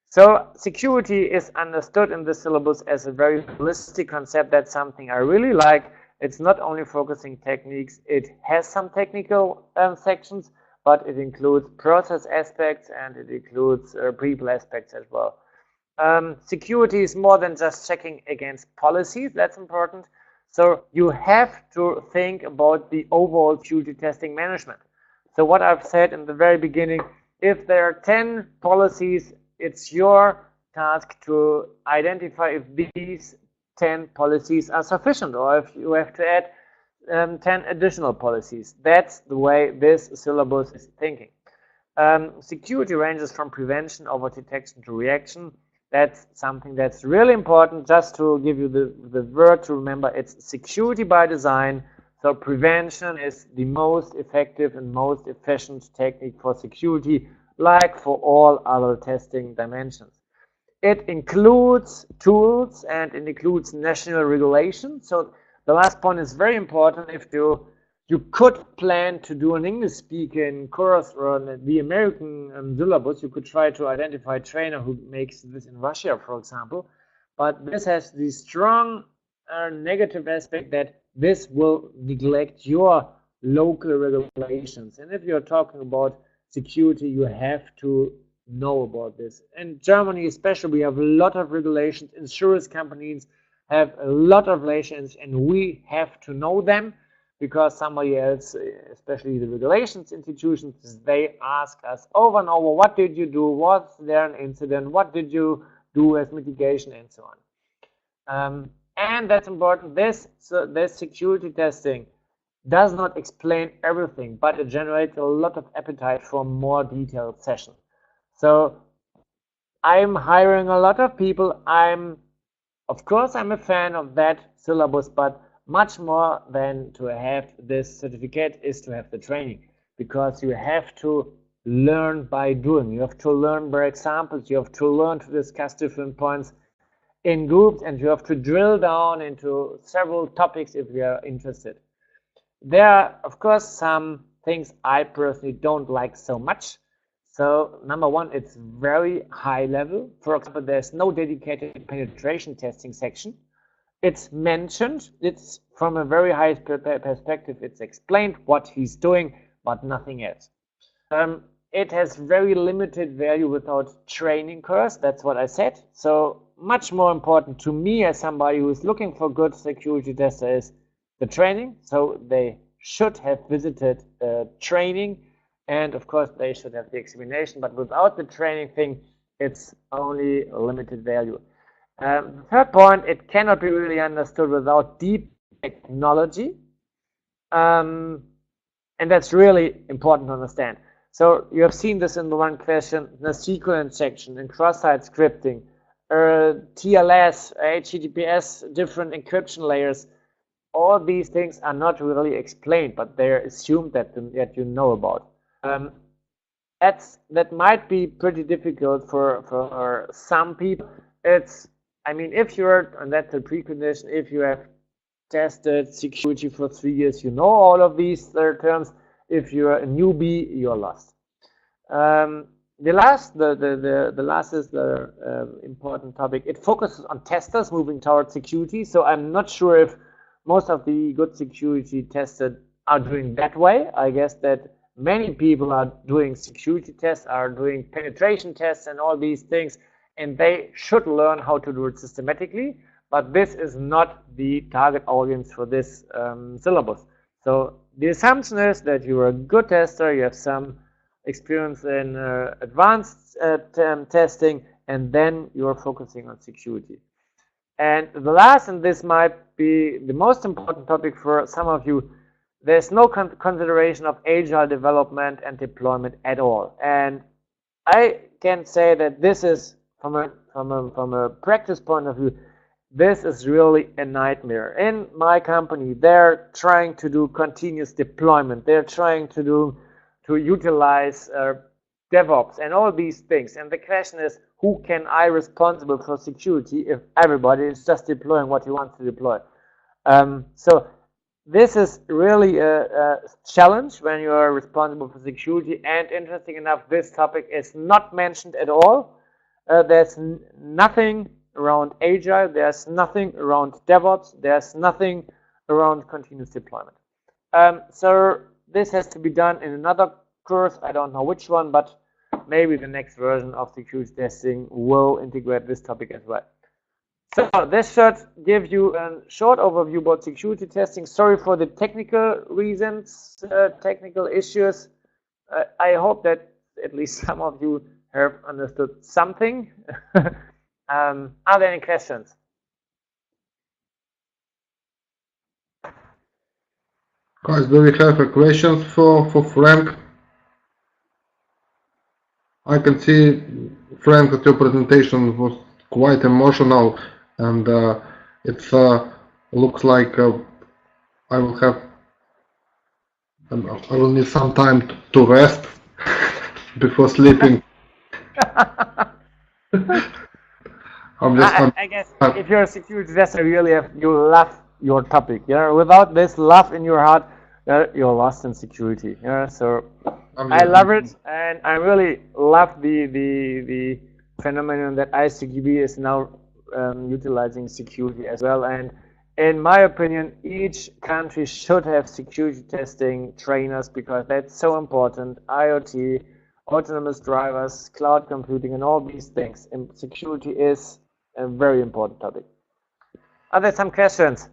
So security is understood in the syllabus as a very holistic concept. That's something I really like. It's not only focusing techniques, it has some technical sections, but it includes process aspects and it includes people aspects as well. Security is more than just checking against policies. That's important. So you have to think about the overall security testing management. So what I've said in the very beginning, if there are 10 policies, it's your task to identify if these 10 policies are sufficient or if you have to add 10 additional policies. That's the way this syllabus is thinking. Security ranges from prevention over detection to reaction. That's something that's really important. Just to give you the word to remember, it's security by design. So prevention is the most effective and most efficient technique for security, like for all other testing dimensions. It includes tools and it includes national regulation. So the last point is very important. If you could plan to do an English-speaking course or the American syllabus, you could try to identify a trainer who makes this in Russia, for example. But this has the strong negative aspect that this will neglect your local regulations. And if you're talking about security, you have to know about this. In Germany especially, we have a lot of regulations. Insurance companies have a lot of regulations, and we have to know them because somebody else, especially the regulations institutions, they ask us over and over, what did you do? Was there an incident? What did you do as mitigation, and so on. And that's important. This security testing does not explain everything, but it generates a lot of appetite for more detailed sessions. So I'm hiring a lot of people. Of course, I'm a fan of that syllabus, but much more than to have this certificate is to have the training, because you have to learn by doing. You have to learn by examples. You have to learn to discuss different points in groups, and you have to drill down into several topics if you are interested. There are, of course, some things I personally don't like so much. So number one, it's very high level. For example, there's no dedicated penetration testing section. It's mentioned, it's from a very high perspective, it's explained what he's doing, but nothing else. It has very limited value without training course, that's what I said. So much more important to me as somebody who is looking for good security tester is the training. So they should have visited training, and of course they should have the examination, but without the training thing, it's only a limited value. The third point, it cannot be really understood without deep technology, and that's really important to understand. So you have seen this in the one question, the SQL injection and cross-site scripting, TLS, HTTPS, different encryption layers. All these things are not really explained, but they're assumed that you know about. That might be pretty difficult for some people. I mean, if you're, and that's a precondition, if you have tested security for 3 years, you know all of these terms. If you're a newbie, you're lost. The last is the important topic. It focuses on testers moving towards security. So I'm not sure if most of the good security testers are doing that way. I guess that many people are doing security tests, are doing penetration tests and all these things, and they should learn how to do it systematically, but this is not the target audience for this syllabus. So the assumption is that you're a good tester, you have some experience in advanced testing, and then you're focusing on security. And the last, and this might be the most important topic for some of you, there's no consideration of agile development and deployment at all. And I can say that this is, from a practice point of view, this is really a nightmare. In my company, they're trying to do continuous deployment. They're trying to utilize DevOps and all these things. And the question is, who can I responsible for security if everybody is just deploying what he wants to deploy? So this is really a challenge when you are responsible for security. And interesting enough, this topic is not mentioned at all. There's nothing around Agile. There's nothing around DevOps. There's nothing around continuous deployment. So this has to be done in another course. I don't know which one, but maybe the next version of security testing will integrate this topic as well. So this should give you a short overview about security testing. Sorry for the technical reasons, technical issues. I hope that at least some of you have understood something. Are there any questions? Guys, do we have a questions for Frank? I can see, Frank, that your presentation was quite emotional, and it looks like I will need some time to rest before sleeping. I guess if you're a security tester, you love your topic. Yeah, without this love in your heart, you're lost in security. Yeah, so I love it, and I really love the phenomenon that ISTQB is now utilizing security as well. And in my opinion, each country should have security testing trainers because that's so important. IoT, autonomous drivers, cloud computing, and all these things. And security is a very important topic. Are there some questions?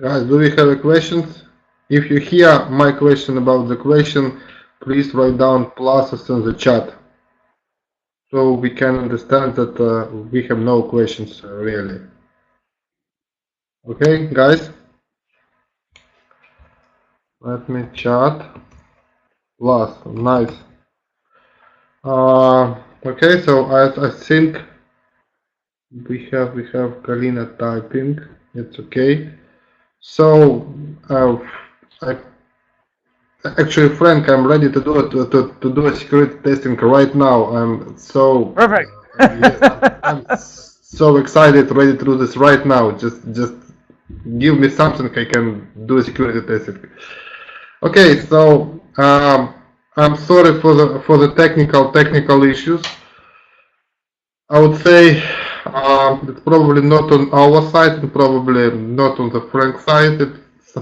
Guys, do we have questions? If you hear my question about the question, please write down pluses in the chat, so we can understand that we have no questions really. Okay, guys? Let me chat. Plus, nice. Okay, so I think we have Karina typing. It's okay. So actually, Frank, I'm ready to do a security testing right now. I'm so perfect. Yes, I'm so excited, ready to do this right now. Just give me something I can do a security testing. Okay, so I'm sorry for the technical issues. I would say it's probably not on our side and probably not on the Frank side. It's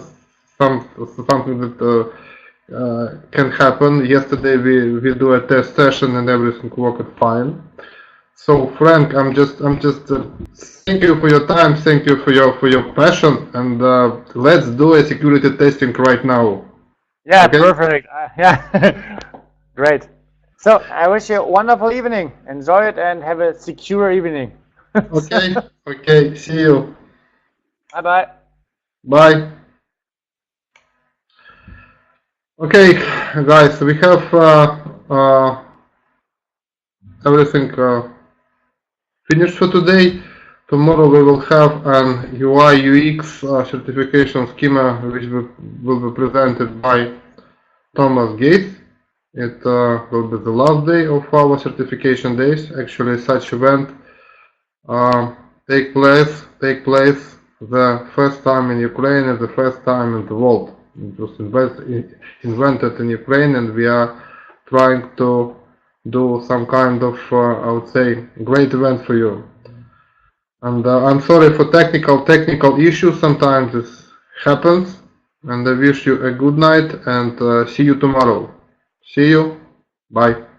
something that can happen. Yesterday we do a test session and everything worked fine. So Frank, I'm just thank you for your time, thank you for your passion, and let's do a security testing right now. Yeah, okay? Perfect. Yeah, great. So I wish you a wonderful evening. Enjoy it and have a secure evening. Okay. Okay. See you. Bye-bye. Bye. Okay, guys, we have everything finished for today. Tomorrow we will have an UI UX certification schema which will be presented by Thomas Gates. It will be the last day of our certification days. Actually, such event take place the first time in Ukraine and the first time in the world. It was invented in Ukraine, and we are trying to do some kind of, I would say, great event for you. And I'm sorry for technical issues. Sometimes this happens. and I wish you a good night and see you tomorrow. See you. Bye.